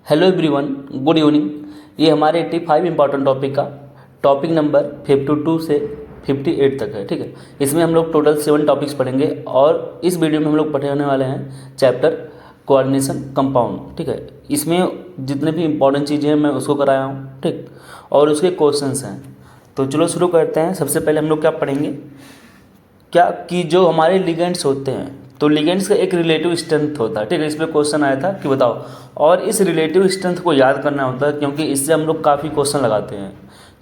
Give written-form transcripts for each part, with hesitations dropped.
Hello everyone, good evening. ये हमारे 85 important topic का टॉपिक नंबर 52 से 58 तक है। ठीक है, इसमें हम लोग टोटल 7 टॉपिक्स पढ़ेंगे और इस वीडियो में हम लोग पढ़ने वाले हैं चैप्टर कोऑर्डिनेशन कंपाउंड। ठीक है, इसमें जितने भी इंपॉर्टेंट चीज़ें हैं मैं उसको कराया हूँ। ठीक, और उसके क्वेश्चंस हैं। तो चलो शुरू करते हैं। सबसे पहले हम लोग क्या पढ़ेंगे, क्या कि जो हमारे लिगेंड्स होते हैं, तो लिगेंड्स का एक रिलेटिव स्ट्रेंथ होता है। ठीक है, इसमें क्वेश्चन आया था कि बताओ, और इस रिलेटिव स्ट्रेंथ को याद करना होता है क्योंकि इससे हम लोग काफ़ी क्वेश्चन लगाते हैं,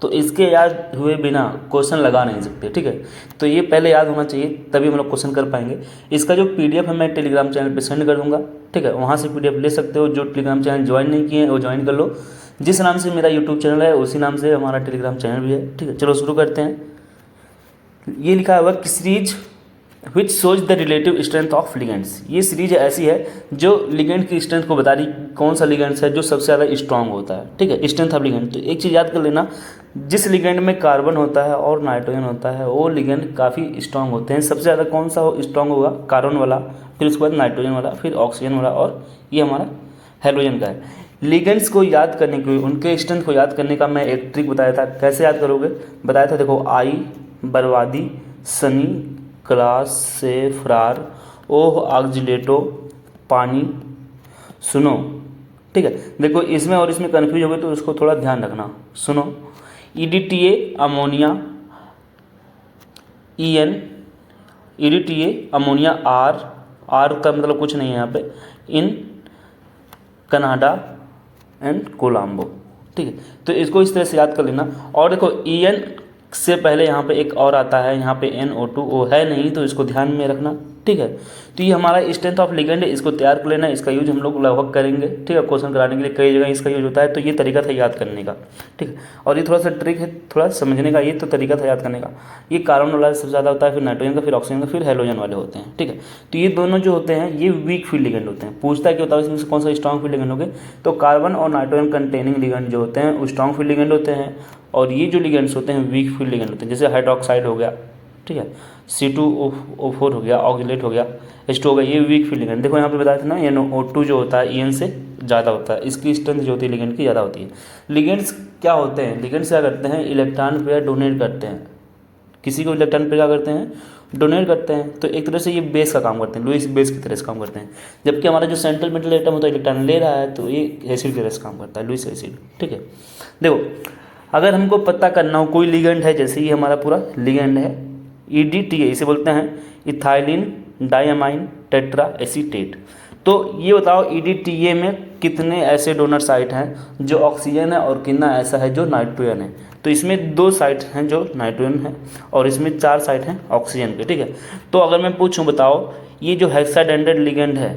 तो इसके याद हुए बिना क्वेश्चन लगा नहीं सकते। ठीक है, तो ये पहले याद होना चाहिए, तभी हम लोग क्वेश्चन कर पाएंगे। इसका जो PDF है मैं टेलीग्राम चैनल पर सेंड कर दूंगा। ठीक है, वहाँ से PDF ले सकते हो। जो टेलीग्राम चैनल ज्वाइन नहीं किए हैं वो ज्वाइन कर लो। जिस नाम से मेरा यूट्यूब चैनल है उसी नाम से हमारा टेलीग्राम चैनल भी है। ठीक है, चलो शुरू करते हैं। ये लिखा हुआ कि series which shows the relative strength of ligands. ये सीरीज ऐसी है जो लिगेंड की स्ट्रेंथ को बता रही कौन सा लिगेंड्स है जो सबसे ज़्यादा स्ट्रांग होता है। ठीक है, स्ट्रेंथ ऑफ लिगेंड। तो एक चीज़ याद कर लेना, जिस लिगेंड में कार्बन होता है और नाइट्रोजन होता है वो लिगेंड काफ़ी स्ट्रांग होते हैं। सबसे ज़्यादा कौन सा स्ट्रांग होगा, कार्बन वाला, फिर उसके बाद नाइट्रोजन वाला, फिर ऑक्सीजन वाला, और ये हमारा हेलोजन का है। लिगेंड्स को याद करने के लिए, उनके स्ट्रेंथ को याद करने का मैं एक ट्रिक बताया था। कैसे याद करोगे बताया था, देखो, आई बर्बादी, सनी क्लास से फरार, ओह ऑक्जिलेटो पानी, सुनो। ठीक है, देखो इसमें और इसमें कन्फ्यूज हो गए तो उसको थोड़ा ध्यान रखना। सुनो, EDTA ammonia, EN EDTA ammonia, R का मतलब कुछ नहीं है यहाँ पे, इन कनाडा एंड कोलंबो। ठीक है, तो इसको इस तरह से याद कर लेना। और देखो EN से पहले यहाँ पे एक और आता है, यहाँ पे NO2 वो है नहीं, तो इसको ध्यान में रखना। ठीक है, तो ये हमारा स्ट्रेंथ ऑफ लिगेंड है, इसको तैयार कर लेना। इसका यूज हम लोग लगभग करेंगे। ठीक है, क्वेश्चन कराने के लिए कई जगह इसका यूज होता है, तो ये तरीका था याद करने का। ठीक है, और ये थोड़ा सा ट्रिक है थोड़ा समझने का, ये तो तरीका था याद करने का। ये कार्बन वाला सबसे ज़्यादा होता है, फिर नाइट्रोजन का, फिर ऑक्सीजन का, फिर हेलोजन वाले होते हैं। ठीक है, तो ये दोनों जो होते हैं ये वीक फील्ड लिगेंड होते हैं। पूछता है कि बताओ इसमें से कौन सा स्ट्रॉन्ग फील्ड लिगेंड होंगे, तो कार्बन और नाइट्रोजन कंटेनिंग लिगेंड जो होते हैं वो स्ट्रॉन्ग फील्ड लिगेंड होते हैं, और ये जो लिगेंड्स होते हैं वीक फील्ड लिगेंड होते हैं। जैसे हाइड्रोक्साइड हो गया, ठीक है, C2O4 हो गया, ऑक्जिलेट हो गया, H2 हो गया, ये वीक फील्ड लिगेंड। देखो यहाँ पे बताया था ना, NO2 जो होता है EN से ज़्यादा होता है, इसकी स्ट्रेंथ जो होती है लिगेंड की ज़्यादा होती है। लिगेंड्स क्या होते हैं, लिगेंड्स क्या करते हैं, इलेक्ट्रॉन पेयर डोनेट करते हैं। किसी को इलेक्ट्रॉन पेयर क्या करते हैं, डोनेट करते हैं। तो एक तरह से ये बेस का काम करते हैं, लुईस बेस की तरह से काम करते हैं। जबकि हमारा जो सेंट्रल मेटल एटम होता है इलेक्ट्रॉन ले रहा है, तो ये एसिड की तरह से काम करता है, लुईस एसिड। ठीक है, देखो अगर हमको पता करना हो कोई लिगेंड है, जैसे ये हमारा पूरा लिगेंड है EDTA, इसे बोलते हैं इथाइलिन डायमाइन टेट्रा एसीटेट। तो ये बताओ EDTA में कितने ऐसे डोनर साइट हैं जो ऑक्सीजन है और कितना ऐसा है जो नाइट्रोजन है। तो इसमें 2 साइट हैं जो नाइट्रोजन है और इसमें 4 साइट हैं ऑक्सीजन के। ठीक है, तो अगर मैं पूछूं बताओ ये जो हेक्साडेंडेड लिगेंड है,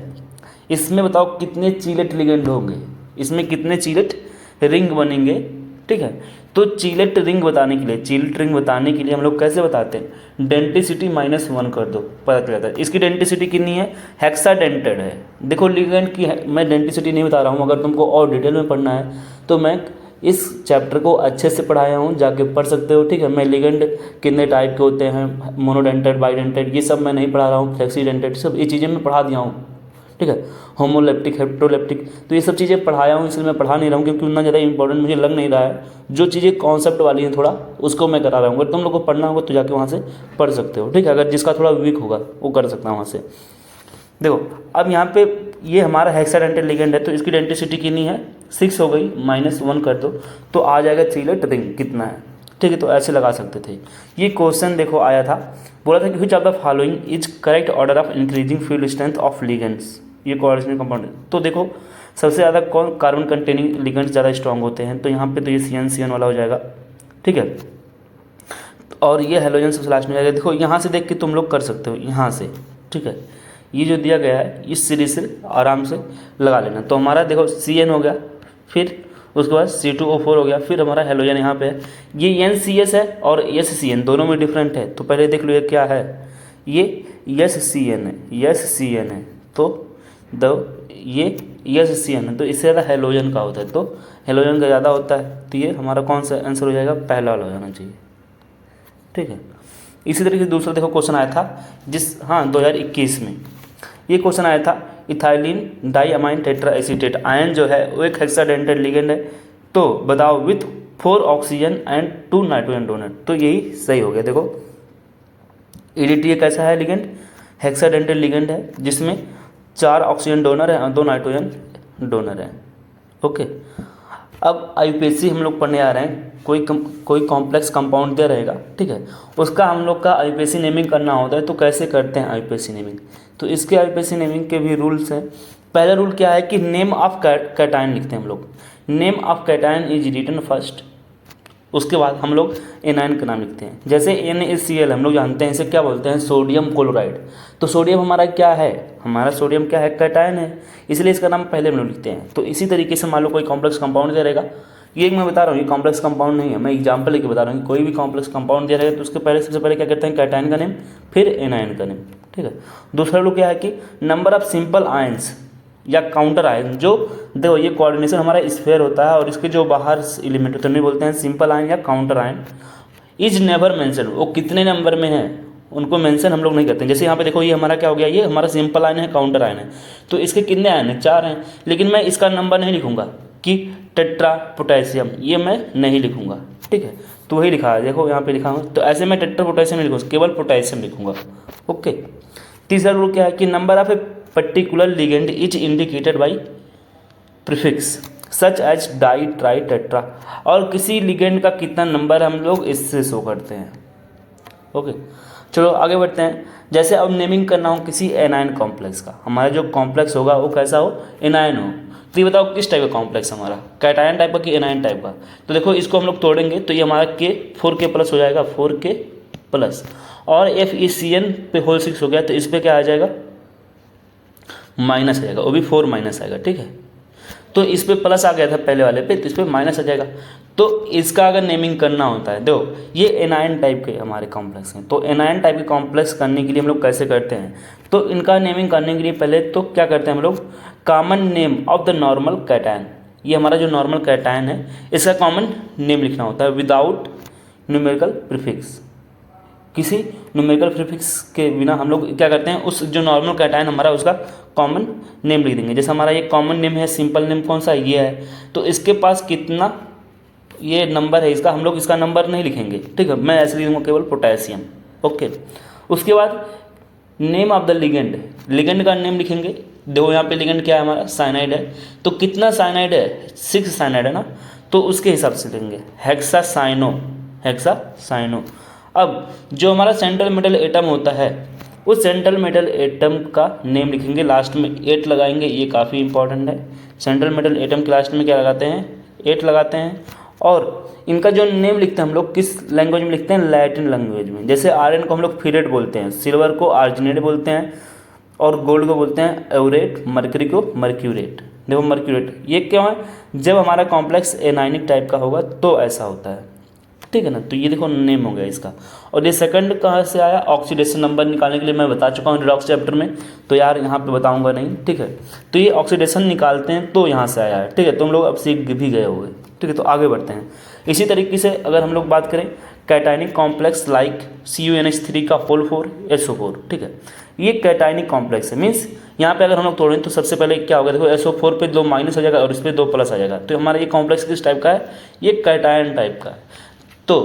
इसमें बताओ कितने चीलेट लिगेंड होंगे, इसमें कितने चीलेट रिंग बनेंगे। ठीक है, तो चीलेट रिंग बताने के लिए, चीलेट रिंग बताने के लिए हम लोग कैसे बताते हैं, डेंटिसिटी -1 कर दो, पता चल जाता है। इसकी डेंटिसिटी कितनी है, हेक्साडेंटेड है। देखो लिगेंड की मैं डेंटिसिटी नहीं बता रहा हूँ, अगर तुमको और डिटेल में पढ़ना है तो मैं इस चैप्टर को अच्छे से पढ़ाया हूँ, जाके पढ़ सकते हो। ठीक है, मैं लिगेंड कितने टाइप के होते हैं, मोनोडेंटेड, बाइडेंटेड, ये सब मैं नहीं पढ़ा रहा हूँ, फ्लेक्सीडेंटेड, सब ये चीज़ें मैं पढ़ा दिया हूँ। ठीक है, होमोलेप्टिक, हेप्टोलेप्टिक, तो ये सब चीज़ें पढ़ाया हूँ, इसलिए मैं पढ़ा नहीं रहा हूँ क्योंकि उतना ज़्यादा इंपॉर्टेंट मुझे लग नहीं रहा है। जो चीज़ें कॉन्सेप्ट वाली हैं थोड़ा, उसको मैं करा रहा हूँ। अगर तुम लोग को पढ़ना होगा तो जाके वहाँ से पढ़ सकते हो। ठीक है, अगर जिसका थोड़ा वीक होगा वो कर सकता है वहाँ से। देखो अब यहाँ पे ये हमारा हेक्साडेंटेड लिगेंड है, तो इसकी डेंटिसिटी कितनी है, 6 हो गई, -1 कर दो तो आ जाएगा चीलेट रिंग कितना है। ठीक है, तो ऐसे लगा सकते थे। ये क्वेश्चन देखो आया था, बोला था कि which of the following is correct order of increasing field strength of ligands, ये कोऑर्डिनेशन कंपाउंड है। तो देखो सबसे ज़्यादा कौन कार्बन कंटेनिंग लिगेंड्स ज़्यादा स्ट्रांग होते हैं, तो यहाँ पे तो ये CN वाला हो जाएगा। ठीक है, और ये हेलोजन सबसे लास्ट में जाएगा। देखो यहाँ से देख के तुम लोग कर सकते हो यहाँ से। ठीक है, ये जो दिया गया है इस सीरीज से आराम से लगा लेना। तो हमारा देखो CN हो गया, फिर उसके बाद C2O4 हो गया, फिर हमारा हेलोजन यहाँ पे है। ये NCS है और SCN दोनों में डिफरेंट है, तो पहले देख लो ये क्या है, ये SCN है, तो ये SCN है, तो इससे ज़्यादा हेलोजन का होता है, तो हेलोजन का ज़्यादा होता है, तो ये हमारा कौन सा आंसर हो जाएगा, पहला वाला हो जाना चाहिए। ठीक है, इसी तरीके से दूसरा देखो क्वेश्चन आया था 2021 में, ये क्वेश्चन आया था। Ethylene diamine tetra acetate ion जो है वो एक हेक्साडेंटेट लिगेंड है, तो बताओ with 4 oxygen and 2 nitrogen donor, तो यही सही हो गया। देखो EDTA कैसा है लिगेंड, हेक्साडेंटेट लिगेंड है जिसमें 4 ऑक्सीजन डोनर है और 2 नाइट्रोजन डोनर है। ओके, अब IUPAC हम लोग पढ़ने आ रहे हैं। कोई कॉम्प्लेक्स कंपाउंड दिया रहेगा, ठीक है, उसका हम लोग का IUPAC नेमिंग करना होता है। तो कैसे करते हैं IUPAC नेमिंग, तो इसके IUPAC नेमिंग के भी रूल्स हैं। पहला रूल क्या है कि नेम ऑफ कैटायन लिखते हैं हम लोग। Name of cation is written first, उसके बाद हम लोग एनायन का नाम लिखते हैं। जैसे NaCl हम लोग जानते हैं इसे क्या बोलते हैं, सोडियम क्लोराइड। तो सोडियम हमारा क्या है, हमारा सोडियम क्या है, कैटायन है, इसलिए इसका नाम पहले हम लोग लिखते हैं। तो इसी तरीके से मान लो कोई कॉम्प्लेक्स कंपाउंड दिया रहेगा, ये मैं बता रहा हूँ ये कॉम्प्लेक्स कंपाउंड नहीं है, मैं एग्जाम्पल लेके बता रहा हूँ। कोई भी कॉम्प्लेक्स कंपाउंड दिया रहेगा तो उसके पहले सबसे पहले क्या करते हैं, कैटायन का नेम, फिर एनायन का नेम, ठीक है। दूसरा लोग क्या है कि नंबर ऑफ सिंपल आयंस या काउंटर आयन, जो देखो ये कोऑर्डिनेशन हमारा स्फीयर होता है और इसके जो बाहर एलिमेंट होते हैं उन्हें बोलते हैं सिंपल आयन या counter ion. Is never mention, वो कितने नंबर में है उनको मेंशन हम लोग नहीं करते हैं। जैसे यहाँ पे देखो ये हमारा क्या हो गया, ये हमारा सिंपल आयन है, काउंटर आयन है, तो इसके कितने आयन हैं, 4 हैं। लेकिन मैं इसका नंबर नहीं लिखूंगा कि टेट्रा पोटेशियम, ये मैं नहीं लिखूंगा, ठीक है। तो वही लिखा है, देखो यहाँ पे लिखा हूँ, तो ऐसे मैं टेट्रा पोटेशियम नहीं लिखूंगा, केवल पोटेशियम लिखूंगा। ओके, तीसरा रूल क्या है कि number of a particular ligand is indicated by prefix such as di tri tetra, और किसी लिगेंड का कितना नंबर हम लोग इससे शो करते हैं। ओके, चलो आगे बढ़ते हैं। जैसे अब नेमिंग करना हो किसी एनायन कॉम्प्लेक्स का, हमारा जो कॉम्प्लेक्स होगा वो कैसा हो, एनायन हो। तो ये बताओ किस टाइप का कॉम्प्लेक्स हमारा, कैटायन टाइप का कि एनायन टाइप का। तो देखो इसको हम लोग तोड़ेंगे तो ये हमारा K 4K+ हो जाएगा, 4K+, और FeCN पे होल 6 हो गया, तो इस पर क्या आ जाएगा, माइनस आ जाएगा, वो भी 4 माइनस आएगा, ठीक है। तो इस पे प्लस आ गया था पहले वाले पे, तो इस पे माइनस आ जाएगा। तो इसका अगर नेमिंग करना होता है, देखो ये एनायन टाइप के हमारे कॉम्प्लेक्स हैं, तो एनायन टाइप के कॉम्प्लेक्स करने के लिए हम लोग कैसे करते हैं, तो इनका नेमिंग करने के लिए पहले तो क्या करते हैं हम लोग, common name of the normal cation, ये हमारा जो नॉर्मल कैटायन है इसका कॉमन नेम लिखना होता है विदाउट न्यूमेरिकल प्रीफिक्स। किसी न्यूमेरिकल प्रीफिक्स के बिना हम लोग क्या करते हैं, उस जो नॉर्मल कैटायन हमारा उसका कॉमन नेम लिख देंगे। जैसे हमारा ये कॉमन नेम है, सिंपल नेम कौन सा ये है, तो इसके पास कितना ये नंबर है इसका, हम लोग इसका नंबर नहीं लिखेंगे, ठीक है, मैं ऐसे लिखूँगा केवल पोटेशियम। ओके, उसके बाद name of the ligand, ligand का नेम लिखेंगे। देखो यहाँ पे लिगेंड क्या है हमारा, साइनाइड है, तो कितना साइनाइड है, 6 साइनाइड है ना, तो उसके हिसाब से लेंगे हेक्सासाइनो। अब जो हमारा सेंट्रल मेटल एटम होता है उस सेंट्रल मेटल एटम का नेम लिखेंगे, लास्ट में 8 लगाएंगे, ये काफ़ी इंपॉर्टेंट है। सेंट्रल मेटल एटम के लास्ट में क्या लगाते हैं, 8 लगाते हैं। और इनका जो नेम लिखते हैं हम लोग किस लैंग्वेज में लिखते हैं, लैटिन लैंग्वेज में। जैसे आयरन को हम लोग फ्यूरेट बोलते हैं, सिल्वर को आर्जिनेट बोलते हैं, और गोल्ड को बोलते हैं एवरेट, मरकरी को मर्क्यूरेट। देखो मर्क्यूरेट ये क्यों है, जब हमारा कॉम्प्लेक्स एनायनिक टाइप का होगा तो ऐसा होता है, ठीक है ना। तो ये देखो नेम हो गया इसका। और ये सेकंड कहाँ से आया, ऑक्सीडेशन नंबर निकालने के लिए मैं बता चुका हूँ रिडॉक्स चैप्टर में, तो यार यहाँ पे बताऊँगा नहीं, ठीक है। तो ये ऑक्सीडेशन निकालते हैं तो यहाँ से आया है, ठीक है, तुम लोग अब सीख भी गए होंगे, ठीक है। तो आगे बढ़ते हैं। इसी तरीके से अगर हम लोग बात करें कैटायनिक कॉम्प्लेक्स लाइक CuNH3 का होल 4 SO4, ठीक है, ये कैटायनिक कॉम्प्लेक्स है। मीन्स यहाँ पे अगर हम लोग तोड़ें तो सबसे पहले क्या होगा, देखो SO4 पे 2 माइनस हो जाएगा और इस पर 2 प्लस आ जाएगा। तो हमारा ये कॉम्प्लेक्स किस टाइप का है, ये कैटायन टाइप का है। तो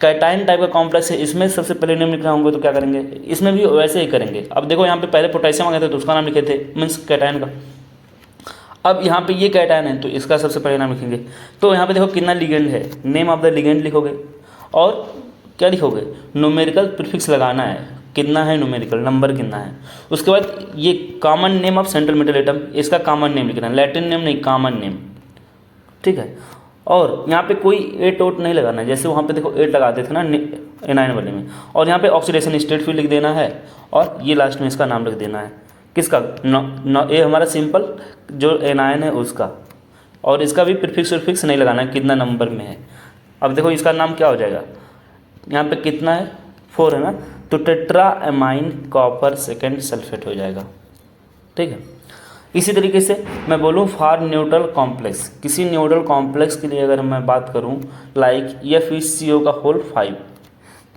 कैटायन टाइप का कॉम्प्लेक्स है, इसमें सबसे पहले नेम लिखना होंगे तो क्या करेंगे, इसमें भी वैसे ही करेंगे। अब देखो यहाँ पे पहले पोटेशियम आ गया था तो उसका नाम लिखे थे, मीन्स कैटायन का। अब यहाँ पे ये कैटायन है तो इसका सबसे पहले नाम लिखेंगे। तो यहाँ पे देखो कितना लिगेंड है, नेम ऑफ द लिगेंड लिखोगे और क्या लिखोगे, न्यूमेरिकल प्रीफिक्स लगाना है, कितना है न्यूमेरिकल नंबर कितना है। उसके बाद ये common name of central metal atom, इसका कॉमन नेम लिखना है, लैटिन नेम नहीं, कॉमन नेम, ठीक है। और यहाँ पे कोई 8 ओट नहीं लगाना है, जैसे वहाँ पे देखो 8 लगाते थे ना एनायन वाले में। और यहाँ पे ऑक्सीडेशन स्टेट भी लिख देना है और ये लास्ट में इसका नाम लिख देना है, किसका, ये हमारा सिंपल जो एनायन है उसका, और इसका भी प्रीफिक्स नहीं लगाना है कितना नंबर में है। अब देखो इसका नाम क्या हो जाएगा, यहाँ पे कितना है, 4 है ना, तो टेट्राएमाइन कॉपर सेकेंड सल्फेट हो जाएगा, ठीक है। इसी तरीके से मैं बोलूँ फॉर न्यूट्रल कॉम्प्लेक्स, किसी न्यूट्रल कॉम्प्लेक्स के लिए अगर मैं बात करूँ लाइक FeCO का होल 5,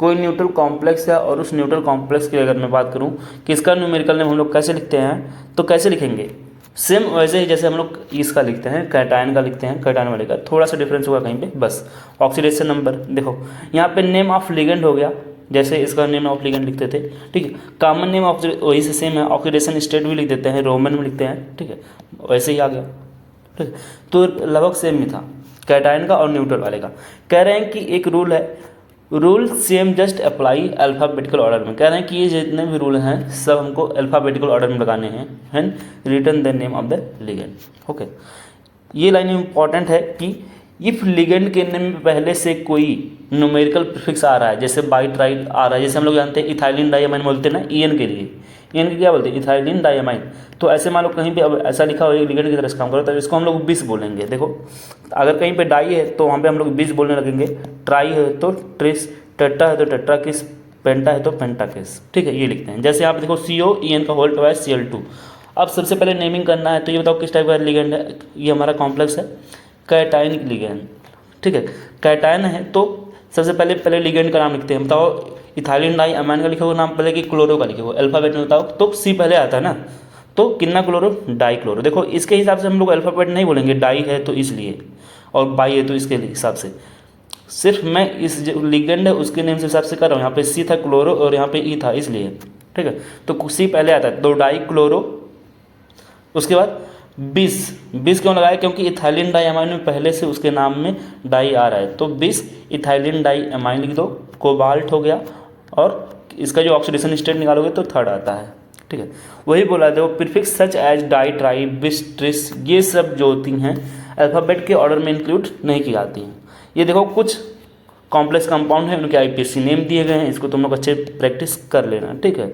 कोई न्यूट्रल कॉम्प्लेक्स है और उस न्यूट्रल कॉम्प्लेक्स की अगर मैं बात करूँ कि इसका न्यूमेरिकल नेम हम लोग कैसे लिखते हैं, तो कैसे लिखेंगे सेम वैसे ही जैसे हम लोग इसका लिखते हैं, कैटायन का लिखते हैं, कैटायन वाले का थोड़ा सा डिफरेंस होगा कहीं पे बस। ऑक्सीडेशन नंबर देखो यहाँ पे नेम ऑफ लिगेंड हो गया, जैसे इसका नेम ऑफ लिगेंड लिखते थे, ठीक है। कॉमन नेम ऑफ वही से सेम है, ऑक्सीडेशन स्टेट भी लिख देते हैं, रोमन में लिखते हैं, ठीक है, वैसे ही आ गया, ठीक है। तो लगभग सेम ही था कैटायन का और न्यूट्रल वाले का। कह रहे हैं कि एक रूल है, rule same just apply alphabetical order में। कह रहे हैं कि ये जितने भी रूल हैं सब हमको अल्फ़ाबेटिकल ऑर्डर में लगाने हैं, and return the name of the ligand. Okay, ये लाइन इंपॉर्टेंट है कि इफ़ लिगेंड के नेम में पहले से कोई न्यूमेरिकल प्रीफिक्स आ रहा है, जैसे बाइट्राइल आ रहा है, जैसे हम लोग जानते हैं इथाइलिन डाइअमाइन बोलते हैं ना ईएन के लिए, ईएन के क्या बोलते हैं इथाइलिन डाइअमाइन। तो ऐसे मान लो कहीं पे अब ऐसा लिखा हो लिगेंड की तरह से काम करो, तो इसको हम लोग बिस बोलेंगे। देखो अगर कहीं पे डाई है तो वहाँ पे हम लोग बिस बोलने लगेंगे, ट्राई है तो ट्रिस, टेट्रा है तो टेट्राकिस, पेंटा है तो पेंटाकिस, ठीक है, ये लिखते हैं। जैसे यहाँ पे देखो CO का होल ट्वाइस Cl2। अब सबसे पहले नेमिंग करना है, तो ये बताओ किस टाइप का लिगेंड है, ये हमारा कॉम्प्लेक्स है कैटायनिक लिगेंड, ठीक है। कैटायन है तो सबसे पहले लिगेंड का नाम लिखते हैं। बताओ इथाइलिन डाइअमाइन का लिखे हुआ नाम पहले कि क्लोरो का लिखे हुआ, अल्फ़ाबेट में बताओ तो C पहले आता है ना, तो कितना क्लोरो, डाई क्लोरो। देखो इसके हिसाब से हम लोग अल्फ़ाबेट नहीं बोलेंगे, डाई है तो इसलिए और बाई है तो इसके हिसाब से, सिर्फ मैं इस जो लिगेंड है उसके नेम से हिसाब से कर रहा हूँ। यहाँ पे C था क्लोरो और यहाँ पे E था इसलिए, ठीक है। तो C पहले आता है तो डाई क्लोरो, उसके बाद बिस क्यों लगाया, क्योंकि इथाइलिन डाइअमाइन में पहले से उसके नाम में डाई आ रहा है, तो बिस इथाइलिन डाइअमाइन लिख दो। कोबाल्ट हो गया, और इसका जो ऑक्सीडेशन स्टेट निकालोगे तो थर्ड आता है, ठीक है। वही बोला देखो prefix such as di, tri, bis, tris, ये सब जो होती हैं अल्फ़ाबेट के ऑर्डर में इंक्लूड नहीं की जाती हैं। ये देखो कुछ कॉम्प्लेक्स कंपाउंड है, उनके IPC नेम दिए गए हैं, इसको तुम लोग अच्छे प्रैक्टिस कर लेना, ठीक है।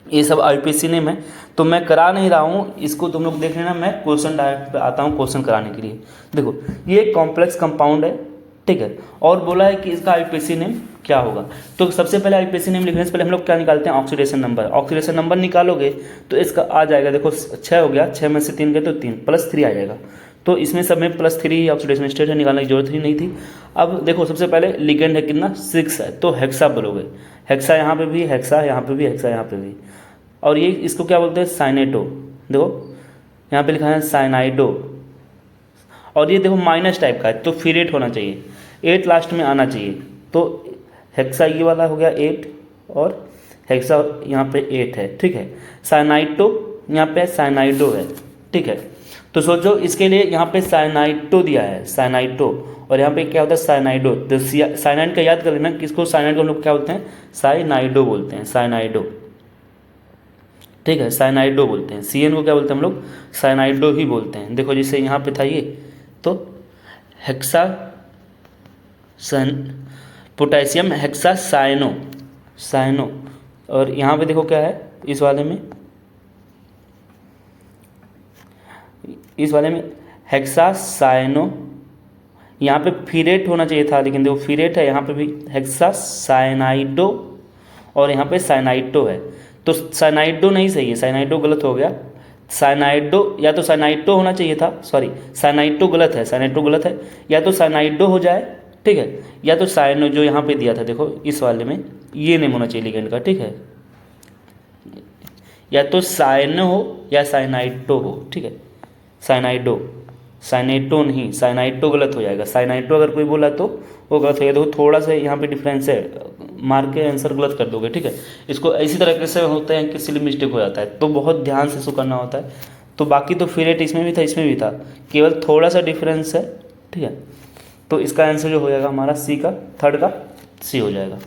ये सब IPC नेम है, तो मैं करा नहीं रहा हूँ, इसको तुम लोग देख लेना, मैं क्वेश्चन डायरेक्ट पे आता हूँ क्वेश्चन कराने के लिए। देखो ये एक कॉम्प्लेक्स कंपाउंड है, ठीक है, और बोला है कि इसका IPC नेम क्या होगा। तो सबसे पहले IPC नेम लिखने से पहले हम लोग क्या निकालते हैं, ऑक्सीडेशन नंबर। ऑक्सीडेशन नंबर निकालोगे तो इसका आ जाएगा, देखो 6 हो गया, 6 में से 3 गए तो 3 +3 आ जाएगा। तो इसमें सब में +3 ऑक्सीडेशन स्टेट है, निकालने की जरूरत ही नहीं थी। अब देखो सबसे पहले लिगेंड है कितना 6 है, तो हेक्सा बोलोगे, हेक्सा यहाँ पे भी, हेक्सा यहाँ पे भी, हेक्सा यहाँ पे भी। और ये इसको क्या बोलते हैं साइनेटो, देखो यहाँ पे लिखा है साइनाइडो। और ये देखो माइनस टाइप का है तो फिरेट होना चाहिए, 8 लास्ट में आना चाहिए। तो हेक्सा ये वाला हो गया 8 और हेक्सा यहाँ पे 8 है, ठीक है। साइनाइटो यहाँ पे साइनाइडो है, ठीक है। तो सोचो इसके लिए यहाँ पे साइनाइटो दिया है, साइनाइटो, और यहाँ पे क्या होता है साइनाइडो। तो साइनाइड का याद कर लेना, किसको साइनाइड को हम लोग क्या बोलते हैं, साइनाइडो बोलते हैं, साइनाइडो, ठीक है, साइनाइडो बोलते हैं। CN को क्या बोलते हैं हम लोग, साइनाइडो ही बोलते हैं। देखो जैसे यहाँ पे था ये, तो हेक्सा पोटेशियम हेक्सा साइनो, और यहाँ पे देखो क्या है इस वाले में, हेक्सा साइनो, यहाँ पे फिरेट होना चाहिए था, लेकिन देखो फिरेट है, यहाँ पे भी हेक्सा साइनाइडो और यहाँ पे साइनाइटो है। तो साइनाइडो नहीं सही है, साइनाइडो गलत हो गया, साइनाइडो या तो साइनाइटो होना चाहिए था, सॉरी साइनाइटो गलत है, साइनाइटो गलत है, या तो साइनाइडो हो जाए, ठीक है, या तो साइनो जो यहाँ पे दिया था देखो इस वाले में ये नेम होना चाहिए लिगेंड का, ठीक है, या तो साइनो हो या साइनाइटो हो, ठीक है। साइनाइटो नहीं, साइनाइटो गलत हो जाएगा। साइनाइटो अगर कोई बोला तो वो गलत हो जाएगा। देखो थोड़ा सा यहाँ पे डिफरेंस है, मार के आंसर गलत कर दोगे, ठीक है। इसको इसी तरीके से होते हैं कि सिली मिस्टेक हो जाता है, तो बहुत ध्यान से इसको करना होता है। तो बाकी तो फिरेट इसमें भी था, इसमें भी था, केवल थोड़ा सा डिफरेंस है, ठीक है। तो इसका आंसर जो हो जाएगा हमारा C का, थर्ड का C हो जाएगा।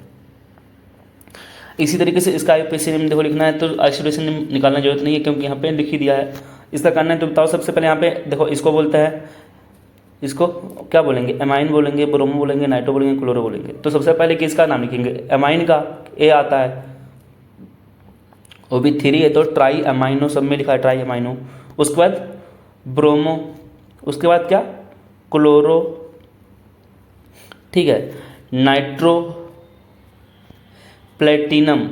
इसी तरीके से इसका IPC नेम देखो लिखना है, तो आइसोलेशन नेम निकालना जरूरत नहीं है, क्योंकि यहाँ पे लिख ही दिया है। इसका करना है तो बताओ, सबसे पहले यहाँ पे देखो इसको बोलते हैं, इसको क्या बोलेंगे, एमाइन बोलेंगे, ब्रोमो बोलेंगे, नाइट्रो बोलेंगे, क्लोरो बोलेंगे। तो सबसे पहले किसका नाम लिखेंगे, एमाइन का, A आता है, वो भी 3 है तो ट्राई अमाइनो, सब में लिखा है ट्राई अमाइनो। उसके बाद ब्रोमो, उसके बाद क्या क्लोरो, ठीक है, नाइट्रो, प्लेटिनम।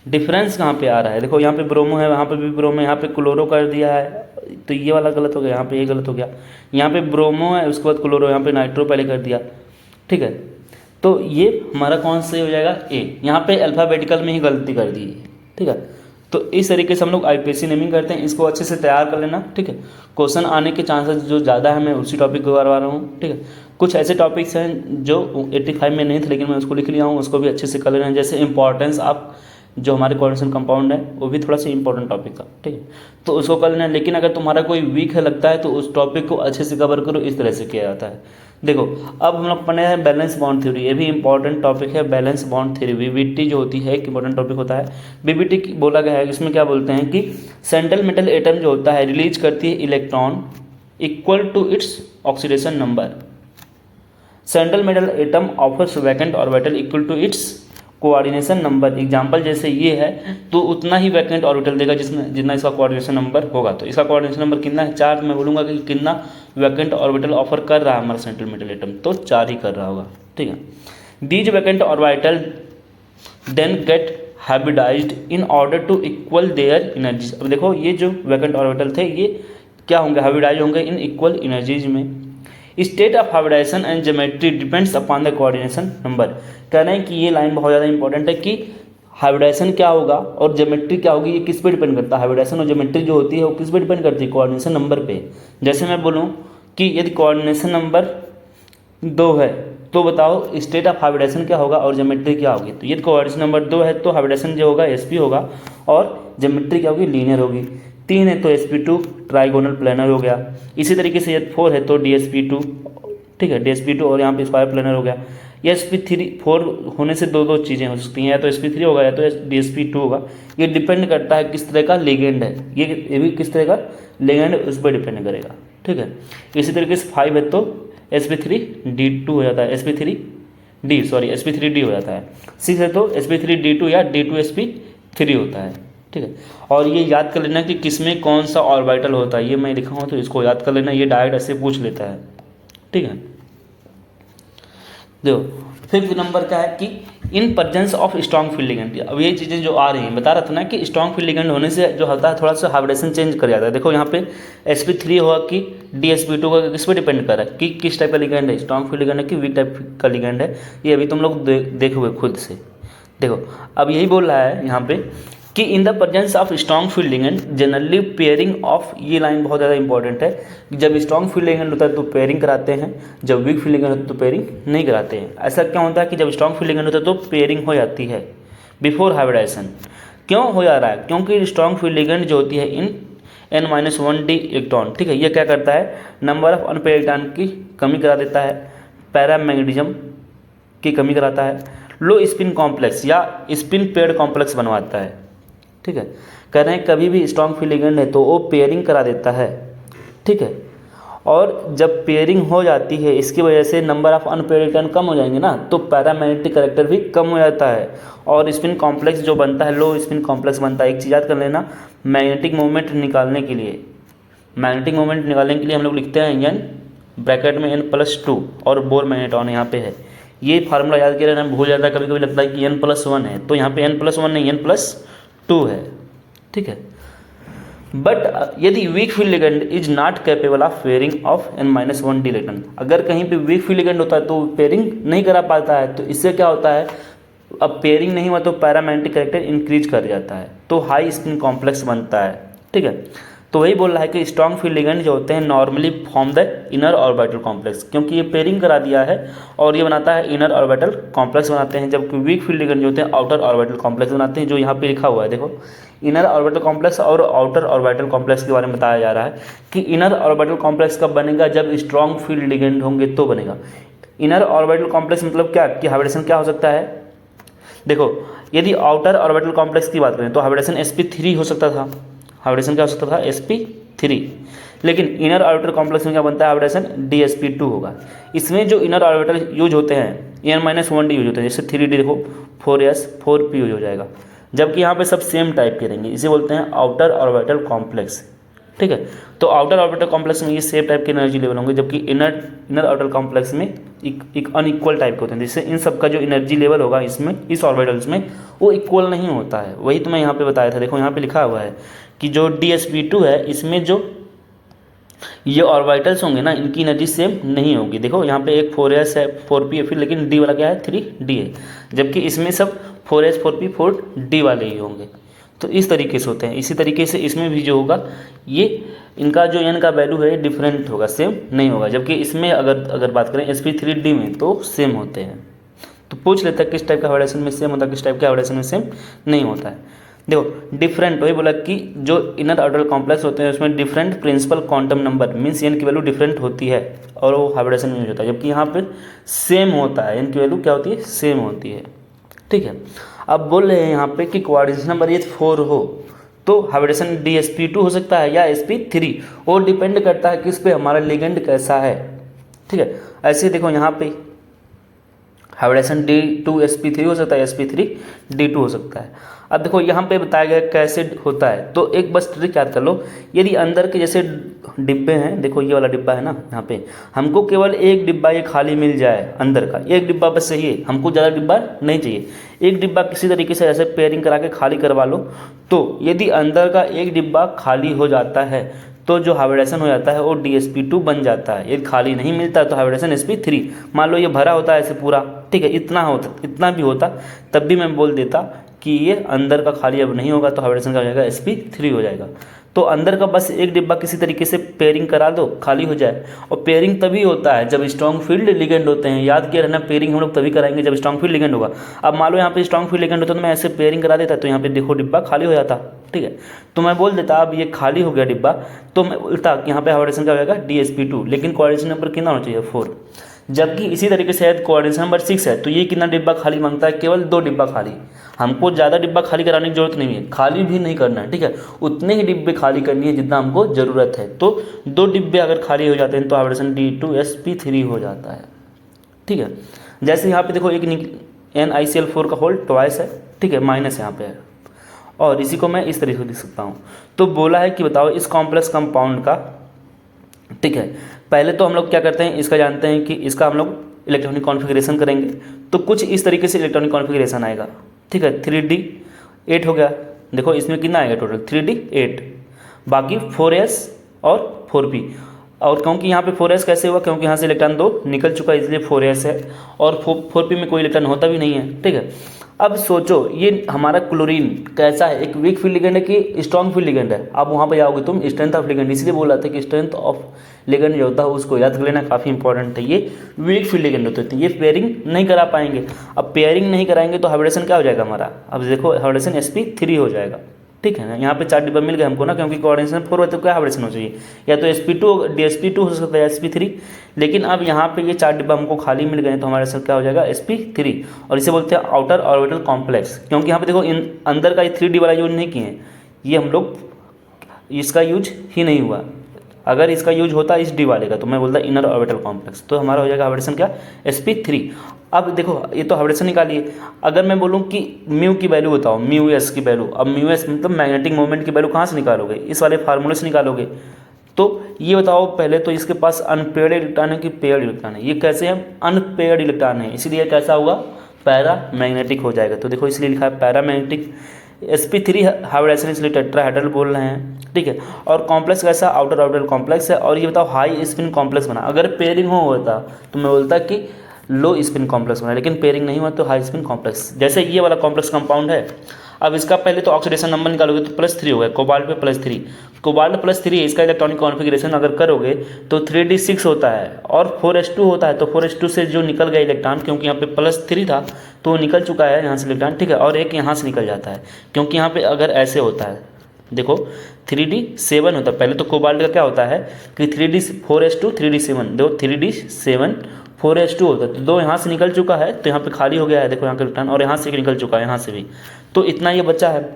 डिफरेंस कहाँ पे आ रहा है, देखो यहाँ पे ब्रोमो है, वहाँ पे भी ब्रोमो, यहाँ पे क्लोरो कर दिया है, तो ये वाला गलत हो गया, यहाँ पे ये गलत हो गया। यहाँ पे ब्रोमो है, उसके बाद क्लोरो, यहाँ पे नाइट्रो पहले कर दिया, ठीक है। तो ये हमारा कौन सा हो जाएगा, ए। यहाँ पे अल्फ़ाबेटिकल में ही गलती कर दी है, ठीक है। तो इस तरीके से हम लोग IPSC नेमिंग करते हैं, इसको अच्छे से तैयार कर लेना, ठीक है। क्वेश्चन आने के चांसेस जो ज़्यादा है मैं उसी टॉपिक को करवा रहा हूँ, ठीक है। कुछ ऐसे टॉपिक्स हैं जो 85 में नहीं थे लेकिन मैं उसको लिख लिया हूँ, उसको भी अच्छे से कर लेना। जैसे इंपॉर्टेंस आप जो हमारे कोऑर्डिनेशन कंपाउंड है वो भी थोड़ा सा इंपॉर्टेंट टॉपिक था, ठीक है, तो उसको कर लेना। लेकिन अगर तुम्हारा कोई वीक है लगता है तो उस टॉपिक को अच्छे से कवर करो, इस तरह से किया जाता है। देखो अब हम लोग पढ़े हैं बैलेंस बॉन्ड थ्योरी, ये भी इंपॉर्टेंट टॉपिक है। बैलेंस बॉन्ड थ्योरी BBT जो होती है एक इंपॉर्टेंट टॉपिक होता है। BBT बोला गया है, इसमें क्या बोलते हैं कि सेंट्रल मेटल एटम जो होता है रिलीज करती है electron equal to its oxidation number. Central metal atom offers vacant orbital equal to its coordination number. Example जैसे ये है तो उतना ही वैकेंट ऑर्बिटल देगा जिसमें जितना इसका कोऑर्डिनेशन नंबर होगा। तो इसका कोऑर्डिनेशन नंबर कितना है, 4। मैं बोलूँगा कि कितना वैकेंट ऑर्बिटल ऑफर कर रहा है हमारा सेंट्रल मेटल एटम, तो 4 ही कर रहा होगा, ठीक है। These vacant orbital then get hybridized in order to equal their energies. अब देखो ये जो वैकेंट ऑर्बिटल थे ये क्या होंगे, हाइब्रिडाइज होंगे इन इक्वल एनर्जीज में। State of hybridization and geometry depends upon the coordination number. कह रहे हैं कि ये लाइन बहुत ज़्यादा इंपॉर्टेंट है कि हाइब्रिडाइजेशन क्या होगा और ज्योमेट्री क्या होगी, ये किस पे डिपेंड करता है। हाइब्रिडाइजेशन और ज्योमेट्री जो होती है वो किस पे डिपेंड करती है, कोऑर्डिनेशन नंबर पे। जैसे मैं बोलूँ कि यदि कोऑर्डिनेशन नंबर 2 है तो बताओ स्टेट ऑफ हाइब्रिडाइजेशन क्या होगा और ज्योमेट्री क्या होगी। तो यदि कोऑर्डिनेशन नंबर 2 है तो हाइब्रिडाइजेशन जो होगा SP होगा और ज्योमेट्री क्या होगी, लीनियर होगी। 3 है तो SP2 ट्राइगोनल प्लेनर हो गया। इसी तरीके से यदि 4 है तो DSP2, ठीक है, DSP2 और यहाँ पे स्क्वायर प्लेनर हो गया। या SP3 4 होने से दो चीज़ें हो सकती हैं, या तो SP3 होगा या तो DSP2 होगा। ये डिपेंड करता है किस तरह का लिगेंड है, ये भी किस तरह का लिगेंड है उस पर डिपेंड करेगा, ठीक है। इसी तरीके से 5 है तो SP3D2 हो जाता है, SP3D हो जाता है। 6 है तो SP3D2 या D2SP3 होता है, ठीक है। और ये याद कर लेना कि किसमें कौन सा ऑर्बिटल होता है, ये मैं लिखा हूँ तो इसको याद कर लेना, ये डायरेक्ट ऐसे पूछ लेता है, ठीक है। देखो 5th नंबर का है कि in presence of strong field ligand. अब ये चीज़ें जो आ रही हैं बता रहा था ना कि स्ट्रॉन्ग फील्ड लिगेंड होने से जो होता है थोड़ा सा हाइब्रिडेशन चेंज कर जाता है। देखो यहाँ पे SP3 होगा कि DSP2 का किस पे डिपेंड कर रहा है कि किस टाइप का लिगेंड है, स्ट्रॉन्ग फील्ड लिगेंड है कि वीक टाइप का लिगेंड है, ये अभी तुम लोग देखोगे खुद से। देखो अब यही बोल रहा है यहाँ पे कि in the presence of strong field ligand generally pairing of, ये लाइन बहुत ज़्यादा इंपॉर्टेंट है। जब स्ट्रॉन्ग फील्ड लिगेंड होता है तो पेयरिंग कराते हैं, जब वीक फील्ड लिगेंड होता है तो पेयरिंग नहीं कराते हैं। ऐसा क्या होता है कि जब स्ट्रॉन्ग फील्ड लिगेंड होता है तो पेयरिंग हो जाती है बिफोर हाइब्रिडाइजेशन। क्यों हो जा रहा है, क्योंकि स्ट्रॉन्ग फील्ड लिगेंड जो होती है इन N-1d इलेक्ट्रॉन, ठीक है, ये क्या करता है, नंबर ऑफ अनपेयर्ड इलेक्ट्रॉन की कमी करा देता है, पैरामैग्नेटिज्म की कमी कराता है, लो स्पिन कॉम्प्लेक्स या स्पिन पेयर्ड कॉम्प्लेक्स बनवाता है, ठीक है। कह रहे हैं कभी भी स्ट्रॉन्ग फील्ड लिगेंड है तो वो पेयरिंग करा देता है, ठीक है। और जब पेयरिंग हो जाती है इसकी वजह से नंबर ऑफ अनपेयर्ड इलेक्ट्रॉन कम हो जाएंगे ना, तो पैरामैग्नेटिक कैरेक्टर भी कम हो जाता है और स्पिन कॉम्प्लेक्स जो बनता है लो स्पिन कॉम्प्लेक्स बनता है। एक चीज़ याद कर लेना, मैग्नेटिक मोमेंट निकालने के लिए हम लोग लिखते हैं N ब्रैकेट में N+2 और बोर मैग्नेट्रॉन यहाँ पे है। ये फार्मूला याद किया रहना, भूल जाता है कभी कभी, लगता है कि N+1 है, तो यहाँ पे N+1 नहीं N+2 है, ठीक है। बट यदि weak field ligand is not capable of pairing of N-1d electron, अगर कहीं पे वीक फील्ड लिगेंड होता है तो पेयरिंग नहीं करा पाता है, तो इससे क्या होता है, अब पेयरिंग नहीं हुआ तो पैरामैग्नेटिक कैरेक्टर इंक्रीज कर जाता है, तो हाई स्पिन कॉम्प्लेक्स बनता है, ठीक है। तो वही बोल रहा है कि स्ट्रॉन्ग फील्ड लिगेंड जो होते हैं normally form the inner orbital complex, क्योंकि ये पेयरिंग करा दिया है और ये बनाता है इनर ऑर्बिटल कॉम्प्लेक्स बनाते हैं, जबकि वीक फील्ड लिगेंड जो होते हैं आउटर ऑर्बिटल कॉम्प्लेक्स बनाते हैं, जो यहाँ पे लिखा हुआ है। देखो इनर ऑर्बिटल कॉम्प्लेक्स और आउटर ऑर्बिटल कॉम्प्लेक्स के बारे में बताया जा रहा है कि इनर ऑर्बिटल कॉम्प्लेक्स कब बनेगा, जब स्ट्रॉन्ग फील्ड लिगेंड होंगे तो बनेगा। इनर ऑर्बिटल कॉम्प्लेक्स मतलब क्या कि हाइब्रिडेशन क्या हो सकता है, देखो यदि आउटर ऑर्बिटल कॉम्प्लेक्स की बात करें तो हाइब्रिडेशन SP3 हो सकता था, हाइब्रिडेशन क्या हो सकता था SP3, लेकिन इनर ऑर्बिटल कॉम्प्लेक्स में क्या बनता है, हाइब्रिडेशन DSP2 होगा। इसमें जो इनर ऑर्बिटल यूज होते हैं N-1d यूज होते हैं, जैसे 3d देखो 4s 4p यूज हो जाएगा, जबकि यहाँ पे सब सेम टाइप के रहेंगे, इसे बोलते हैं आउटर ऑर्बिटल कॉम्प्लेक्स, ठीक है। तो आउटर ऑर्बिटल कॉम्प्लेक्स में ये सेम टाइप के एनर्जी लेवल होंगे, जबकि इनर ऑर्बिटल कॉम्प्लेक्स में एक अनइक्वल टाइप के होते हैं, जिससे इन सब का जो एनर्जी लेवल होगा इसमें इस ऑर्बिटल्स में वो इक्वल नहीं होता है। वही तो मैं यहाँ पे बताया था, देखो यहाँ पे लिखा हुआ है कि जो DSP2 है इसमें जो ये ऑर्बिटल्स होंगे ना, इनकी एनर्जी सेम नहीं होगी। देखो यहाँ पे एक 4s है, 4p है, फिर लेकिन d वाला क्या है 3d है, जबकि इसमें सब 4s 4p 4d वाले ही होंगे। तो इस तरीके से होते हैं। इसी तरीके से इसमें भी जो होगा ये इनका जो n का वैल्यू है डिफरेंट होगा, सेम नहीं होगा, जबकि इसमें अगर बात करें sp3d में तो सेम होते हैं। तो पूछ लेता है किस टाइप का हाइब्रिडेशन में सेम होता है, किस टाइप का हाइब्रिडेशन में सेम नहीं होता है। देखो डिफरेंट, वही बोला कि जो इनर ऑर्बिटल कॉम्प्लेक्स होते हैं उसमें different principal quantum number means n की वैल्यू डिफरेंट होती है और वो हाइब्रिडेशन में यूज होता है, जबकि यहाँ पे सेम होता है, एन की वैल्यू क्या होती है सेम होती है। ठीक है, अब बोल रहे हैं यहाँ पे कि कोऑर्डिनेशन नंबर यदि 4 हो तो हाइब्रिडेशन DsP2 हो सकता है या sp3, वो डिपेंड करता है किस पे, हमारा लिगेंड कैसा है। ठीक है, ऐसे देखो यहाँ पे हाइब्रिडेशन D2sp3 हो सकता है, sp3d2 हो सकता है। अब देखो यहाँ पे बताया गया कैसे होता है, तो एक बस ट्रिक याद कर लो। यदि अंदर के जैसे डिब्बे हैं, देखो ये वाला डिब्बा है ना, यहाँ पे हमको केवल एक डिब्बा ये खाली मिल जाए, अंदर का एक डिब्बा बस चाहिए, हमको ज़्यादा डिब्बा नहीं चाहिए। एक डिब्बा किसी तरीके से ऐसे पेयरिंग करा के खाली करवा लो, तो यदि अंदर का एक डिब्बा खाली हो जाता है तो जो हाइब्रिडेशन हो जाता है वो DsP2 बन जाता है। यदि खाली नहीं मिलता तो हाइब्रिडेशन sp3। मान लो ये भरा होता है ऐसे पूरा, ठीक है, इतना भी होता तब भी मैं बोल देता कि ये अंदर का खाली अब नहीं होगा तो हाइब्रिडेशन का हो जाएगा sp3 हो जाएगा। तो अंदर का बस एक डिब्बा किसी तरीके से पेयरिंग करा दो, खाली हो जाए। और पेयरिंग तभी होता है जब स्ट्रॉन्ग फील्ड लिगेंड होते हैं, याद किया रहना, पेयरिंग हम लोग तभी कराएंगे जब स्ट्रॉन्ग फील्ड लिगेंड होगा। अब मान लो यहाँ पे स्ट्रॉन्ग फील्ड लिगेंड होता तो मैं ऐसे पेयरिंग करा देता, तो यहाँ पे देखो डिब्बा खाली हो जाता। ठीक है, तो मैं बोल देता अब ये खाली हो गया डिब्बा, तो मैं बोलता कि यहाँ पे हाइब्रिडेशन का हो जाएगा DsP2, लेकिन कोऑर्डिनेशन नंबर कितना होना चाहिए 4। जबकि इसी तरीके से कोऑर्डिनेशन नंबर 6 है तो ये कितना डिब्बा खाली मांगता है, केवल 2 डिब्बा खाली। हमको ज़्यादा डिब्बा खाली कराने की जरूरत नहीं है, खाली भी नहीं करना है। ठीक है, उतने ही डिब्बे खाली करनी है जितना हमको ज़रूरत है। तो 2 डिब्बे अगर खाली हो जाते हैं तो हाइब्रिडेशन D2sp3 हो जाता है। ठीक है, जैसे यहाँ पे देखो एक NiCl4 का होल ट्वाइस है, ठीक है, माइनस यहाँ पे है, और इसी को मैं इस तरीके से लिख सकता हूँ। तो बोला है कि बताओ इस कॉम्प्लेक्स कंपाउंड का, ठीक है, पहले तो हम लोग क्या करते हैं, इसका जानते हैं कि इसका हम लोग इलेक्ट्रॉनिक कॉन्फ़िगरेशन करेंगे, तो कुछ इस तरीके से इलेक्ट्रॉनिक कॉन्फ़िगरेशन आएगा। ठीक है, 3D 8 हो गया, देखो इसमें कितना आएगा टोटल 3D 8, बाकी 4s और 4p। और क्योंकि यहाँ पे 4s कैसे हुआ, क्योंकि यहाँ से इलेक्ट्रॉन 2 निकल चुका है इसलिए 4s है, और 4p में कोई इलेक्ट्रॉन होता भी नहीं है। ठीक है, अब सोचो ये हमारा क्लोरीन कैसा है, एक वीक फील्ड लिगेंड है कि स्ट्रॉन्ग फील्ड लिगेंड है। अब वहाँ पे जाओगे तुम स्ट्रेंथ ऑफ लिगेंड, इसलिए बोला था कि स्ट्रेंथ ऑफ लिगेंड जो होता है उसको याद कर लेना, काफ़ी इंपॉर्टेंट है। ये वीक फील्ड लिगेंड होते हैं, ये पेयरिंग नहीं करा पाएंगे। अब पेयरिंग नहीं कराएंगे तो हाइब्रिडेशन क्या हो जाएगा हमारा, अब देखो हाइब्रिडेशन sp3 हो जाएगा। ठीक है ना, यहाँ पे 4 डिब्बा मिल गए हमको ना, क्योंकि कोऑर्डिनेशन 4 है तो क्या हाइब्रिडेशन हो चाहिए, या तो sp2 DsP2 हो सकता है sp3, लेकिन अब यहाँ पे ये 4 डिब्बा हमको खाली मिल गए तो हमारे साथ क्या हो जाएगा sp3। और इसे बोलते हैं आउटर ऑर्बिटल कॉम्प्लेक्स, क्योंकि यहाँ पे देखो इन अंदर का ये 3D वाला यूज नहीं किए हैं, ये हम लोग इसका यूज ही नहीं हुआ। अगर इसका यूज होता इस डी वाले का तो मैं बोलता इनर ऑर्बिटल कॉम्प्लेक्स, तो हमारा हो जाएगा हाइब्रिडेशन क्या sp3। अब देखो ये तो हाइब्रिडेशन निकालिए, अगर मैं बोलूँ कि म्यू की वैल्यू बताओ, म्यू एस की वैल्यू, अब म्यू एस मतलब मैग्नेटिक मोमेंट की वैल्यू कहाँ से निकालोगे, इस वाले फार्मूले से निकालोगे। तो ये बताओ पहले तो इसके पास अनपेयर्ड इलेक्ट्रॉन है कि पेयर्ड इलेक्ट्रॉन है, ये कैसे है अनपेयर्ड इलेक्ट्रॉन है, इसलिए कैसा होगा पैरा मैग्नेटिक हो जाएगा। तो देखो इसलिए लिखा है पैरा मैग्नेटिक। sp3 हाइब्रिडेशन इसलिए टेट्राहेड्रल बोल रहे हैं। ठीक है, और कॉम्प्लेक्स कैसा आउटर ऑर्बिटल कॉम्प्लेक्स है। और ये बताओ हाई स्पिन कॉम्प्लेक्स बना, अगर पेयरिंग होता तो मैं बोलता कि लो स्पिन कॉम्प्लेक्स बना, लेकिन पेयरिंग नहीं हुआ तो हाई स्पिन कॉम्प्लेक्स। जैसे ये वाला कॉम्प्लेक्स कंपाउंड है, अब इसका पहले तो ऑक्सीडेशन नंबर निकालोगे तो +3 होगा, कोबाल्ट पे +3, कोबाल्ट +3 इसका इलेक्ट्रॉनिक कॉन्फ़िगरेशन अगर करोगे तो 3d6 होता है और 4s2 होता है। तो 4s2 से जो निकल गया इलेक्ट्रॉन, क्योंकि यहाँ पे +3 था तो निकल चुका है यहाँ से इलेक्ट्रॉन। ठीक है, और एक यहाँ से निकल जाता है, क्योंकि यहाँ पे अगर ऐसे होता है देखो 3d7 होता है। पहले तो कोबाल्ट का क्या होता है कि 3d4s2 3d7, देखो 3d7 4s2 होता है, तो 2 यहाँ से निकल चुका है तो यहाँ पे खाली हो गया है, देखो यहाँ का इलेक्ट्रॉन, और यहाँ से निकल चुका है यहाँ से भी, तो इतना ये बचा है।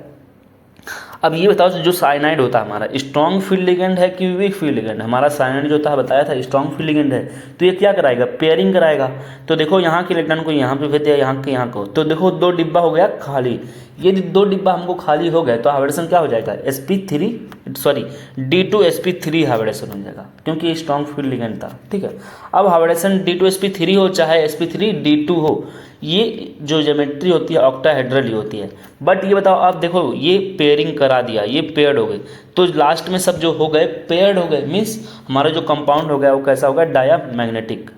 अब ये बताओ जो साइनाइड होता है हमारा स्ट्रॉन्ग फील्ड लिगेंड है कि वीक फील्ड लिगेंड है। हमारा साइनाइड जो होता है बताया था स्ट्रॉन्ग फील्ड लिगेंड है, तो ये क्या कराएगा पेयरिंग कराएगा। तो देखो यहाँ के इलेक्ट्रॉन को यहाँ पे भेज दिया, यहाँ के यहाँ को, तो देखो 2 डिब्बा हो गया खाली, यदि 2 डिब्बा हमको खाली हो गए तो हाइब्रिडेशन क्या हो जाएगा, D2sp3 हाइब्रिडेशन हो जाएगा, क्योंकि ये स्ट्रॉन्ग फील्ड लिगेंड था। ठीक है, अब हाइब्रिडेशन D2sp3 हो चाहे sp3D2 हो, ये जो ज्योमेट्री होती है ऑक्टाहेड्रल ही होती है। बट ये बताओ, आप देखो ये पेयरिंग करा दिया, ये पेयर्ड हो गए, तो लास्ट में सब जो हो गए पेयर्ड हो गए, मीन्स हमारा जो कंपाउंड हो गया वो कैसा होगा, डायामैग्नेटिक।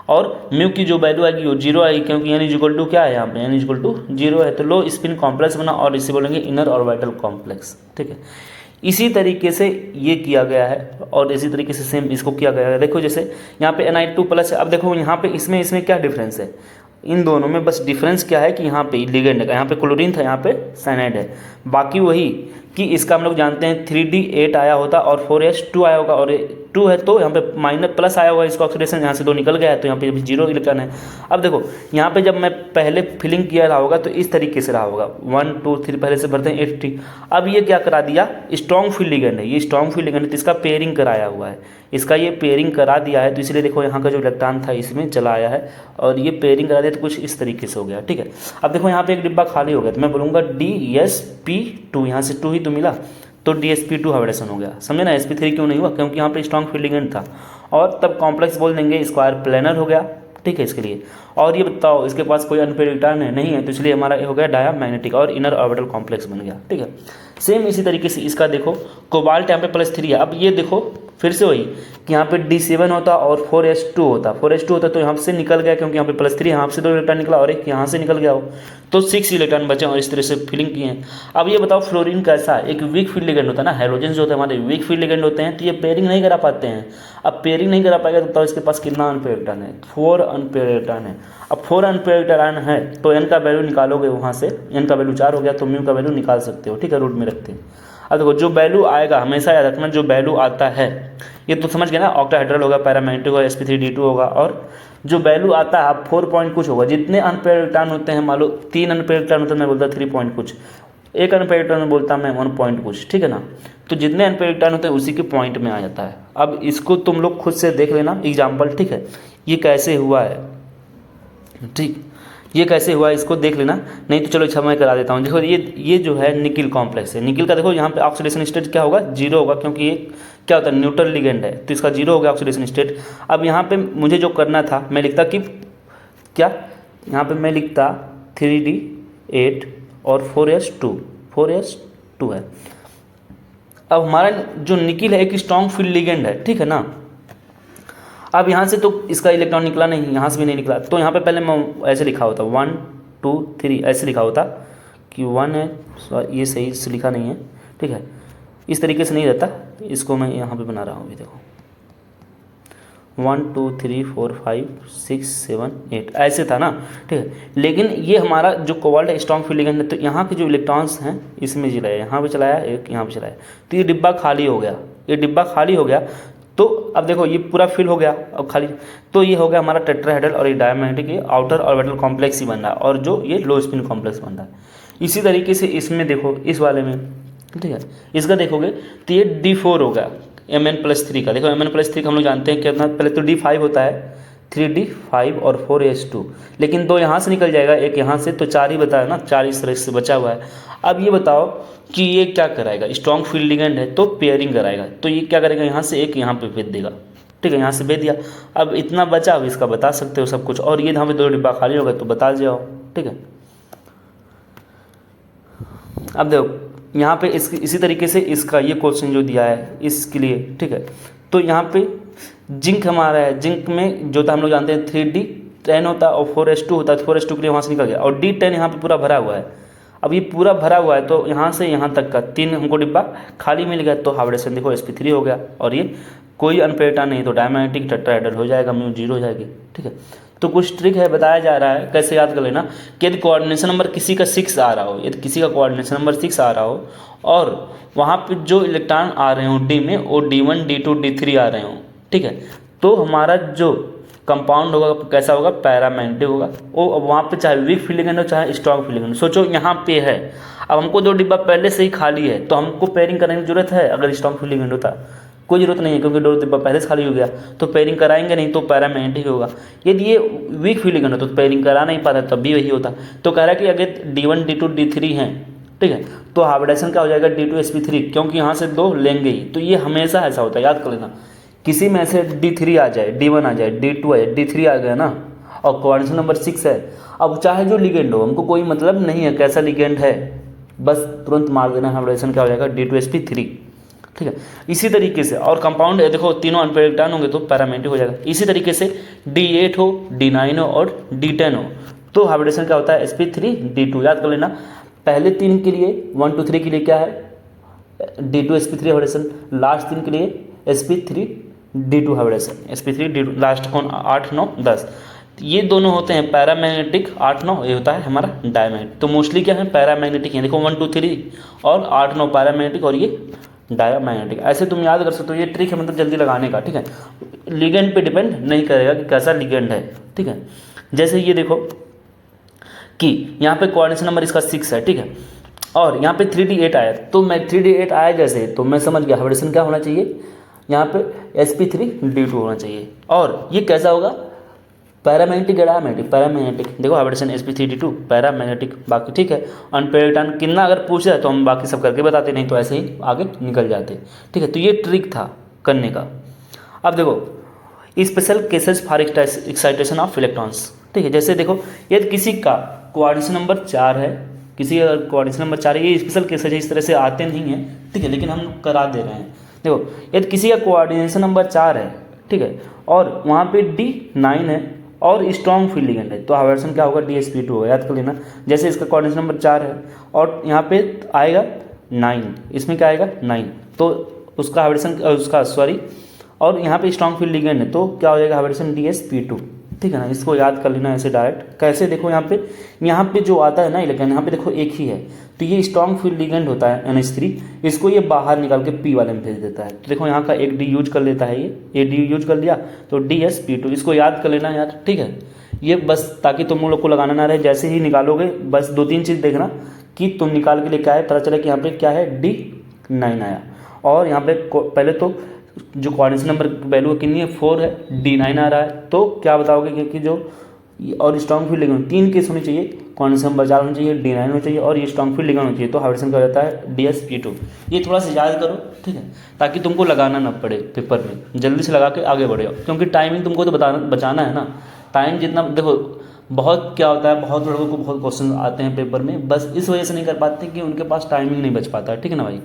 और म्यू की जो वैल्यू आएगी वो 0 आएगी, क्योंकि एन इक्वल टू क्या है यहाँ पे, एन इक्वल टू 0 है, तो लो स्पिन कॉम्प्लेक्स बना और इसे बोलेंगे इनर ऑर्बिटल कॉम्प्लेक्स। ठीक है, इसी तरीके से ये किया गया है और इसी तरीके से सेम इसको किया गया है। देखो जैसे यहाँ पे Ni2+ है, अब देखो यहाँ पे इसमें क्या डिफरेंस है, इन दोनों में बस डिफरेंस क्या है कि यहाँ पे लिगेंड है, यहाँ पे क्लोरीन था, यहाँ पे साइनाइड है। बाकी वही कि इसका हम लोग जानते हैं 3D8 आया होता और 4s2 आया होगा, और 2 है तो यहाँ पे माइनस आया हुआ है, इसको ऑक्सीडेशन यहाँ से 2 निकल गया है तो यहाँ पे 0 इलेक्ट्रॉन है। अब देखो यहाँ पे जब मैं पहले फिलिंग किया रहा होगा तो इस तरीके से रहा होगा, 1 2 3 पहले से भरते हैं 80। अब ये क्या करा दिया, स्ट्रॉन्ग फील्ड लिगेंड है, ये स्ट्रॉन्ग फील्ड लिगेंड है तो इसका पेयरिंग कराया हुआ है, इसका ये पेयरिंग करा दिया है, तो इसलिए देखो यहाँ का जो इलेक्ट्रॉन था इसमें चला आया है और ये पेयरिंग करा दिया तो कुछ इस तरीके से हो गया। ठीक है, अब देखो यहाँ पे एक डिब्बा खाली हो गया तो मैं बोलूँगा DsP2, यहाँ से 2 ही तो मिला तो DsP2 हाइब्रिडेशन हो गया, समझे ना। sp3 क्यों नहीं हुआ, क्योंकि यहाँ पे स्ट्रॉन्ग फील्ड लिगेंड था, और तब कॉम्प्लेक्स बोल देंगे स्क्वायर प्लेनर हो गया। ठीक है, इसके लिए। और ये बताओ इसके पास कोई अनपेयर्ड इलेक्ट्रॉन है, नहीं है, तो इसलिए हमारा ये हो गया डायामैग्नेटिक और इनर ऑर्बिटल कॉम्प्लेक्स बन गया। ठीक है, सेम इसी तरीके से इसका देखो, कोबाल्ट यहाँ पे +3 है। अब ये देखो फिर से वही कि यहाँ पे D7 होता और 4s2 होता तो यहाँ से निकल गया, क्योंकि यहाँ पे +3 यहाँ से 2 इलेक्ट्रॉन निकला और एक यहाँ से निकल गया हो, तो 6 इलेक्ट्रॉन बचे और इस तरह से फिलिंग किए हैं। अब ये बताओ फ्लोरीन कैसा है, एक वीक फील्ड लिगेंड होता है ना, हैलोजन जो होते हैं हमारे वीक फील्ड लिगेंड होते हैं, तो ये पेयरिंग नहीं करा पाते हैं। अब पेयरिंग नहीं करा पाएगा तो बताओ इसके पास कितना अनपेयर्ड इलेक्ट्रॉन है, 4 अनपेयर्ड इलेक्ट्रॉन है। अब 4 अनपेयर्ड इलेक्ट्रॉन है तो n का वैल्यू निकालोगे, वहाँ से n का वैल्यू 4 हो गया तो म्यू का वैल्यू निकाल सकते हो। ठीक है, रूट में रखते हैं। अब देखो जो वैल्यू आएगा हमेशा याद रखना, जो वैल्यू आता है ये तो समझ गए ना, ऑक्टाहेड्रल होगा, पैरामैग्नेटिक होगा, sp3D2 होगा, और जो वैल्यू आता है 4 पॉइंट कुछ होगा। जितने अनपेयर्ड इलेक्ट्रॉन होते हैं, मान लो 3 अनपेयर्ड इलेक्ट्रॉन होते हैं, मैं बोलता 3 पॉइंट कुछ, एक अनपेयर्ड इलेक्ट्रॉन बोलता मैं 1 पॉइंट कुछ। ठीक है ना, तो जितने अनपेयर्ड इलेक्ट्रॉन होते हैं उसी के पॉइंट में आ जाता है। अब इसको तुम लोग खुद से देख लेना एग्जाम्पल। ठीक है, ये कैसे हुआ है, ठीक, ये कैसे हुआ इसको देख लेना, नहीं तो चलो अच्छा मैं करा देता हूँ। देखो ये जो है निकिल कॉम्प्लेक्स है, निकिल का देखो यहाँ पे ऑक्सीडेशन स्टेट क्या होगा, 0 होगा, क्योंकि ये क्या होता है न्यूट्रल लिगेंड है, तो इसका 0 हो गया ऑक्सीडेशन स्टेट। अब यहाँ पे मुझे जो करना था, मैं लिखता कि क्या, यहाँ पे मैं लिखता 3D8 और 4s2 है। अब हमारा जो निकिल है एक स्ट्रॉन्ग फील्ड लिगेंड है, ठीक है ना। अब यहाँ से तो इसका इलेक्ट्रॉन निकला नहीं, यहाँ से भी नहीं निकला, तो यहाँ पे पहले मैं ऐसे लिखा होता 1 2 3 ऐसे लिखा होता कि 1 है, ये सही से लिखा नहीं है। ठीक है, इस तरीके से नहीं रहता, इसको मैं यहाँ पे बना रहा हूँ, अभी देखो 1 2 3 4 5 6 7 8 ऐसे था ना। ठीक है, लेकिन ये हमारा जो कोबाल्ट स्ट्रॉन्ग फील्ड लिगेंड है, तो यहाँ के जो इलेक्ट्रॉन्स हैं इसमें चलाया, यहाँ पे चलाया, एक यहाँ पे चलाया, तो ये डिब्बा खाली हो गया, ये डिब्बा खाली हो गया। तो अब देखो ये पूरा फिल हो गया, अब खाली, तो ये हो गया हमारा टेट्राहेड्रल और ये डायमैग्नेटिक, ये आउटर ऑर्बिटल कॉम्प्लेक्स ही बन रहा है, और जो ये लो स्पिन कॉम्प्लेक्स बन रहा है। इसी तरीके से इसमें देखो, इस वाले में, ठीक है, इसका देखोगे तो ये D4 होगा Mn+3 का। देखो Mn+3 का हम लोग जानते हैं कितना, पहले तो D5 होता है, 3D5 और 4s2, लेकिन 2 यहाँ से निकल जाएगा, एक यहाँ से, तो 4 ही बताया ना, 4 इस तरह से बचा हुआ है। अब ये बताओ कि ये क्या कराएगा, स्ट्रॉन्ग फील्ड लिगेंड है तो पेयरिंग कराएगा, तो ये क्या करेगा, यहाँ से एक यहाँ पे भेज देगा। ठीक है, यहाँ से भेज दिया, अब इतना बचा, अब इसका बता सकते हो सब कुछ, और ये यहाँ पे 2 डिब्बा खाली होगा तो बता जाओ। ठीक है, अब देखो यहाँ पे इसी तरीके से इसका ये क्वेश्चन जो दिया है इसके लिए। ठीक है, तो यहाँ पे जिंक हमारा है, जिंक में जो था हम लोग जानते हैं 3D10 होता है और 4s2 होता है, 4s2 के लिए वहाँ से निकल गया, और D10 यहाँ पे पूरा भरा हुआ है। अब ये पूरा भरा हुआ है तो यहाँ से यहाँ तक का 3 हमको डिब्बा खाली मिल गया, तो हाइब्रिडेशन देखो sp3 हो गया, और ये कोई अनपेयर्ड नहीं, तो डायमैग्नेटिक टेट्राहेड्रल हो जाएगा, म्यू 0 हो जाएगी। ठीक है, तो कुछ ट्रिक है, बताया जा रहा है, कैसे याद कर लेना कि यदि कोऑर्डिनेशन नंबर किसी का 6 आ रहा हो, यदि किसी का कोऑर्डिनेशन नंबर 6 आ रहा हो और वहाँ पे जो इलेक्ट्रॉन आ रहे हो D में वो D1 D2 D3 आ रहे हो, ठीक है, तो हमारा जो कंपाउंड होगा कैसा होगा, पैरामैग्नेटिक होगा। वो वहाँ पे चाहे वीक फील्ड लिगेंड हो चाहे स्ट्रॉन्ग फील्ड लिगेंड। सोचो यहाँ पे है, अब हमको 2 डिब्बा पहले से ही खाली है, तो हमको पेयरिंग करने की जरूरत है अगर स्ट्रॉन्ग फील्ड लिगेंड होता, कोई ज़रूरत नहीं है क्योंकि डोर डिब्बा पहले से खाली हो गया, तो पेयरिंग कराएंगे नहीं तो पैरामैग्नेटिक होगा। यदि ये वीक फील्ड लिगेंड हो तो पेयरिंग करा नहीं पाता, तब भी वही होता। तो कह रहा है कि अगर D1 D2 D3 हैं, ठीक है, तो हाइब्रिडाइजेशन क्या हो जाएगा D2sp3, क्योंकि यहाँ से 2 लेंगे ही। तो ये हमेशा ऐसा होता है, याद कर लेना। किसी में से D3 आ जाए, D1 आ जाए, D2 आ जाए, D3 आ गया ना, और कोऑर्डिनेशन नंबर 6 है। अब चाहे जो लिगेंड हो, हमको कोई मतलब नहीं है कैसा लिगेंड है, बस तुरंत मार देना, हाइब्रिडाइजेशन क्या हो जाएगा D2sp3, ठीक है। इसी तरीके से और कंपाउंड देखो तीनों अनपेयर्ड हो गए तो पैरामैग्नेटिक हो जाएगा। इसी तरीके से D8 हो, D9 हो और D10 हो तो हाइब्रिडेशन क्या होता है sp3 D2। याद कर लेना, पहले 3 के लिए 1 2 3 के लिए क्या है D2 sp3 हाइब्रिडेशन, लास्ट 3 के लिए sp3 D2 hybridisation, sp3 D2, last कौन 8 9 10, ये दोनों होते हैं पैरामैग्नेटिक। 8 9 ये होता है हमारा डायमैग्नेटिक। तो मोस्टली क्या है पैरामैग्नेटिक है, देखो 1 2 3 और 8 9 पैरामैग्नेटिक और ये डायमैग्नेटिक। ऐसे तुम याद कर सकते हो, ये ट्रिक है मतलब जल्दी लगाने का, ठीक है। लिगेंड पे डिपेंड नहीं करेगा कि कैसा लिगेंड है, ठीक है। जैसे ये देखो कि यहाँ पे कोऑर्डिनेशन नंबर इसका 6 है, ठीक है, और यहाँ पे 3D8 आया, तो मैं 3D8 आया जैसे तो मैं समझ गया हाइब्रिडेशन क्या होना चाहिए, यहाँ पे sp3 D2 होना चाहिए। और ये कैसा होगा पैरामैग्नेटिक या डायमैग्नेटिक, पैरामैग्नेटिक। देखो हाइब्रिडेशन sp3 D2 पैरामैग्नेटिक, बाकी ठीक है। अनपेयर्ड कितना अगर पूछ रहा है तो हम बाकी सब करके बताते, नहीं तो ऐसे ही आगे निकल जाते, ठीक है। तो ये ट्रिक था करने का। अब देखो special cases for excitation of electrons, ठीक है। जैसे देखो यदि किसी का कोऑर्डिनेशन नंबर 4 है, किसी का कोऑर्डिनेशन नंबर 4 है, ये स्पेशल केसेस है, इस तरह से आते नहीं हैं, ठीक है, लेकिन हम करा दे रहे हैं। देखो यदि किसी का कोऑर्डिनेशन नंबर 4 है, ठीक है, और वहाँ पे D9 है और स्ट्रॉन्ग फील्ड लिगेंड है, तो हाइब्रिडेशन क्या होगा DsP2 होगा। याद कर लेना, जैसे इसका कोऑर्डिनेशन नंबर 4 है और यहाँ पे आएगा 9, इसमें क्या आएगा 9, तो उसका हाइब्रिडेशन उसका सॉरी, और यहाँ पे स्ट्रॉन्ग फील्ड लिगेंड है तो क्या हो जाएगा हाइब्रिडेशन DsP2, ठीक है ना। इसको याद कर लेना ऐसे डायरेक्ट। कैसे देखो यहाँ पे जो आता है ना इलेक्ट्रॉन, यहाँ पे देखो एक ही है, तो ये स्ट्रॉन्ग फील्ड लिगेंड होता है NH3, इसको ये बाहर निकाल के P वाले में भेज देता है। तो देखो यहाँ का एक D यूज कर लेता है, ये D यूज कर लिया तो DsP2, इसको याद कर लेना यार, ठीक है। ये बस ताकि तुम लोग को लगाना ना रहे, जैसे ही निकालोगे बस 2-3 चीज़ देखना कि तुम निकाल के लिए क्या है, पता चला कि यहाँ पे क्या है D9 आया, और यहाँ पे पहले तो जो कोऑर्डिनेशन नंबर वैल्यू कितनी है 4 है, D9 आ रहा है, तो क्या बताओगे कि जो और स्ट्रॉन्ग फील्ड लिगेंड 3 केस होनी चाहिए, कोऑर्डिनेशन नंबर 4 होना चाहिए, D9 होना चाहिए और ये स्ट्रॉन्ग फील्ड लिगेंड होना चाहिए, तो हाइब्रिडेशन क्या हो जाता है DsP2। ये थोड़ा सा याद करो, ठीक है, ताकि तुमको लगाना ना पड़े पेपर में, जल्दी से लगा के आगे बढ़े, क्योंकि टाइमिंग तुमको तो बचाना है ना। टाइम जितना देखो बहुत क्या होता है, बहुत लोगों को बहुत क्वेश्चन आते हैं पेपर में, बस इस वजह से नहीं कर पाते कि उनके पास टाइमिंग नहीं बच पाता, ठीक है ना भाई।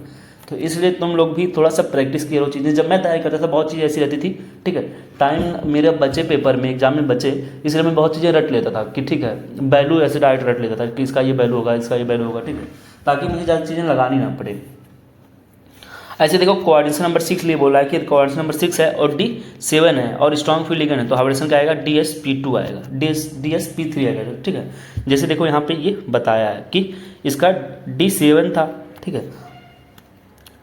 तो इसलिए तुम लोग भी थोड़ा सा प्रैक्टिस किए रहो चीज़ें। जब मैं तैयारी करता था बहुत चीज़ें ऐसी रहती थी, ठीक है, टाइम मेरे बचे पेपर में, एग्जाम में बचे, इसलिए मैं बहुत चीज़ें रट लेता था कि ठीक है, वैल्यू ऐसे डायरेक्ट रट लेता था कि इसका ये वैल्यू होगा, इसका ये वैल्यू होगा, ठीक है, ताकि मुझे ज़्यादा चीज़ें लगानी ना पड़े। ऐसे देखो कोऑर्डिनेशन नंबर 6 लिए बोला है कि कोऑर्डिनेशन नंबर 6 है और D7 है और स्ट्रॉन्ग फील्ड लिगेंड है, तो हाइब्रिडेशन क्या आएगा DsP2 आएगा, DsP3 आएगा, ठीक है। जैसे देखो यहाँ पे ये बताया है कि इसका D7 था, ठीक है,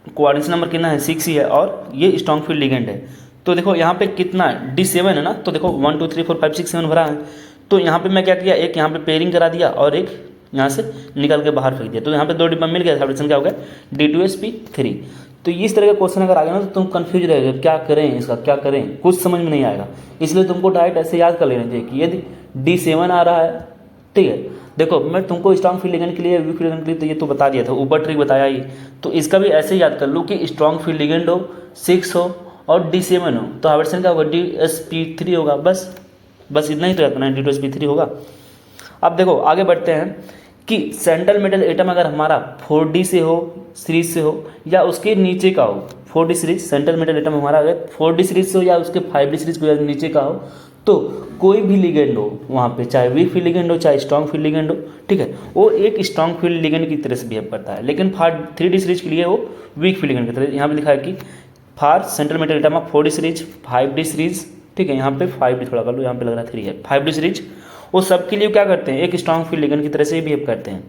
कोऑर्डिनेशन नंबर कितना है 6 ही है और ये स्ट्रॉन्ग फील्ड लिगेंड है। तो देखो यहाँ पे कितना D7 है ना, तो देखो 1 2 3 4 5 6 7 भरा है, तो यहाँ पे मैं क्या किया, एक यहाँ पे पेयरिंग करा दिया और एक यहाँ से निकल के बाहर फेंक दिया, तो यहाँ पे 2 डिब्बा मिल गया, हाइब्रिडेशन क्या हो गया D2sp3। तो इस तरह का क्वेश्चन अगर आ गया ना तो तुम कंफ्यूज रहेगा क्या करें, इसका क्या करें, कुछ समझ में नहीं आएगा। इसलिए तुमको डायरेक्ट ऐसे याद कर लेना चाहिए कि यदि D7 आ रहा है, ठीक है, देखो मैं तुमको स्ट्रॉन्ग फील्ड लिगेंड के लिए, वीक फील्ड लिगेंड के लिए तो ये तो बता दिया था, ऊपर ट्रिक बताया ही, तो इसका भी ऐसे ही याद कर लो कि स्ट्रॉन्ग फील्ड लिगेंड हो, 6 हो और D7 हो, तो हाइब्रिडेशन क्या होगा DsP3 होगा, बस इतना ही तो रहता है, D2sp3 होगा। अब देखो आगे बढ़ते हैं कि सेंट्रल मेटल एटम अगर हमारा 4D से हो, सीरीज से हो या उसके नीचे का हो, 4D series, central metal atom हमारा अगर 4D सीरीज से हो या उसके 5D सीरीज को नीचे का हो, तो कोई भी लिगेंड हो वहाँ पे, चाहे वीक फील्ड लिगेंड हो चाहे स्ट्रॉन्ग फील्ड लिगेंड हो, ठीक है, वो एक स्ट्रॉन्ग फील्ड लिगेंड की तरह से बिहेव करता है, लेकिन 3D सीरीज के लिए वो वीक फील्ड लिगेंड की तरह। यहाँ पे लिखा है कि for central metal atom of 4D series, 5D series, ठीक है, यहाँ पे 5D थोड़ा कर लो, यहाँ पे लग रहा है 3 है, 5D सीरीज, वो सब के लिए क्या करते हैं, एक स्ट्रॉन्ग फील्ड लिगेंड की तरह से बिहेव करते हैं,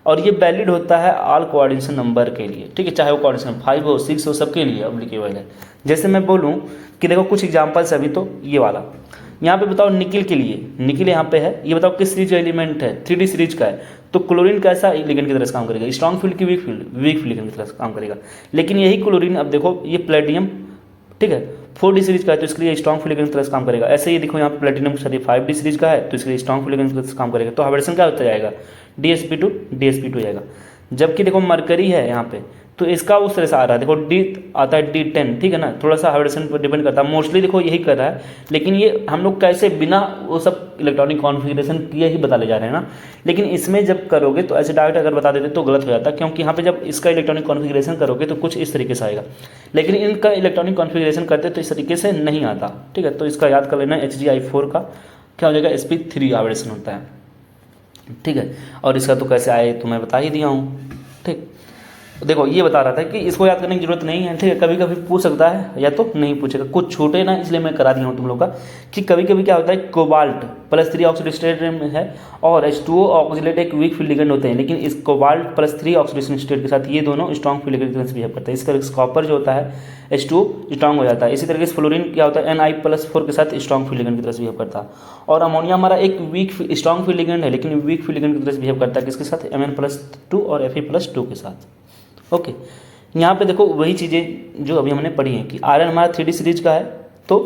और ये वैलिड होता है ऑल कोऑर्डिनेशन नंबर के लिए, ठीक है, चाहे वो कोऑर्डिनेशन 5 हो 6 हो, सबके लिए एप्लीकेबल है। जैसे मैं बोलूँ कि देखो कुछ एग्जांपल्स अभी, तो ये वाला यहाँ पे बताओ निकिल के लिए, निकिल यहाँ पे है, ये बताओ किस सीरीज का एलिमेंट है, 3D सीरीज का है, तो क्लोरीन कैसा लिगेंड की तरह से काम करेगा, स्ट्रॉन्ग फील्ड की वीक फील्ड लिगेंड की तरह से काम करेगा। लेकिन यही क्लोरीन अब देखो ये प्लेटिनम ठीक है। 4D सीरीज का है तो इसके लिए स्ट्रॉन्ग फिलिग्रेन की तरह से काम करेगा। ऐसे ही देखो यहाँ पे प्लेटिनम के साथ 5D सीरीज का है तो इसके लिए स्ट्रॉन्ग फिलिग्रेन की तरह से काम करेगा। तो हाइब्रिडेशन क्या होता जाएगा, DsP2 DsP2 जाएगा। जबकि देखो मरकरी है यहाँ पे तो इसका उस तरह से आ रहा है, देखो डी आता है D10, ठीक है ना, थोड़ा सा हाइब्रिडेशन पर डिपेंड करता है, मोस्टली देखो यही कर रहा है। लेकिन ये हम लोग कैसे बिना वो सब इलेक्ट्रॉनिक कॉन्फ़िगरेशन किए ही बता ले जा रहे हैं ना। लेकिन इसमें जब करोगे तो ऐसे डायरेक्ट अगर बता देते तो गलत हो जाता, क्योंकि यहाँ पे जब इसका इलेक्ट्रॉनिक कॉन्फ़िगरेशन करोगे तो कुछ इस तरीके से आएगा, लेकिन इनका इलेक्ट्रॉनिक कॉन्फ़िगरेशन करते तो इस तरीके से नहीं आता, ठीक है। तो इसका याद कर लेना, HgI4 का क्या हो जाएगा, sp3 हाइब्रिडेशन होता है, ठीक है। और इसका तो कैसे आए तो मैं बता ही दिया हूँ, ठीक। देखो ये बता रहा था कि इसको याद करने की जरूरत नहीं है, ठीक है। कभी कभी पूछ सकता है या तो नहीं पूछेगा, कुछ छोटे ना, इसलिए मैं करा दिया हूँ तुम लोग का कि कभी कभी क्या होता है, कोबाल्ट +3 ऑक्सीडेशन स्टेट में है और H2O ऑक्सीलेट एक वीक फील्ड लिगेंड होते हैं, लेकिन इस कोबाल्ट +3 ऑक्सीडेशन स्टेट के साथ ये दोनों स्ट्रॉन्ग फील्ड लिगेंड की तरह से बिहेव करते हैं। इस तरह से कॉपर जो होता है H2O स्ट्रॉन्ग हो जाता है। इसी तरीके से फ्लोरीन क्या होता है, Ni+4 के साथ स्ट्रॉन्ग फील्ड लिगेंड की तरह से बिहेव करता है। और अमोनिया हमारा एक वीक स्ट्रॉन्ग फील्ड लिगेंड है, लेकिन वीक फील्ड लिगेंड की तरह से बिहेव करता है, किसके साथ, Mn+2 और Fe+2 के साथ। ओके, यहाँ पे देखो वही चीज़ें जो अभी हमने पढ़ी हैं कि आयरन हमारा 3D सीरीज का है तो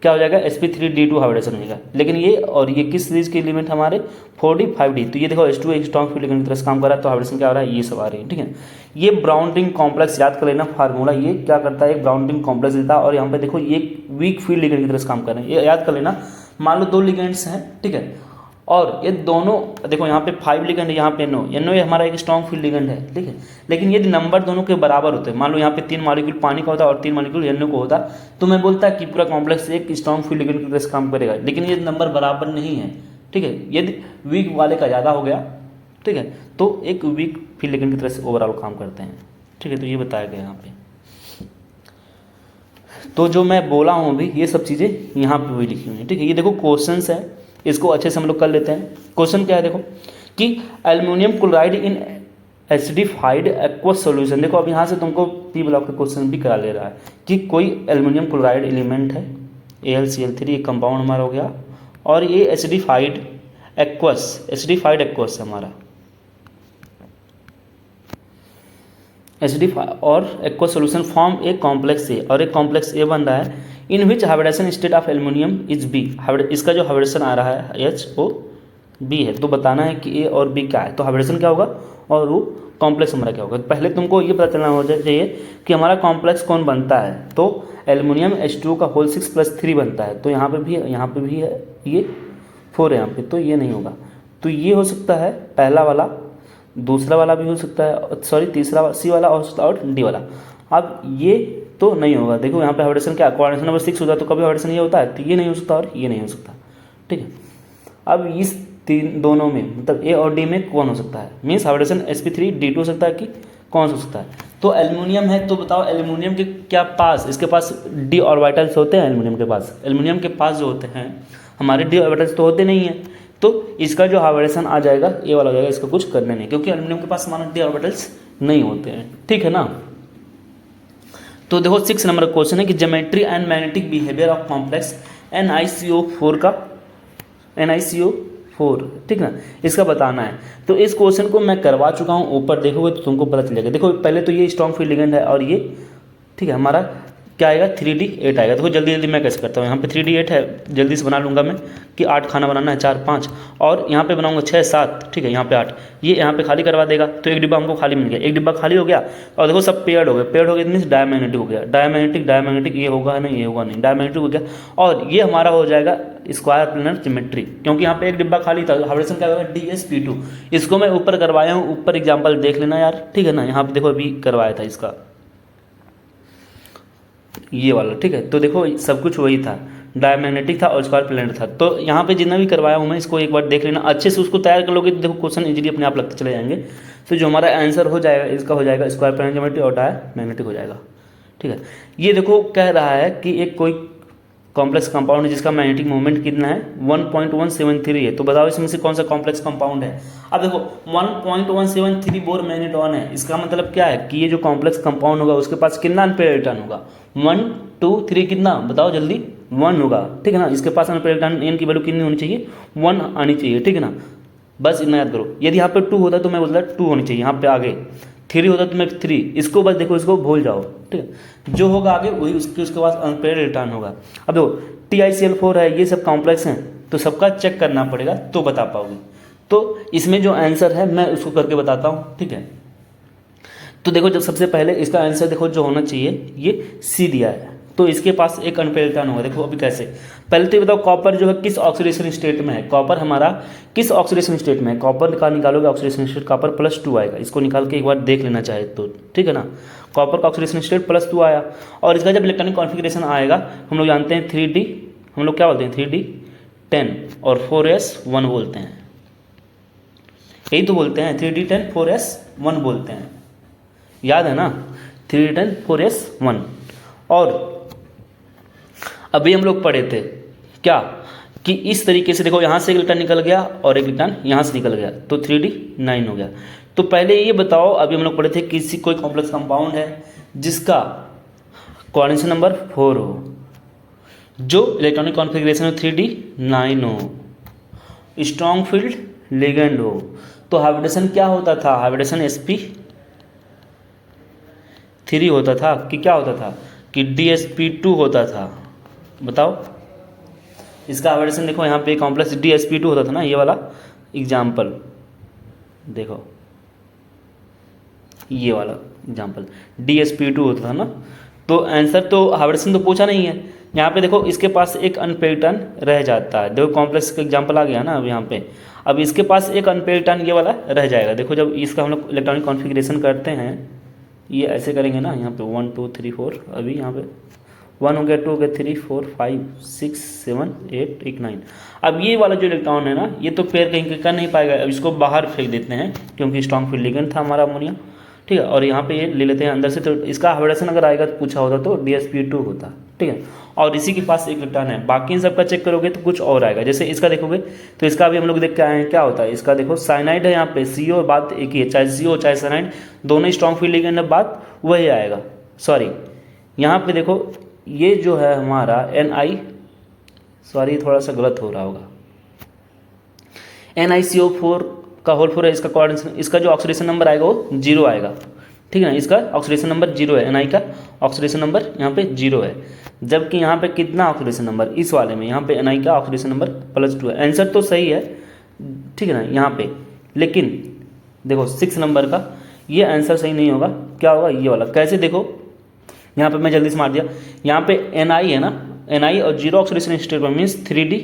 क्या हो जाएगा, sp3d2 हाइब्रिडेशन हो जाएगा। लेकिन ये और ये किस सीरीज के एलिमेंट हमारे 4D 5D, तो ये देखो H2 एक स्ट्रॉन्ग फील्ड लिगेंड की तरह से काम कर रहा है तो हाइब्रिडेशन क्या हो रहा है, ये सब आ रही है, ठीक है। ये ब्राउन रिंग कॉम्प्लेक्स याद कर लेना फार्मूला, ये क्या करता है, एक ब्राउन रिंग कॉम्प्लेक्स देता है और यहाँ पे देखो ये वीक फील्ड लिगेंड की तरह से काम कर रहे हैं, ये याद कर लेना। मान लो 2 लिगेंड्स हैं, ठीक है, और ये दोनों देखो यहाँ पे 5 लिगेंड है, यहाँ पे NO ये हमारा एक स्ट्रॉन्ग फील्ड लिगेंड है, ठीक है। लेकिन यदि नंबर दोनों के बराबर होते हैं, मान लो यहाँ पे 3 मॉलिक्यूल पानी का होता है और 3 मॉलिक्यूल NO को होता, तो मैं बोलता कि पूरा कॉम्प्लेक्स एक स्ट्रॉन्ग फील्ड लिगेंड की तरह से काम करेगा। लेकिन ये नंबर बराबर नहीं है, ठीक है। यदि वीक वाले का ज़्यादा हो गया, ठीक है, तो एक वीक फील्ड लिगेंड की तरह से ओवरऑल काम करते हैं, ठीक है। तो ये बताया गया यहाँ पे। तो जो मैं बोला हूँ अभी ये सब चीज़ें यहाँ पे भी लिखी हुई हैं, ठीक है। ये देखो क्वेश्चंस है, इसको अच्छे से हम लोग कर लेते हैं। क्वेश्चन क्या है देखो कि aluminium chloride in acidified aqueous solution, देखो अब यहाँ से तुमको पी ब्लॉक का क्वेश्चन भी करा ले रहा है कि कोई एल्युमिनियम क्लोराइड एलिमेंट है AlCl3 एक कंपाउंड हमारा हो गया और ये एसिडिफाइड एक्वस है हमारा, एसिडिफाइड और एक्वस सॉल्यूशन फॉर्म एक कॉम्प्लेक्स ए और एक कॉम्प्लेक्स ए बन रहा है in which hybridization state of aluminium is B. इसका जो हाइब्रिडेशन आ रहा है HOB है, तो बताना है कि ए और बी क्या है, तो हाइब्रिडेशन क्या होगा और वो कॉम्प्लेक्स हमारा क्या होगा। पहले तुमको ये पता चलना हो चाहिए कि हमारा कॉम्प्लेक्स कौन बनता है, तो एल्युमिनियम H2O का होल 6+3 बनता है, तो यहाँ पे भी है, ये 4 है यहाँ पे, तो ये नहीं होगा। तो ये हो सकता है पहला वाला, दूसरा वाला भी हो सकता है, सॉरी तीसरा C वाला और D वाला। अब ये तो नहीं होगा, देखो यहाँ पे हाइब्रिडेशन क्या, कोऑर्डिनेशन नंबर 6 होता है तो कभी हाइब्रिडेशन ये होता है, तो ये नहीं हो सकता और ये नहीं हो सकता, ठीक है। अब इस दोनों में मतलब A और D में कौन हो सकता है, मीन्स हाइब्रिडेशन sp3d2 हो सकता है कि कौन हो सकता है। तो एल्युमिनियम है, तो बताओ एल्युमिनियम के क्या पास, इसके पास D ऑर्बिटल्स होते हैं एल्युमिनियम के पास, एल्युमिनियम के पास जो होते हैं हमारे D ऑर्बिटल्स तो होते नहीं हैं, तो इसका जो हाइब्रिडेशन आ जाएगा ए वाला हो जाएगा, इसका कुछ करने नहीं, क्योंकि एल्युमिनियम के पास हमारा D ऑर्बिटल्स नहीं होते हैं, ठीक है ना। तो देखो 6 नंबर क्वेश्चन है कि geometry and magnetic behaviour of complex NiCO4, ठीक ना, इसका बताना है। तो इस क्वेश्चन को मैं करवा चुका हूँ, ऊपर देखोगे तो तुमको पता चलेगा। देखो पहले तो ये स्ट्रॉन्ग फील्ड लिगेंड है और ये, ठीक है, हमारा क्या आएगा 3D8 आएगा। देखो जल्दी जल्दी मैं कैसे करता हूँ, यहाँ पे 3D8 है, जल्दी से बना लूँगा मैं कि 8 खाना बनाना है, 4 5 और यहाँ पे बनाऊँगा 6 7, ठीक है, यहाँ पे 8, ये यहाँ पे खाली करवा देगा, तो एक डिब्बा हमको खाली मिल गया, एक डिब्बा खाली हो गया। और देखो सब पेयर्ड हो गए, मीन्स डायमैग्नेटिक हो गया, डायमैग्नेटिक ये होगा नहीं, ये होगा नहीं, डायमैग्नेटिक हो गया। और ये हमारा हो जाएगा स्क्वायर प्लेनर ज्योमेट्री, क्योंकि यहाँ पे एक डिब्बा खाली था, हाइब्रिडेशन क्या होगा DsP2। इसको मैं ऊपर करवाया हूँ, ऊपर एग्जाम्पल देख लेना यार, ठीक है ना। यहाँ पे देखो अभी करवाया था इसका ये वाला, ठीक है। तो देखो सब कुछ वही था, डायमैग्नेटिक था और स्क्वायर प्लेनर था। तो यहाँ पे जितना भी करवाया हूँ मैं, इसको एक बार देख लेना अच्छे से, उसको तैयार कर लोगे तो देखो क्वेश्चन इजीली अपने आप लगते चले जाएंगे। तो जो हमारा आंसर हो जाएगा इसका हो जाएगा स्क्वायर प्लेनर ज्योमेट्री और डायमैग्नेटिक हो जाएगा, ठीक है। ये देखो कह रहा है कि एक कोई कॉम्प्लेक्स कंपाउंड है जिसका मैग्नेटिक मोमेंट कितना है 1.173 है, तो बताओ इसमें से कौन सा कॉम्प्लेक्स कंपाउंड है। अब देखो 1.173 बोर मैग्नेटॉन है, इसका मतलब क्या है कि ये जो कॉम्प्लेक्स कंपाउंड होगा उसके पास कितना अनपेयर इलेक्ट्रॉन होगा, 1 2 3 कितना बताओ जल्दी, 1 होगा, ठीक है ना। इसके पास अनपेयर इलेक्ट्रॉन n की वैल्यू कितनी होनी चाहिए, 1 आनी चाहिए, ठीक है ना। बस इतना याद करो, यदि यहाँ पे 2 होता तो मैं बोलता 2 होनी चाहिए, यहाँ पे आगे 3 होता तो मैं 3, इसको बस देखो, इसको भूल जाओ, ठीक है। जो होगा आगे वही उसके बाद अनपेयर्ड इलेक्ट्रॉन होगा। अब देखो TiCl4 है, ये सब कॉम्प्लेक्स हैं, तो सबका चेक करना पड़ेगा तो बता पाओगे। तो इसमें जो आंसर है मैं उसको करके बताता हूँ, ठीक है। तो देखो, जब सबसे पहले इसका आंसर देखो जो होना चाहिए, ये सी दिया है, तो इसके पास एक अनपेयर्ड इलेक्ट्रॉन होगा। देखो अभी कैसे, पहले तो ये बताओ कॉपर जो है किस ऑक्सीडेशन स्टेट में है, कॉपर हमारा किस ऑक्सीडेशन स्टेट में है। कॉपर का निकालोगे ऑक्सीडेशन स्टेट, कॉपर +2 आएगा, इसको निकाल के एक बार देख लेना चाहे तो, ठीक है ना। कॉपर का ऑक्सीडेशन स्टेट +2 आया, और इसका जब इलेक्ट्रॉनिक कॉन्फिगरेशन आएगा, हम लोग जानते हैं 3D, हम लोग क्या बोलते हैं 3D10 और 4s1 बोलते हैं, यही तो बोलते हैं 3D10 4s1 बोलते हैं, याद है ना, 3D10 4s1। और अभी हम लोग पढ़े थे क्या कि इस तरीके से देखो, यहाँ से एक इलेक्ट्रॉन निकल गया और एक इलेक्ट्रॉन यहाँ से निकल गया, तो 3D9 हो गया। तो पहले ये बताओ, अभी हम लोग पढ़े थे किसी कोई कॉम्प्लेक्स कंपाउंड है जिसका कोऑर्डिनेशन नंबर 4 हो, जो इलेक्ट्रॉनिक कॉन्फ़िगरेशन हो 3D9 हो, स्ट्रॉन्ग फील्ड लिगेंड हो, तो हाइब्रिडेशन क्या होता था, हाइब्रिडेशन sp3 होता था कि क्या होता था कि DsP2 होता था। बताओ, इसका हाइब्रिडेशन देखो, यहाँ पे कॉम्प्लेक्स DsP2 होता था ना, ये वाला एग्जाम्पल देखो, ये वाला एग्जाम्पल DsP2 होता था ना। तो आंसर तो हाइब्रिडेशन तो पूछा नहीं है, यहाँ पे देखो इसके पास एक अनपेयर्ड इलेक्ट्रॉन रह जाता है। देखो कॉम्प्लेक्स का एग्जाम्पल आ गया ना अब यहाँ पे, अब इसके पास एक अनपेयर्ड इलेक्ट्रॉन ये वाला रह जाएगा। देखो जब इसका हम लोग इलेक्ट्रॉनिक कॉन्फ़िगरेशन करते हैं, ये ऐसे करेंगे ना, यहाँ पे 1 2 3 4, अभी यहाँ पे 1 हो गया, 2 हो गया, 3 4 5 6 7 8 1 9। अब ये वाला जो इलेक्ट्रॉन है ना, ये तो पेयर कहीं कर नहीं पाएगा, अब इसको बाहर फेंक देते हैं क्योंकि स्ट्रॉन्ग फील्ड लिगेंड था हमारा अमोनिया, ठीक है। और यहाँ पे ये ले लेते हैं अंदर से, तो इसका हाइब्रिडेशन अगर आएगा तो पूछा होता तो DsP2 होता, ठीक है। और इसी के पास एक इलेक्ट्रॉन है, बाकी इन सबका चेक करोगे तो कुछ और आएगा। जैसे इसका देखोगे तो इसका भी हम लोग देख के आए हैं क्या होता है, इसका देखो साइनाइड है, यहाँ पे CO, बात एक ही है, चाहे CO चाहे साइनाइड, दोनों स्ट्रॉन्ग फील्ड लिगेंड है, बात वही आएगा। सॉरी, यहाँ पे देखो ये जो है हमारा Ni, सॉरी थोड़ा सा गलत हो रहा होगा, NiCO4 का होल 4 है, इसका कोऑर्डिनेशन, इसका जो ऑक्सीडेशन नंबर आएगा वो 0 आएगा, ठीक है ना। इसका ऑक्सीडेशन नंबर 0 है, Ni का ऑक्सीडेशन नंबर यहाँ पे 0 है, जबकि यहाँ पे कितना ऑक्सीडेशन नंबर, इस वाले में यहाँ पे Ni का ऑक्सीडेशन नंबर +2 है। आंसर तो सही है, ठीक है ना यहाँ पे, लेकिन देखो 6 नंबर का ये आंसर सही नहीं होगा, क्या होगा ये वाला। कैसे देखो, यहाँ पे मैं जल्दी से मार दिया, यहाँ पे Ni है ना, Ni और 0 ऑक्सीडेशन स्टेट पर मीन्स 3D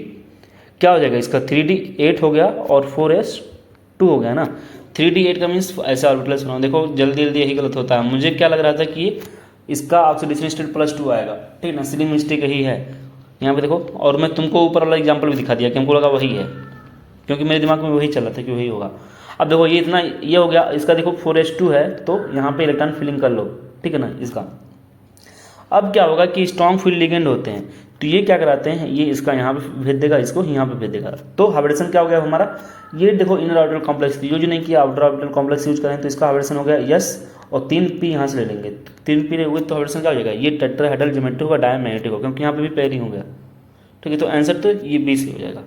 क्या हो जाएगा, इसका 3D8 हो गया और 4s2 हो गया ना। 3D8 का मीन्स ऐसे ऑर्बिटल्स बनाओ, देखो जल्दी जल्दी यही गलत होता है। मुझे क्या लग रहा था कि इसका ऑक्सीडेशन स्टेट +2 आएगा, ठीक है ना, सिलिंग मिस्टेक यही है यहाँ पे देखो। और मैं तुमको ऊपर वाला एग्जाम्पल भी दिखा दिया कि हमको लगा वही है, क्योंकि मेरे दिमाग में वही चल रहा था कि वही होगा। अब देखो ये इतना ये हो गया, इसका देखो 4s2 है, तो यहाँ पे इलेक्ट्रॉन फिलिंग कर लो, ठीक है ना इसका। अब क्या होगा कि स्ट्रॉन्ग फील्ड लिगेंड होते हैं, तो ये क्या कराते हैं, ये इसका यहाँ पे भेज देगा, इसको यहाँ पे भेज देगा, तो हाइब्रिडेशन क्या हो गया हमारा, ये देखो इनर ऑर्बिटल कॉम्प्लेक्स यूज नहीं किया, आउटर ऑर्बिटल कॉम्प्लेक्स यूज करें तो इसका हाइब्रिडेशन हो गया यस, और 3p यहाँ से ले लेंगे, 3p ले हुए तो हाइब्रिडेशन क्या हो जाएगा, ये टेट्राहेड्रल ज्योमेट्री होगा, डायमैग्नेटिक होगा, क्योंकि यहाँ पे भी पेयरिंग हो गया, ठीक है। तो आंसर तो ये 20 हो जाएगा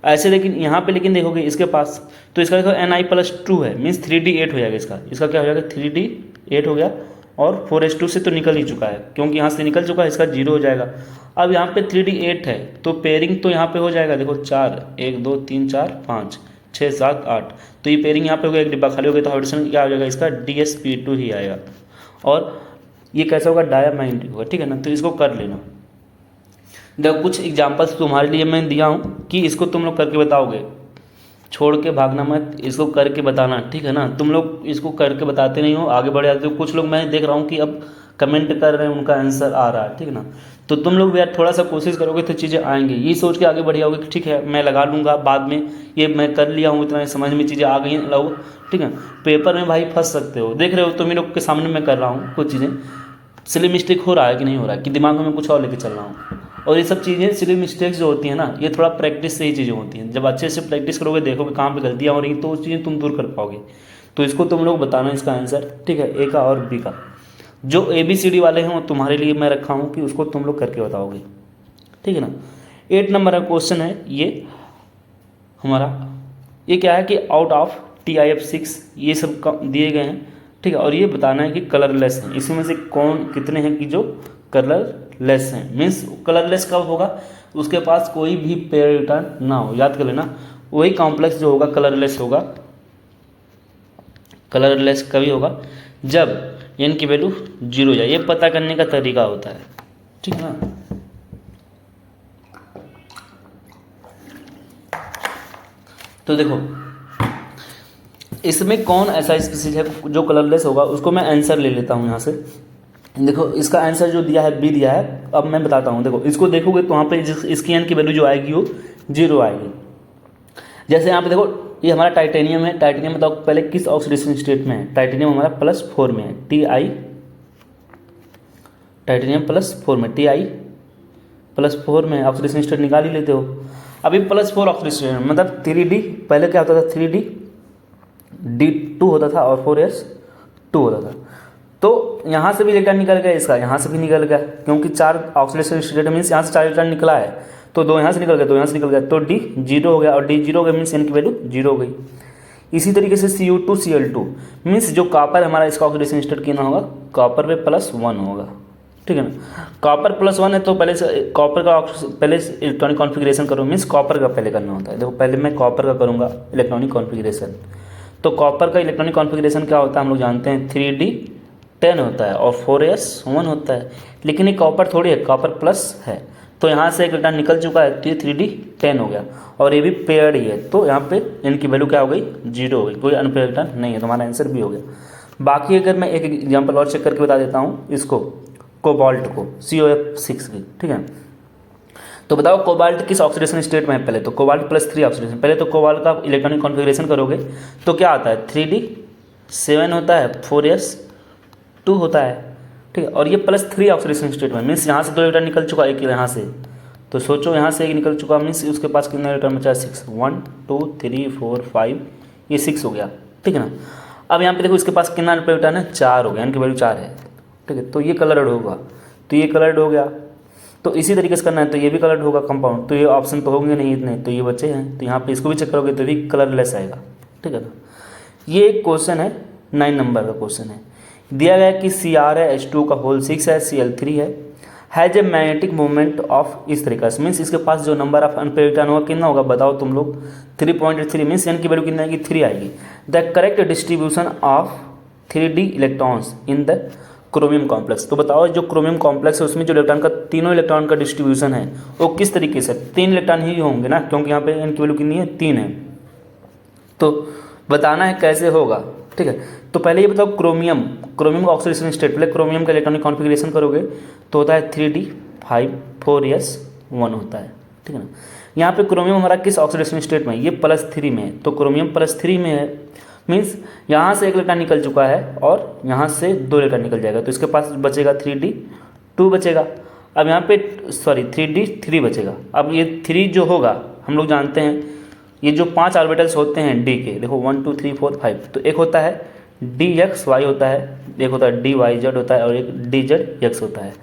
ऐसे। लेकिन यहाँ पे लेकिन देखोगे इसके पास, तो इसका देखो Ni+2 है, मीन्स 3D8 हो जाएगा, इसका क्या हो जाएगा 3D8 हो गया, और 4s2 से तो निकल ही चुका है, क्योंकि यहाँ से निकल चुका है, इसका 0 हो जाएगा। अब यहाँ पे 3D8 है, तो पेयरिंग तो यहाँ पे हो जाएगा, देखो 4 1 2 3 4 5 6 7 8, तो ये पेयरिंग यहाँ पे हो गया, एक डिब्बा खाली हो गया, तो हाइब्रिडेशन क्या हो जाएगा इसका DsP2 ही आएगा। और ये कैसा होगा, डायमैग्नेटिक होगा, ठीक है ना। तो इसको कर लेना। देखो कुछ एग्जाम्पल्स तुम्हारे लिए मैं दिया हूँ कि इसको तुम लोग करके बताओगे, छोड़ के भागना मत, इसको करके बताना, ठीक है ना। तुम लोग इसको करके बताते नहीं हो, आगे बढ़ जाते हो। कुछ लोग मैं देख रहा हूँ कि अब कमेंट कर रहे हैं, उनका आंसर आ रहा है, ठीक है ना। तो तुम लोग भी यार थोड़ा सा कोशिश करोगे तो चीज़ें आएंगी, ये सोच के आगे बढ़ जाओगे कि ठीक है मैं लगा लूँगा बाद में, ये मैं कर लिया हूँ, इतना समझ में चीज़ें आ गई हैं लोग, ठीक है। पेपर में भाई फंस सकते हो, देख रहे हो तुम लोग के सामने मैं कर रहा हूँ कुछ चीज़ें, सिली मिस्टेक हो रहा है कि नहीं हो रहा है, कि दिमाग में कुछ और लेके चल रहा हूँ। और ये सब चीज़ें सिली मिस्टेक्स जो होती हैं ना, ये थोड़ा प्रैक्टिस से ही चीज़ें होती हैं। जब अच्छे से प्रैक्टिस करोगे, देखोगे कहाँ पे गलतियाँ हो रही हैं, तो उस चीज़ें तुम दूर कर पाओगे। तो इसको तुम लोग बताना इसका आंसर, ठीक है, ए का और बी का। जो ABCD वाले हैं वो तुम्हारे लिए मैं रखा हूँ कि उसको तुम लोग करके बताओगे, ठीक है ना। 8 नंबर का क्वेश्चन है ये हमारा, ये क्या है कि आउट ऑफ TIF6 ये सब दिए गए हैं, ठीक है, और ये बताना है कि कलरलेस हैं, इसमें से कौन कितने हैं कि जो कलरलेस हैं। मीन्स कलरलेस कब होगा, उसके पास कोई भी पैटर्न ना हो, याद कर लेना, वही कॉम्प्लेक्स जो होगा कलरलेस होगा। कलरलेस कभी होगा जब एन की वैल्यू 0 हो जाए, ये पता करने का तरीका होता है, ठीक है ना। तो देखो इसमें कौन ऐसा स्पीसीज है जो कलरलेस होगा, उसको मैं आंसर ले लेता हूँ यहाँ से। देखो इसका आंसर जो दिया है बी दिया है, अब मैं बताता हूँ। देखो इसको देखोगे तो वहाँ पे इसकी एन की वैल्यू जो आएगी वो 0 आएगी। जैसे यहाँ पे देखो ये हमारा टाइटेनियम है, टाइटेनियम बताओ पहले किस ऑक्सीडेशन स्टेट में है, टाइटेनियम हमारा +4 में है, Ti टाइटेनियम +4 में, Ti +4 में ऑक्सीडेशन स्टेट निकाल ही लेते हो। अभी +4 ऑक्सीडेशन मतलब 3D, पहले क्या होता था 3D D2 होता था और 4s2 होता था। तो यहाँ से भी इलेक्ट्रॉन निकल गया, इसका यहाँ से भी निकल गया, क्योंकि 4 ऑक्सीडेशन स्टेट मीन्स यहाँ से 4 इलेक्ट्रॉन निकला है, तो 2 यहाँ से निकल गया, 2 यहाँ से निकल गया, तो D 0 हो गया, और D 0 हो गया मीन्स N की वैल्यू 0 हो गई। इसी तरीके से Cu2 Cl2 मीन्स जो कॉपर हमारा इसका ऑक्सीडेशन स्टेट कितना होगा, कॉपर पे +1 होगा, ठीक है ना। कॉपर +1 है तो पहले से कॉपर का पहले इलेक्ट्रॉनिक कॉन्फ़िगरेशन करो, मीन्स कॉपर का पहले करना होता है। देखो पहले मैं कॉपर का करूँगा इलेक्ट्रॉनिक कॉन्फ़िगरेशन, तो कॉपर का इलेक्ट्रॉनिक कॉन्फ़िगरेशन क्या होता है हम लोग जानते हैं, 3D10 होता है और 4s1 होता है। लेकिन ये कॉपर थोड़ी है, कॉपर प्लस है, तो यहाँ से एक इलेक्ट्रॉन निकल चुका है, तो ये 3D10 हो गया, और ये भी पेयर्ड ही है, तो यहाँ पे इनकी वैल्यू क्या हो गई, 0 हो गई, कोई अनपेयर्ड इलेक्ट्रॉन नहीं है, तो हमारा आंसर भी हो गया। बाकी अगर मैं एक एग्जाम्पल और चेक करके बता देता हूँ इसको, कोबाल्ट को COF6 की, ठीक है। तो बताओ कोबाल्ट किस ऑक्सीडेशन स्टेट में है, पहले तो कोबाल्ट +3 ऑक्सीडेशन, पहले तो कोबाल्ट का इलेक्ट्रॉनिक कॉन्फ़िगरेशन करोगे तो क्या आता है, 3D7 होता है, 4s2 होता है, ठीक है, और ये +3 ऑक्सीडेशन स्टेट में, मीन्स यहाँ से 2 इलेक्ट्रॉन निकल चुका, एक यहाँ से, तो सोचो यहाँ से एक निकल चुका, मीन्स उसके पास कितना इलेक्ट्रॉन बचा, 6, 1 2 3 4 5, ये 6 हो गया, ठीक है ना। अब यहाँ पे देखो इसके पास कितना इलेक्ट्रॉन है, 4 हो गया, इनकी वैल्यू 4 है, ठीक है, तो ये कलर्ड होगा, तो ये कलर्ड हो गया। तो इसी तरीके से करना है, तो ये भी कलर्ड होगा कंपाउंड, तो ये ऑप्शन तो होंगे नहीं इतने, तो ये बचे हैं, तो यहाँ पे इसको भी चेक करोगे तो भी कलरलेस आएगा, ठीक है ना। ये एक क्वेश्चन है 9 नंबर का क्वेश्चन है, दिया गया कि Cr है, H2 है, Cl3 has a magnetic movement of, इस तरीके से, मीन्स इसके पास जो नंबर ऑफ अनपेयर्ड इलेक्ट्रॉन होगा कितना होगा बताओ तुम लोग, 3.3, मीन्स एन की वैल्यू कितना आएगी, 3 आएगी। The correct distribution of 3D electrons in the chromium complex, तो बताओ जो क्रोमियम कॉम्प्लेक्स है उसमें जो इलेक्ट्रॉन का तीनों इलेक्ट्रॉन का डिस्ट्रीब्यूशन है वो किस तरीके से, 3 इलेक्ट्रॉन ही होंगे ना, क्योंकि यहाँ पे एन की वैल्यू कितनी है, 3 है, तो बताना है कैसे होगा, ठीक है। तो पहले ये बताओ क्रोमियम का ऑक्सीडेशन स्टेट, पहले क्रोमियम का इलेक्ट्रॉनिक कॉन्फ़िगरेशन करोगे तो होता है 3D5 4s1 होता है, ठीक है ना। यहाँ पे क्रोमियम हमारा किस ऑक्सीडेशन स्टेट में है, ये +3 में है, तो क्रोमियम +3 में है, मीन्स यहाँ से एक इलेक्ट्रॉन निकल चुका है और यहाँ से 2 इलेक्ट्रॉन निकल जाएगा, तो इसके पास बचेगा 3D2 बचेगा। अब यहाँ पे 3D3 बचेगा। अब ये 3 जो होगा हम लोग जानते हैं, ये जो 5 ऑर्बिटल्स होते हैं D के, देखो 1 2 3 4 5, तो एक होता है DXY होता है, एक होता है DYZ होता है, और एक DZX होता है।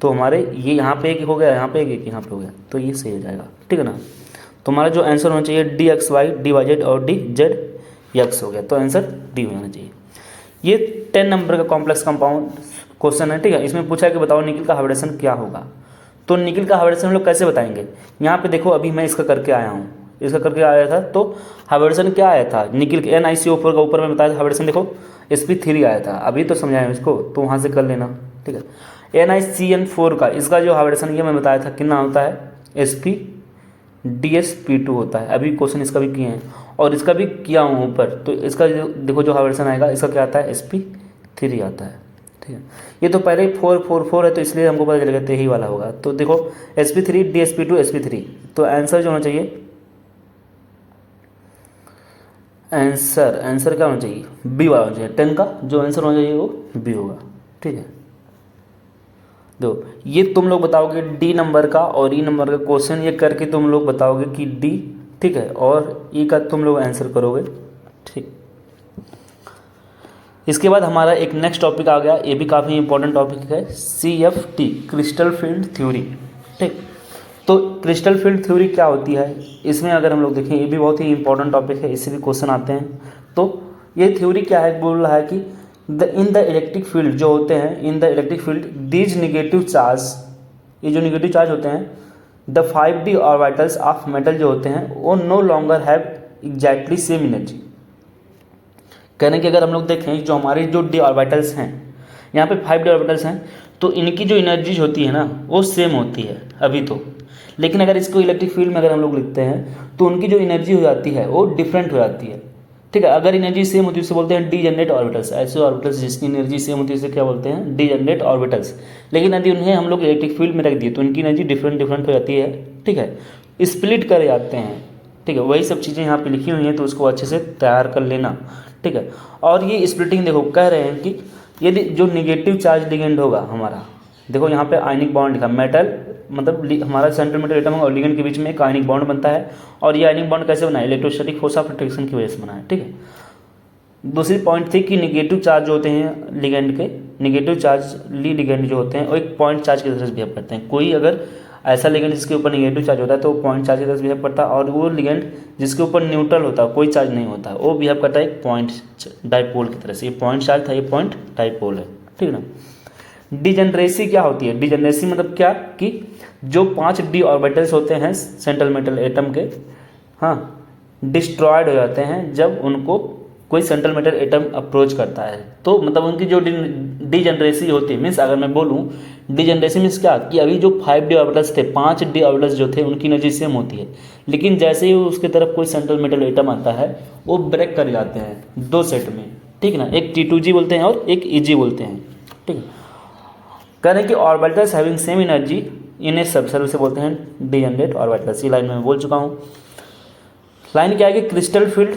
तो हमारे ये यहाँ पे एक हो गया, यहाँ पे एक यहाँ पे हो गया, तो ये सही हो जाएगा, ठीक है ना। तो हमारा जो आंसर होना चाहिए DXY DYZ और DZX हो गया, तो आंसर D होना चाहिए। ये 10 नंबर का कॉम्प्लेक्स कंपाउंड क्वेश्चन है, ठीक है। इसमें पूछा कि बताओ निकिल का हाइब्रिडेशन क्या होगा, तो निकिल का हाइब्रिडेशन हम लोग कैसे बताएंगे। यहाँ पे देखो अभी मैं इसका करके आया हूँ, इसका करके आया था, तो हाइब्रिडेशन क्या आया था निकिल के NiCO4 का, ऊपर में बताया था हाइब्रिडेशन, देखो sp3 आया था, अभी तो समझाया इसको, तो वहाँ से कर लेना, ठीक है। NiCN4 का, इसका जो हाइब्रिडेशन ये मैं बताया था कितना होता है, sp(dsp2) होता है, अभी क्वेश्चन इसका भी किए हैं और इसका भी किया हूँ ऊपर, तो इसका जो देखो जो हाइब्रिडेशन आएगा इसका क्या आता है, sp3 आता है, ठीक है। ये तो पहले ही 4 है, तो इसलिए हमको पता चलेगा तो यही वाला होगा। तो देखो sp3 dsp2 sp3, तो आंसर जो होना चाहिए, आंसर क्या होना चाहिए, बी वाला होना चाहिए, 10 का जो आंसर होना चाहिए वो बी होगा, ठीक है। दो ये तुम लोग बताओगे डी नंबर का और ई नंबर का क्वेश्चन, ये करके तुम लोग बताओगे कि डी, ठीक है, और ई का तुम लोग आंसर करोगे, ठीक। इसके बाद हमारा एक नेक्स्ट टॉपिक आ गया, ये भी काफ़ी इंपॉर्टेंट टॉपिक है, CFT क्रिस्टल फील्ड थ्योरी, ठीक। तो क्रिस्टल फील्ड थ्योरी क्या होती है, इसमें अगर हम लोग देखें ये भी बहुत ही इंपॉर्टेंट टॉपिक है, इससे भी क्वेश्चन आते हैं। तो ये थ्योरी क्या है, बोल रहा है कि इन द इलेक्ट्रिक फील्ड जो होते हैं, in the electric field these negative charge, ये जो निगेटिव चार्ज होते हैं, the 5d orbitals of metal जो होते हैं वो no longer have exactly same energy. कहने कि अगर हम लोग देखें जो हमारे जो डी ऑर्बिटल्स हैं, यहाँ पे 5d ऑर्बिटल्स हैं, तो इनकी जो एनर्जी होती है ना वो सेम होती है अभी तो, लेकिन अगर इसको इलेक्ट्रिक फील्ड में अगर हम लोग लिखते हैं तो उनकी जो एनर्जी हो जाती है वो डिफरेंट हो जाती है। ठीक है, अगर एनर्जी सेम होती है उसे बोलते हैं डीजनरेट ऑर्बिटल्स। ऐसे ऑर्बिटल्स जिसकी एनर्जी सेम होती है उसे क्या बोलते हैं, डीजनरेट ऑर्बिटल्स। लेकिन यदि उन्हें हम लोग इलेक्ट्रिक फील्ड में रख दिए तो उनकी एनर्जी डिफरेंट हो जाती है। ठीक है, स्प्लिट कर जाते हैं। ठीक है, वही सब चीज़ें यहाँ पे लिखी हुई हैं तो उसको अच्छे से तैयार कर लेना। ठीक है, और ये स्प्लिटिंग देखो कह रहे हैं कि यदि जो निगेटिव चार्ज लिगेंड होगा हमारा, देखो यहाँ पे आयनिक बॉन्ड लिखा, मेटल मतलब हमारा सेंट्रल मेटल एटम और लिगेंड के बीच में एक आयनिक बॉन्ड बनता है, और ये आयनिक बॉन्ड कैसे बना है, इलेक्ट्रोस्टैटिक फोर्स ऑफ अट्रैक्शन की वजह से बना है। ठीक है, दूसरी पॉइंट थी कि निगेटिव चार्ज जो होते हैं लिगेंड के, निगेटिव चार्ज लिगेंड जो होते हैं वो एक पॉइंट चार्ज की तरह से बिहेव करते हैं। कोई अगर ऐसा लिगेंड जिसके ऊपर निगेटिव चार्ज होता है तो वो पॉइंट चार्ज की तरह से बिहेव करता है, और वो लिगेंड जिसके ऊपर न्यूट्रल होता है, कोई चार्ज नहीं होता, वो बिहेव करता है एक पॉइंट डाइपोल की तरह से। ये पॉइंट चार्ज था, ये पॉइंट डाइपोल है। ठीक है ना। डिजनरेसी क्या होती है, डिजनरेसी मतलब क्या कि जो 5d ऑर्बिटल्स होते हैं सेंट्रल मेटल एटम के, हाँ, डिस्ट्रॉयड हो जाते हैं जब उनको कोई सेंट्रल मेटल एटम अप्रोच करता है। तो मतलब उनकी जो डिजनरेसी होती है, मीन्स अगर मैं बोलूँ डिजनरेसी मीन्स क्या कि अभी जो 5d ऑर्बिटल्स थे, 5d ऑर्बिटल्स जो थे उनकी एनर्जी सेम होती है, लेकिन जैसे ही उसकी तरफ कोई सेंट्रल मेटल एटम आता है वो ब्रेक कर जाते हैं दो सेट में। ठीक है ना, एक T2g बोलते हैं और एक Eg बोलते हैं। ठीक है, कह रहे हैं कि ऑर्बिटल्स हैविंग सेम एनर्जी इन्हें सबसेल से बोलते हैं डिजनरेट ऑर्बिटल्स। ये लाइन में बोल चुका हूँ। लाइन क्या है कि क्रिस्टल फील्ड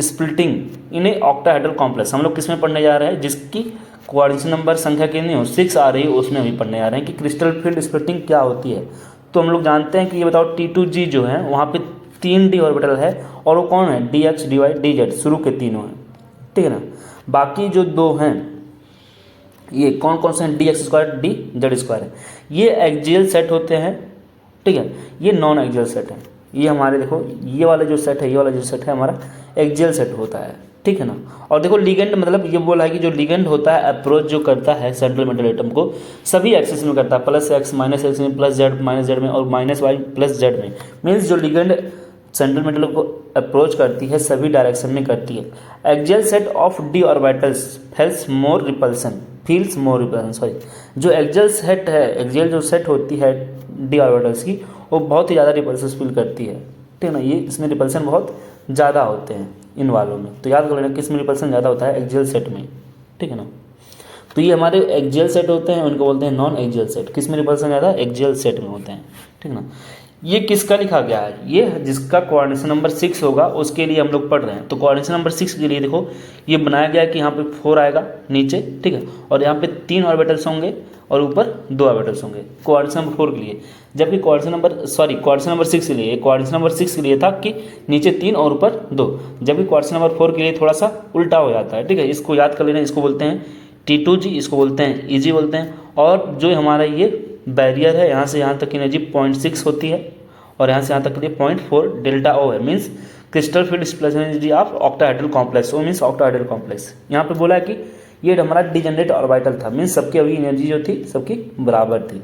स्प्लिटिंग इन ए ऑक्टाहेड्रल कॉम्प्लेक्स। हम लोग किस में पढ़ने जा रहे हैं, जिसकी कोऑर्डिनेशन नंबर संख्या कितनी हो 6 आ रही है, उसमें अभी पढ़ने जा रहे हैं कि क्रिस्टल फील्ड स्प्लिटिंग क्या होती है। तो हम लोग जानते हैं कि ये बताओ T2g जो है वहाँ पे 3d ऑर्बिटल है, और वो कौन है, dx dy dz, शुरू के तीनों हैं। ठीक है ना, बाकी जो दो हैं ये कौन कौन से हैं, dx square D Z square है, ये एक्सियल सेट होते हैं। ठीक है, ये नॉन एक्सियल सेट है। ये हमारे देखो ये वाला जो सेट है, ये वाला जो सेट है हमारा एक्सियल सेट होता है। ठीक है ना, और देखो लिगेंड मतलब ये बोला है कि जो लिगेंड होता है अप्रोच जो करता है सेंट्रल मेटल एटम को सभी एक्सिस में करता है, +x -x में, +z -z में, और -y +z में। मीन्स जो लिगेंड सेंट्रल मेटल को अप्रोच करती है सभी डायरेक्शन में करती है। Axial set of d orbitals feels more repulsion sorry, जो एक्सियल सेट है, एक्सियल जो सेट होती है d ऑर्बिटल्स की वो बहुत ही ज़्यादा रिपल्सन फील करती है। ठीक है ना, ये इसमें रिपल्सन बहुत ज़्यादा होते हैं इन वालों में, तो याद कर लेना किस में रिपल्सन ज़्यादा होता है, एक्सियल सेट में। ठीक है ना, तो ये हमारे एक्सियल सेट होते हैं, उनको बोलते हैं नॉन एक्सियल सेट। किस में रिपल्सन ज़्यादा, एक्सियल सेट में होते हैं। ठीक है ना, ये किसका लिखा गया है, ये जिसका कोऑर्डिनेशन नंबर 6 होगा उसके लिए हम लोग पढ़ रहे हैं। तो कोऑर्डिनेशन नंबर 6 के लिए देखो ये बनाया गया है कि यहाँ पे 4 आएगा नीचे। ठीक है, और यहाँ पे 3 ऑर्बिटल्स होंगे और ऊपर 2 ऑर्बिटल्स होंगे कोऑर्डिनेशन नंबर 4 के लिए। जबकि कोऑर्डिनेशन नंबर 6 के लिए, कोऑर्डिनेशन नंबर 6 के लिए था कि नीचे 3 और ऊपर 2, जबकि कोऑर्डिनेशन नंबर 4 के लिए थोड़ा सा उल्टा हो जाता है। ठीक है, इसको याद कर लेना, इसको बोलते हैं T2g, इसको बोलते हैं Eg बोलते हैं। और जो हमारा ये बैरियर है यहाँ से यहाँ तक की एनर्जी 0.6 होती है, और यहाँ से यहाँ तक के लिए 0.4 डेल्टा O है। Means crystal field displacement energy of octahedral complex, वो मीन्स ऑक्टाहेड्रल कॉम्प्लेक्स। यहाँ पे बोला है कि ये हमारा डिजनरेट ऑर्बिटल था, मीन्स सबकी अभी एनर्जी जो थी सबकी बराबर थी।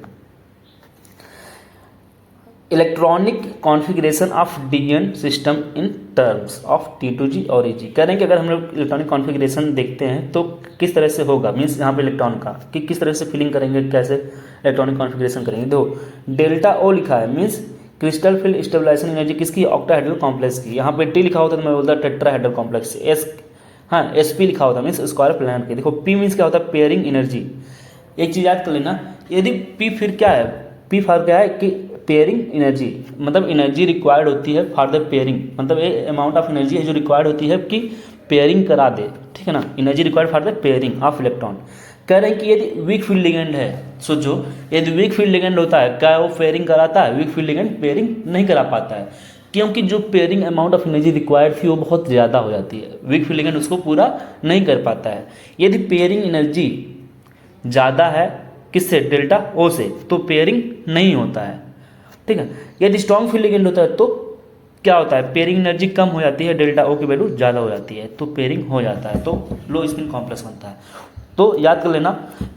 इलेक्ट्रॉनिक कॉन्फ़िगरेशन ऑफ डिजन system in terms of T2g और Eg। कह रहे हैं कि अगर हम लोग इलेक्ट्रॉनिक कॉन्फ़िगरेशन देखते हैं तो किस तरह से होगा, मीन्स यहाँ पे इलेक्ट्रॉन का कि किस तरह से फिलिंग करेंगे, कैसे इलेक्ट्रॉनिक कॉन्फ़िगरेशन करेंगे। देखो डेल्टा O लिखा है, means crystal field stabilization energy किसकी, ऑक्टाहेड्रल कॉम्प्लेक्स की। यहाँ पे T लिखा होता तो मैं बोलता टेट्राहेड्रल कॉम्प्लेक्स। SP लिखा होता मीन्स स्क्वायर प्लानट की। देखो P मीन्स क्या होता है, पेयरिंग एनर्जी। एक चीज़ याद कर लेना, यदि P फिर क्या है, P फॉर क्या है कि पेयरिंग एनर्जी, मतलब एनर्जी रिक्वायर्ड होती है फॉर द पेयरिंग, मतलब ये अमाउंट ऑफ एनर्जी है जो रिक्वायर्ड होती है कि पेयरिंग करा दे। ठीक है ना, energy required for the pairing of electron. कह रहे हैं कि यदि वीक फील्ड लिगेंड है, सोचो यदि वीक फील्ड लिगेंड होता है क्या वो पेयरिंग कराता है, वीक फील्ड लिगेंड पेयरिंग नहीं करा पाता है, क्योंकि जो pairing amount of energy required थी वो बहुत ज़्यादा हो जाती है, वीक फील्ड लिगेंड उसको पूरा नहीं कर पाता है। यदि पेयरिंग एनर्जी ज़्यादा है किससे, डेल्टा O से, तो पेयरिंग नहीं होता है। ठीक है, यदि स्ट्रॉन्ग फील्ड लिगेंड होता है तो क्या होता है, पेयरिंग एनर्जी कम हो जाती है, डेल्टा ओ की वैल्यू ज़्यादा हो जाती है, तो पेयरिंग हो जाता है, तो लो स्पिन कॉम्प्लेक्स बनता है। तो याद कर लेना,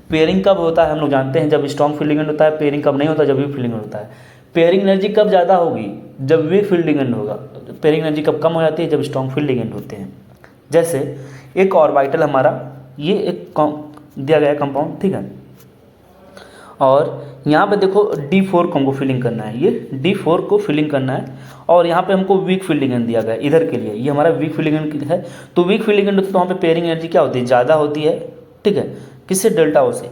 पेयरिंग कब होता है हम लोग जानते हैं, जब स्ट्रॉन्ग फील्ड लिगेंड होता है। पेयरिंग कब नहीं होता, जब वीक फील्ड लिगेंड होता है। पेयरिंग एनर्जी कब ज़्यादा होगी, जब वीक फील्ड लिगेंड होगा। पेयरिंग एनर्जी कब कम हो जाती है, जब स्ट्रॉन्ग फील्ड लिगेंड होते हैं। जैसे एक ऑर्बिटल हमारा, ये एक दिया गया कंपाउंड, ठीक है, और यहाँ पे देखो D4 को हमको फिलिंग करना है, ये D4 को फिलिंग करना है, और यहाँ पे हमको वीक फील्ड लिगेंड दिया गया है इधर के लिए, ये हमारा वीक फील्ड लिगेंड है। तो वीक फील्ड लिगेंड होता है तो वहाँ पे पेयरिंग एनर्जी क्या होती है, ज़्यादा होती है, ठीक है, किससे, डेल्टा ओ से।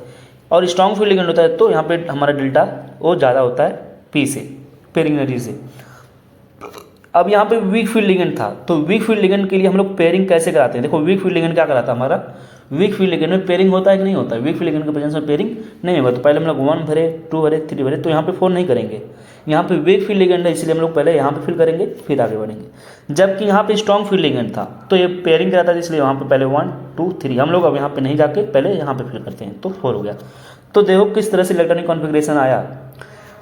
और स्ट्रॉन्ग फील्ड लिगेंड होता है तो यहाँ पे हमारा डेल्टा ओ ज़्यादा होता है पी से, पेयरिंग एनर्जी से। अब यहाँ पे वीक फील्ड लिगेंड था, तो वीक फील्ड लिगेंड के लिए हम लोग पेयरिंग कैसे कराते हैं, देखो वीक फील्ड लिगेंड क्या कराता है हमारा, वीक फील्ड लिगेंड में पेयरिंग होता है कि नहीं होता है, वीक फील्ड लिगेंड के प्रेजेंस में पेयरिंग नहीं होगा। तो पहले हम लोग 1 भरे, 2 भरे, 3 भरे, तो यहाँ पे 4 नहीं करेंगे, यहाँ पे वीक फील्ड लिगेंड है इसलिए हम लोग पहले यहाँ पे फिल करेंगे फिर आगे बढ़ेंगे। जबकि यहाँ पे स्ट्रॉन्ग फील्ड लिगेंड था तो ये पेयरिंग कराता है, इसलिए वहाँ पे पहले 1 2 3 हम लोग अब यहाँ पे नहीं जाके पहले यहाँ पे फिल करते हैं, तो 4 हो गया। तो देखो किस तरह से इलेक्ट्रॉनिक कॉन्फ़िगरेशन आया,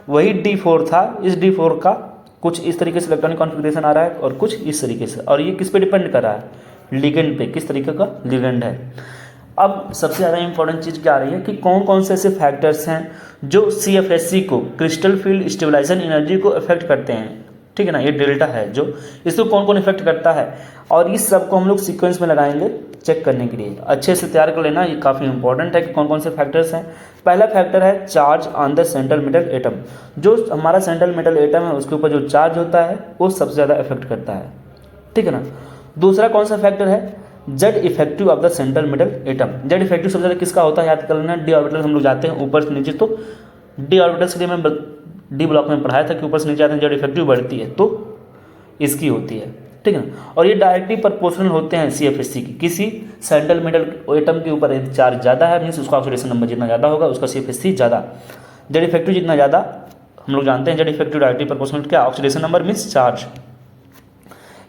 वही D4 था, इस D4 का कुछ इस तरीके से इलेक्ट्रॉनिक कॉन्फ़िगरेशन आ रहा है और कुछ इस तरीके से, और ये किस पे डिपेंड कर रहा है, लिगेंड पे, किस तरीके का लिगेंड है। अब सबसे ज़्यादा इंपॉर्टेंट चीज़ क्या आ रही है कि कौन कौन से ऐसे फैक्टर्स हैं जो CFSC को, क्रिस्टल फील्ड स्टेबलाइजेशन एनर्जी को इफेक्ट करते हैं, ठीक है ना, ये डेल्टा है जो, इसको कौन कौन इफेक्ट करता है, और इस सब को हम लोग सीक्वेंस में लगाएंगे चेक करने के लिए। अच्छे से तैयार कर लेना, ये काफ़ी इंपॉर्टेंट है कि कौन कौन से फैक्टर्स हैं। पहला फैक्टर है charge on the central metal atom, जो हमारा सेंट्रल मेटल एटम है उसके ऊपर जो चार्ज होता है वो सबसे ज़्यादा इफेक्ट करता है, ठीक है ना। दूसरा कौन सा फैक्टर है, Z effective of the central metal atom. Z effective सबसे ज़्यादा किसका होता है, याद कर लेना, डी ऑर्बिटल हम लोग जाते हैं ऊपर से नीचे, तो डी ऑर्बिटल के लिए मैं डी ब्लॉक में पढ़ाया था कि ऊपर से नीचे आते हैं जेड इफेक्टिव बढ़ती है, तो इसकी होती है, ठीक है ना। और ये डायरेक्टली प्रोपोर्शनल होते हैं CFSC की, किसी सेंट्रल मेटल एटम के ऊपर यदि चार्ज ज़्यादा है मीन्स उसका ऑक्सीडेशन नंबर जितना ज़्यादा होगा उसका CFSC ज़्यादा, जेड इफेक्टिव जितना ज़्यादा, हम लोग जानते हैं जेड इफेक्टिव डायरेक्टली प्रोपोर्शनल क्या, oxidation number means charge.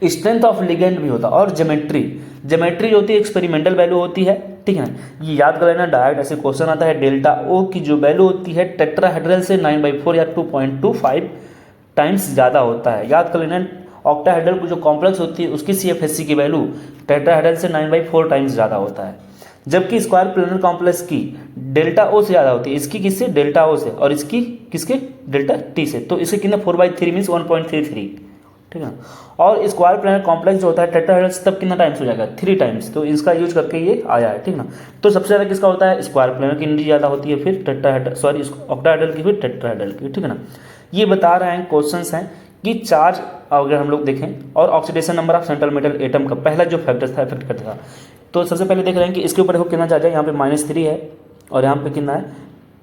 Strength of ligand भी होता है, और ज्योमेट्री, ज्योमेट्री होती है एक्सपेरिमेंटल वैल्यू होती है, ठीक है ना। ये याद कर लेना, डायरेक्ट ऐसे क्वेश्चन आता है, डेल्टा ओ की जो वैल्यू होती है टेट्राहेड्रल से 9/4 या 2.25 टाइम्स ज़्यादा होता है। याद कर लेना, ऑक्टाहेड्रल जो कॉम्प्लेक्स होती है उसकी CFSC की वैल्यू टेट्राहेड्रल से 9/4 टाइम्स ज़्यादा होता है, जबकि स्क्वायर प्लेनर कॉम्प्लेक्स की डेल्टा ओ से ज़्यादा होती है, इसकी किससे, डेल्टा ओ से, और इसकी किसके, डेल्टा टी से। तो इसके कितना 4/3 मीन्स 1.33, ठीक है। और स्क्वायर प्लेनर कॉम्प्लेक्स जो होता है टेट्राहेड्रल से तब कितना टाइम्स हो जाएगा, 3 टाइम्स, तो इसका यूज करके ये आया है, ठीक ना। तो सबसे ज़्यादा किसका होता है, स्क्वायर प्लेनर की एनर्जी ज़्यादा होती है, फिर टेट्राहेड्रल, सॉरी ऑक्टाहेड्रल की, फिर टेट्राहेड्रल की, ठीक है ना। ये बता रहे हैं क्वेश्चंस हैं कि चार्ज अगर हम लोग देखें और oxidation number of central metal atom का पहला जो फैक्टर था इफेक्ट करता था, तो सबसे पहले देख रहे हैं कि इसके ऊपर देखो कितना चार्ज है, यहाँ पे -3 है और यहाँ पे कितना है,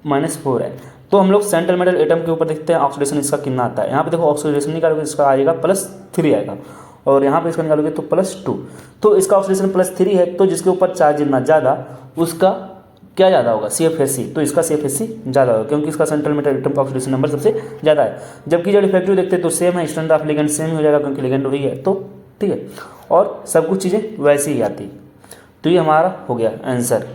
-4 है। तो हम लोग सेंट्रल मेटल एटम के ऊपर देखते हैं ऑक्सीडेशन इसका कितना आता है। यहाँ पे देखो ऑक्सीडेशन निकालोगे इसका आएगा +3 आएगा, और यहाँ पे इसका निकालोगे तो +2, तो इसका ऑक्सीडेशन +3 है, तो जिसके ऊपर चार्ज जितना ज़्यादा उसका क्या ज़्यादा होगा, CFSC, तो इसका CFSC ज़्यादा होगा क्योंकि इसका सेंट्रल मेटल एटम का ऑक्सीडेशन नंबर सबसे ज़्यादा है। जबकि जब इफेक्टिव देखते तो सेम है, स्ट्रेंथ ऑफ लिगेंड सेम हो जाएगा क्योंकि लिगेंड वही है, तो ठीक है, और सब कुछ चीज़ें वैसी ही आती। तो ये हमारा हो गया आंसर,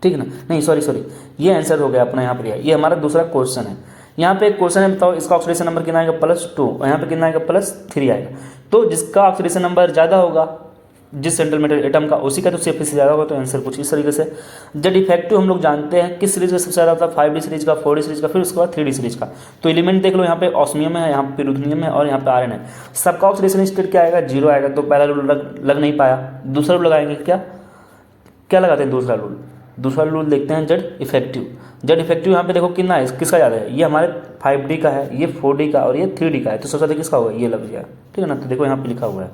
ठीक है ना, नहीं सॉरी ये आंसर हो गया अपना यहाँ पर, ये हमारा दूसरा क्वेश्चन है। यहाँ पे एक क्वेश्चन है, बताओ इसका ऑक्सीडेशन नंबर कितना आएगा, +2, और यहाँ पे कितना आएगा, +3 आएगा। तो जिसका ऑक्सीडेशन नंबर ज़्यादा होगा जिस सेंट्रल मेटल एटम का, उसी का तो CFSC ज़्यादा होगा, तो आंसर कुछ इस तरीके से। जेड इफेक्टिव हम लोग जानते हैं किस सीरीज का सबसे ज़्यादा होता है, 5D सीरीज का, 4D सीरीज का, फिर उसके बाद 3D सीरीज का। तो एलिमेंट देख लो, यहाँ पे ऑस्मियम है, यहाँ पे रुथनियम है, और यहाँ पे आयरन है। सबका ऑक्सीडेशन स्टेट क्या आएगा, 0 आएगा, तो पहला रूल लग नहीं पाया। दूसरा रूल लगाएंगे, क्या लगाते हैं दूसरा रूल देखते हैं, जेड इफेक्टिव। जेड इफेक्टिव यहाँ पे देखो कितना है, किसका ज़्यादा है, ये हमारे 5D का है, ये 4D का, और ये 3D का है, तो सबसे ज़्यादा किसका होगा, ये लग गया, ठीक है ना। तो देखो यहाँ पे लिखा हुआ है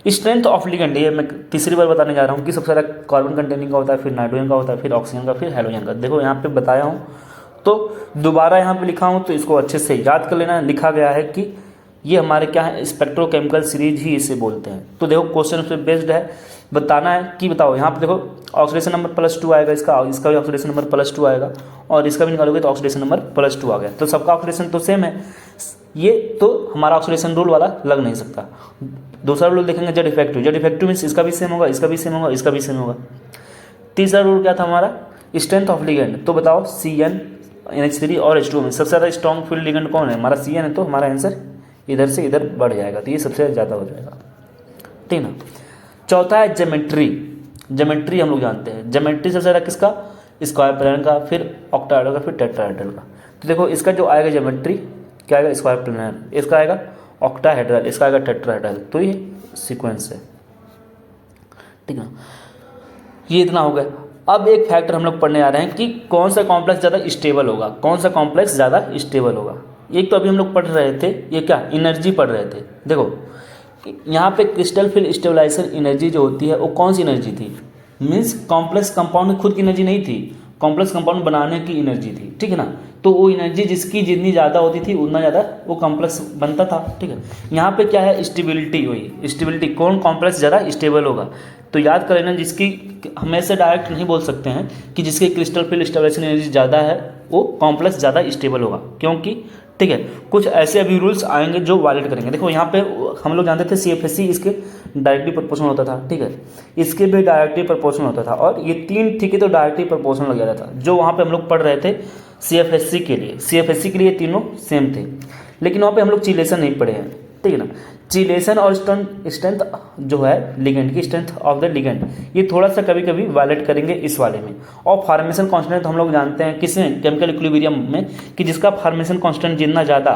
स्ट्रेंथ ऑफ लिगेंड, ये मैं तीसरी बार बताने जा रहा हूँ कि सबसे ज़्यादा कार्बन कंटेनिंग का होता है, फिर नाइट्रोजन का होता है, फिर ऑक्सीजन का, फिर हाइड्रोजन का। देखो यहाँ पे बताया हूँ, तो दोबारा यहाँ पे लिखा हूँ, तो इसको अच्छे से याद कर लेना। लिखा गया है कि ये हमारे क्या है, स्पेक्ट्रोकेमिकल सीरीज ही इसे बोलते हैं। तो देखो क्वेश्चन उस पर बेस्ड है, बताना है कि बताओ, यहाँ पे देखो ऑक्सीडेशन नंबर +2 आएगा, इसका भी ऑक्सीडेशन नंबर +2 आएगा, और इसका भी निकालोगे तो ऑक्सीडेशन नंबर +2 आ गया, तो सबका ऑक्सीडेशन तो सेम है, ये तो हमारा ऑक्सीडेशन रूल वाला लग नहीं सकता। दूसरा रूल देखेंगे जेड इफेक्टिव मीन्स इसका भी सेम होगा, इसका भी सेम होगा, इसका भी सेम होगा। तीसरा रूल क्या था हमारा, स्ट्रेंथ ऑफ लिगेंड, तो बताओ CN NH3 और H2 में सबसे ज़्यादा स्ट्रॉन्ग फील्ड लिगेंड कौन है, हमारा CN है, तो हमारा आंसर इधर से इधर बढ़ जाएगा, तो ये सबसे ज़्यादा हो जाएगा, ठीक ना। चौथा है ज्योमेट्री। ज्योमेट्री हम लोग जानते हैं, ज्योमेट्री सबसे ज़्यादा किसका, स्क्वायर प्लेन का, फिर ऑक्टाहेड्रल का, फिर टेट्राहेड्रल का। तो देखो इसका जो आएगा ज्योमेट्री क्या आएगा, स्क्वायर प्लेन, इसका आएगा ऑक्टाहेड्रल, इसका आएगा टेट्राहेड्रल। तो ये सीक्वेंस है, ठीक ना। ये इतना हो गया। अब एक फैक्टर हम लोग पढ़ने आ रहे हैं कि कौन सा कॉम्प्लेक्स ज़्यादा स्टेबल होगा, कौन सा कॉम्प्लेक्स ज़्यादा स्टेबल होगा। एक तो अभी हम लोग पढ़ रहे थे, ये क्या एनर्जी पढ़ रहे थे। देखो यहाँ पे क्रिस्टल फील्ड स्टेबलाइजर एनर्जी जो होती है वो कौन सी एनर्जी थी, मीन्स कॉम्प्लेक्स कंपाउंड में खुद की एनर्जी नहीं थी, कॉम्प्लेक्स कंपाउंड बनाने की एनर्जी थी, ठीक है ना। तो वो एनर्जी जिसकी जितनी ज़्यादा होती थी उतना ज़्यादा वो कॉम्प्लेक्स बनता था, ठीक है। यहाँ पे क्या है, स्टेबिलिटी हुई, स्टेबिलिटी कौन कॉम्प्लेक्स ज़्यादा स्टेबल होगा। तो याद कर लेना, जिसकी हमेशा डायरेक्ट नहीं बोल सकते हैं कि जिसकी क्रिस्टल फील्ड स्टेबलाइजेशन एनर्जी ज़्यादा है वो कॉम्प्लेक्स ज़्यादा स्टेबल होगा, क्योंकि ठीक है कुछ ऐसे अभी रूल्स आएंगे जो वायलेट करेंगे। देखो यहाँ पे हम लोग जानते थे CFSC इसके डायरेक्टली प्रोपोर्शनल होता था, ठीक है, इसके भी डायरेक्टली प्रोपोर्शनल होता था, और ये तीन ठीक है तो डायरेक्टली प्रोपोर्शनल लग जाता था। जो वहाँ पे हम लोग पढ़ रहे थे CFSC के लिए तीनों सेम थे, लेकिन वहाँ पे हम लोग चिलेशन नहीं पढ़े हैं, ठीक है ना। चिलेशन और स्ट्रेंथ जो है लिगेंड की, स्ट्रेंथ ऑफ द लिगेंड, ये थोड़ा सा कभी कभी वायलेट करेंगे इस वाले में। और फार्मेशन कांस्टेंट तो हम लोग जानते हैं किसमें, केमिकल इक्विलिब्रियम में, कि जिसका फार्मेशन कांस्टेंट जितना ज़्यादा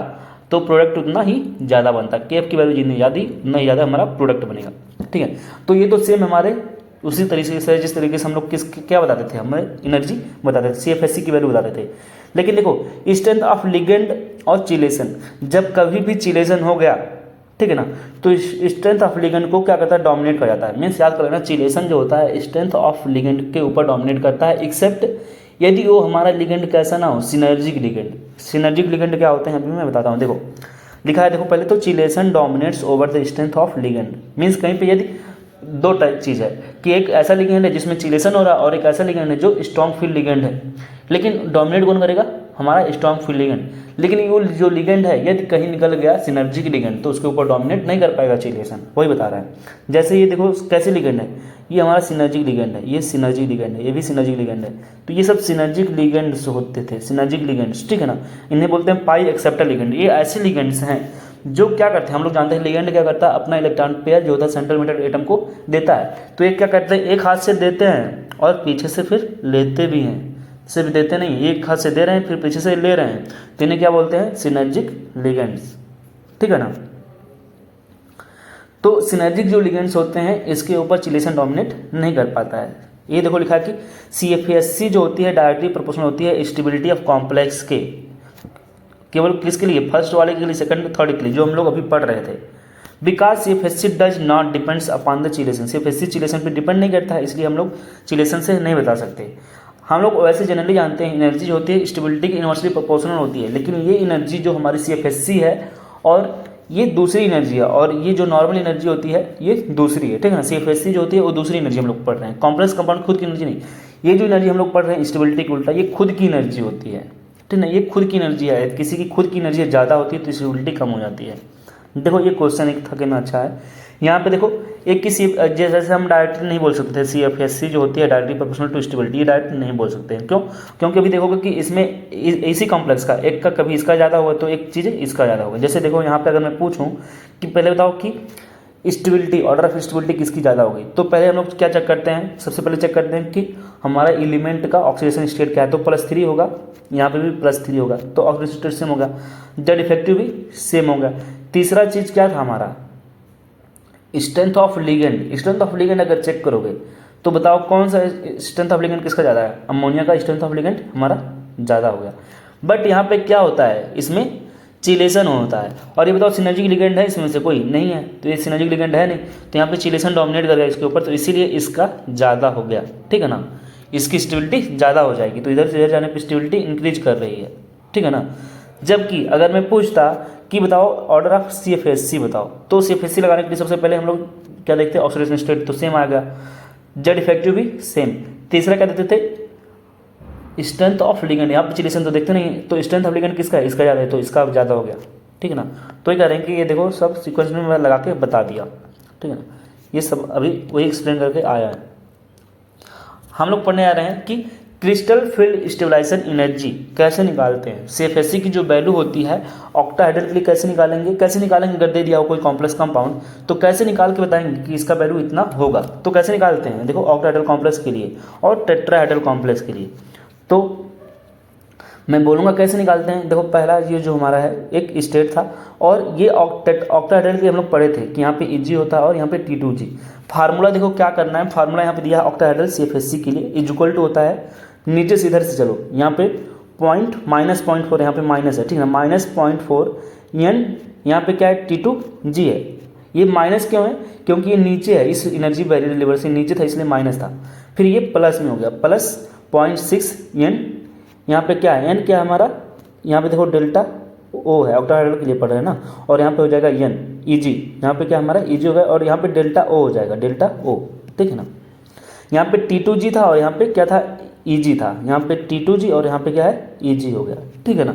तो प्रोडक्ट उतना ही ज़्यादा बनता है। KF की वैल्यू जितनी ज़्यादा उतना ही ज़्यादा हमारा प्रोडक्ट बनेगा, ठीक है। तो ये तो सेम हमारे उसी तरीके से जिस तरीके से हम लोग क्या बताते थे, हमें एनर्जी बताते थे, CFSC की वैल्यू बताते थे। लेकिन देखो स्ट्रेंथ ऑफ लिगेंड और चिलेशन, जब कभी भी चिलेशन हो गया, ठीक है ना, तो स्ट्रेंथ ऑफ लिगेंड को क्या करता है, डोमिनेट कर जाता है। मीन्स याद कर लेना, चिलेशन जो होता है स्ट्रेंथ ऑफ लिगेंड के ऊपर डोमिनेट करता है, एक्सेप्ट यदि वो हमारा लिगेंड कैसा ना हो, सिनर्जिक लिगेंड। सिनर्जिक लिगेंड क्या होते हैं अभी मैं बताता हूँ। देखो लिखा है, देखो पहले तो chelation dominates over the strength of ligand. Means कहीं पे यदि दो टाइप चीज़ है कि एक ऐसा लिगेंड है जिसमें चिलेशन हो रहा है और एक ऐसा लिगेंड है जो स्ट्रॉन्ग फील्ड लिगेंड है, लेकिन डोमिनेट कौन करेगा, हमारा स्ट्रॉन्ग फील्ड लिगेंड। लेकिन वो जो लिगेंड है यदि कहीं निकल गया सिनर्जिक लिगेंड तो उसके ऊपर डोमिनेट नहीं कर पाएगा चिलेशन, वही बता रहा है। जैसे ये देखो कैसे लिगेंड है, ये हमारा सिनर्जिक लिगेंड है, ये सिनर्जिक लिगेंड है, ये भी सिनर्जिक लिगेंड है। तो ये सब सिनर्जिक लिगेंड्स होते थे, सिनर्जिक लिगेंड्स, ठीक है ना। इन्हें बोलते हैं पाई एक्सेप्टर लिगेंड। ये ऐसे लिगेंड्स हैं जो क्या करते हैं, हम लोग जानते हैं लिगेंड क्या करता है, अपना इलेक्ट्रॉन पेयर जो होता है सेंट्रल मेटल एटम को देता है। तो ये क्या करते हैं, एक हाथ से देते हैं और पीछे से फिर लेते भी हैं, सिर्फ देते नहीं, एक हाथ से दे रहे हैं फिर पीछे से ले रहे हैं, तो इन्हें क्या बोलते हैं, सिनर्जिक लिगेंड्स, ठीक है ना। तो सिनर्जिक जो लिगेंड्स होते हैं इसके ऊपर चिलेशन डोमिनेट नहीं कर पाता है। ये देखो लिखा है कि CFSC जो होती है डायरेक्टली प्रोपोर्शनल होती है स्टेबिलिटी ऑफ कॉम्प्लेक्स के, केवल किसके लिए, फर्स्ट वाले के लिए, सेकंड थर्ड के लिए, जो हम लोग अभी पढ़ रहे थे। Because CFSC does not depends upon the chelation, CFSC chelation पे डिपेंड नहीं करता है, इसलिए हम लोग चिलेशन से नहीं बता सकते। हम लोग वैसे जनरली जानते हैं एनर्जी जो होती है स्टेबिलिटी की इनवर्सली प्रोपोर्शनल होती है, लेकिन ये एनर्जी जो हमारी CFSC है और ये दूसरी एनर्जी है, और ये जो नॉर्मल एनर्जी होती है ये दूसरी है, ठीक है ना। CFSC जो होती है वो दूसरी एनर्जी हम लोग पढ़ रहे हैं, कॉम्प्लेक्स कंपाउंड खुद की एनर्जी नहीं। ये जो एनर्जी हम लोग पढ़ रहे हैं स्टेबिलिटी के उल्टा, ये खुद की एनर्जी होती है, ठीक है ना। ये खुद की एनर्जी है, किसी की खुद की एनर्जी ज़्यादा होती है तो स्टेबिलिटी कम हो जाती है। देखो ये क्वेश्चन एक था कि ना अच्छा है। यहाँ पे देखो एक किसी जैसे हम डायरेक्टली नहीं बोल सकते थे CFSC जो होती है डायरेक्टली प्रोपोर्शनल टू स्टेबिलिटी, ये डायरेक्ट नहीं बोल सकते हैं। क्यों, क्योंकि अभी देखोगे कि इसमें इसी कॉम्प्लेक्स का एक का कभी इसका ज़्यादा होगा तो एक चीज़ इसका ज़्यादा होगा। जैसे देखो यहाँ पे अगर मैं पूछूँ कि पहले बताओ कि स्टेबिलिटी, ऑर्डर ऑफ स्टेबिलिटी किसकी ज़्यादा होगी, तो पहले हम लोग क्या चेक करते हैं, सबसे पहले चेक करते हैं कि हमारा एलिमेंट का ऑक्सीडेशन स्टेट क्या है, तो +3 होगा, यहाँ पे भी +3 होगा, तो ऑक्सीडेशन स्टेट सेम होगा, जेड इफेक्टिव भी सेम होगा। तीसरा चीज़ क्या था हमारा, strength of ligand. Strength of ligand अगर चेक करोगे तो बताओ कौन सा स्ट्रेंथ ऑफ लिगेंड किसका ज़्यादा है, अमोनिया का स्ट्रेंथ ऑफ लिगेंड हमारा ज़्यादा हो गया। बट यहाँ पे क्या होता है, इसमें चिलेशन होता है, और ये बताओ सिनर्जिक लिगेंड है इसमें से कोई नहीं है, तो ये सिनर्जिक लिगेंड है नहीं, तो यहाँ पे चिलेशन डोमिनेट कर गया इसके ऊपर, तो इसीलिए इसका ज़्यादा हो गया, ठीक है ना। इसकी स्टेबिलिटी ज़्यादा हो जाएगी, तो इधर से इधर जाने पर स्टेबिलिटी इंक्रीज कर रही है, ठीक है ना। जबकि अगर मैं पूछता कि बताओ ऑर्डर ऑफ CFSC बताओ, तो CFSC लगाने के लिए सबसे पहले हम लोग क्या देखते हैं, ऑक्सीडेशन स्टेट तो सेम आ गया, जेड इफेक्टिव भी सेम। तीसरा क्या देते थे, स्ट्रेंथ ऑफ लिगेंड, यहाँ पे चिलेशन तो देखते नहीं, तो स्ट्रेंथ ऑफ लिगेंड किसका है, इसका ज़्यादा है, तो इसका ज़्यादा हो गया, ठीक है ना। तो ये कह रहे हैं कि ये देखो सब सीक्वेंस में मैं लगा के बता दिया, ठीक है ना। ये सब अभी वही एक्सप्लेन करके आया है। हम लोग पढ़ने आ रहे हैं कि क्रिस्टल फील्ड स्टेबलाइजेशन एनर्जी कैसे निकालते हैं, CFSE की जो वैल्यू होती है ऑक्टाहेड्रल के लिए कैसे निकालेंगे अगर दे दिया हो कोई कॉम्प्लेक्स कंपाउंड तो कैसे निकाल के बताएंगे कि इसका वैल्यू इतना होगा। तो कैसे निकालते हैं, देखो ऑक्टाहेड्रल कॉम्प्लेक्स के लिए और टेट्राहेड्रल कॉम्प्लेक्स के लिए तो मैं बोलूँगा कैसे निकालते हैं। देखो पहला ये जो हमारा है एक स्टेट था और ये ऑक्टाहेड्रल के हम लोग पढ़े थे कि यहाँ पे Eg होता है और यहाँ पे T2G। फार्मूला देखो क्या करना है, फार्मूला यहाँ पे दिया है ऑक्टाहेड्रल CFSE के लिए इक्वल टू होता है, नीचे से इधर से चलो यहाँ पे -0.4 यहाँ पे माइनस है, ठीक है ना, -0.4 n यहाँ पे क्या है T2G है। ये माइनस क्यों है, क्योंकि ये नीचे है, इस एनर्जी बैरियर लेवल से नीचे था इसलिए माइनस था। फिर ये प्लस में हो गया प्लस 0.6 n, यहाँ पे क्या है n क्या है हमारा, यहाँ पे देखो डेल्टा O है, ऑक्टाहेड्रल के लिए पढ़ रहे हैं ना, और यहाँ पे हो जाएगा n Eg, यहाँ पे क्या हमारा Eg होगा और यहाँ पे डेल्टा O हो जाएगा, डेल्टा O, ठीक है ना। यहाँ पे T2G था और यहाँ पे क्या था Eg था, यहाँ पे T2G और यहाँ पे क्या है Eg हो गया, ठीक है ना।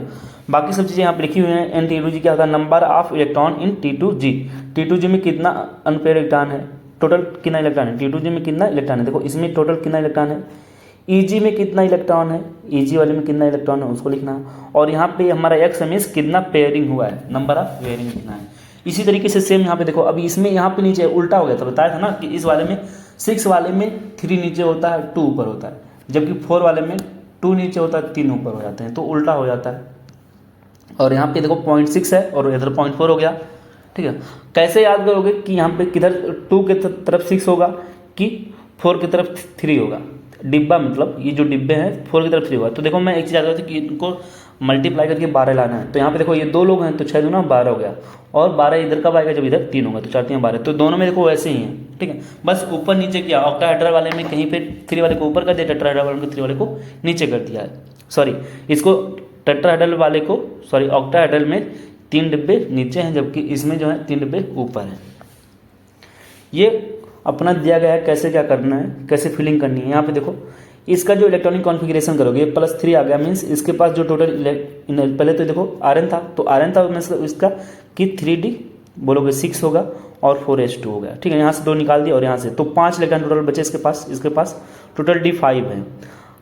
बाकी सब चीज़ें यहाँ पे लिखी हुई हैं। एन T2G क्या होगा, number of electron in T2G, T2G में कितना अनपेयर इलेक्ट्रॉन है, टोटल कितना इलेक्ट्रॉन है, T2G में कितना इलेक्ट्रॉन है, देखो इसमें टोटल कितना इलेक्ट्रॉन है, Eg में कितना इलेक्ट्रॉन है, Eg वाले में कितना इलेक्ट्रॉन है उसको लिखना है, और यहाँ पे हमारा x मीन्स कितना पेयरिंग हुआ है, नंबर ऑफ पेयरिंग कितना है। इसी तरीके से सेम यहाँ पे देखो, अभी इसमें यहाँ पे नीचे उल्टा हो गया था, बताया था ना कि इस वाले में 6 वाले में 3 नीचे होता है 2 ऊपर होता है, जबकि 4 वाले में 2 नीचे होता है 3 ऊपर हो जाते हैं, तो उल्टा हो जाता है। और यहाँ पे देखो 0.6 है और इधर 0.4 हो गया, ठीक है। कैसे याद करोगे कि यहाँ पे किधर 2 की तरफ 6 होगा कि 4 की तरफ 3 होगा, डिब्बा मतलब ये जो डिब्बे हैं 4 की तरफ 3 होगा। तो देखो मैं एक चीज़ याद रहा था कि इनको मल्टीप्लाई करके 12 लाना है, तो यहाँ पे देखो ये 2 लोग हैं तो 6 दूना 12 हो गया, और 12 इधर कब आएगा, जब इधर 3 होगा, तो 4 3 12, तो दोनों में देखो वैसे ही हैं, ठीक है। बस ऊपर नीचे किया, ऑक्टाहेड्रल वाले में कहीं पे 3 वाले को ऊपर कर दिया, टेट्राहेड्रल वाले में 3 वाले को नीचे कर दिया है, सॉरी इसको टेट्राहेड्रल वाले को, सॉरी ऑक्टाहेड्रल में 3 डिब्बे नीचे हैं जबकि इसमें जो है 3 डिब्बे ऊपर हैं। ये अपना दिया गया है कैसे क्या करना है, कैसे फिलिंग करनी है। यहाँ पे देखो इसका जो इलेक्ट्रॉनिक कॉन्फ़िगरेशन करोगे ये +3 आ गया, मीन्स इसके पास जो टोटल पहले तो देखो Rn था, तो Rn था मीन्स इसका कि 3d बोलोगे 6 होगा और 4s2 हो गया, ठीक है। यहाँ से 2 निकाल दिया और यहाँ से, तो 5 इलेक्ट्रॉन टोटल बचे इसके पास टोटल d5 है।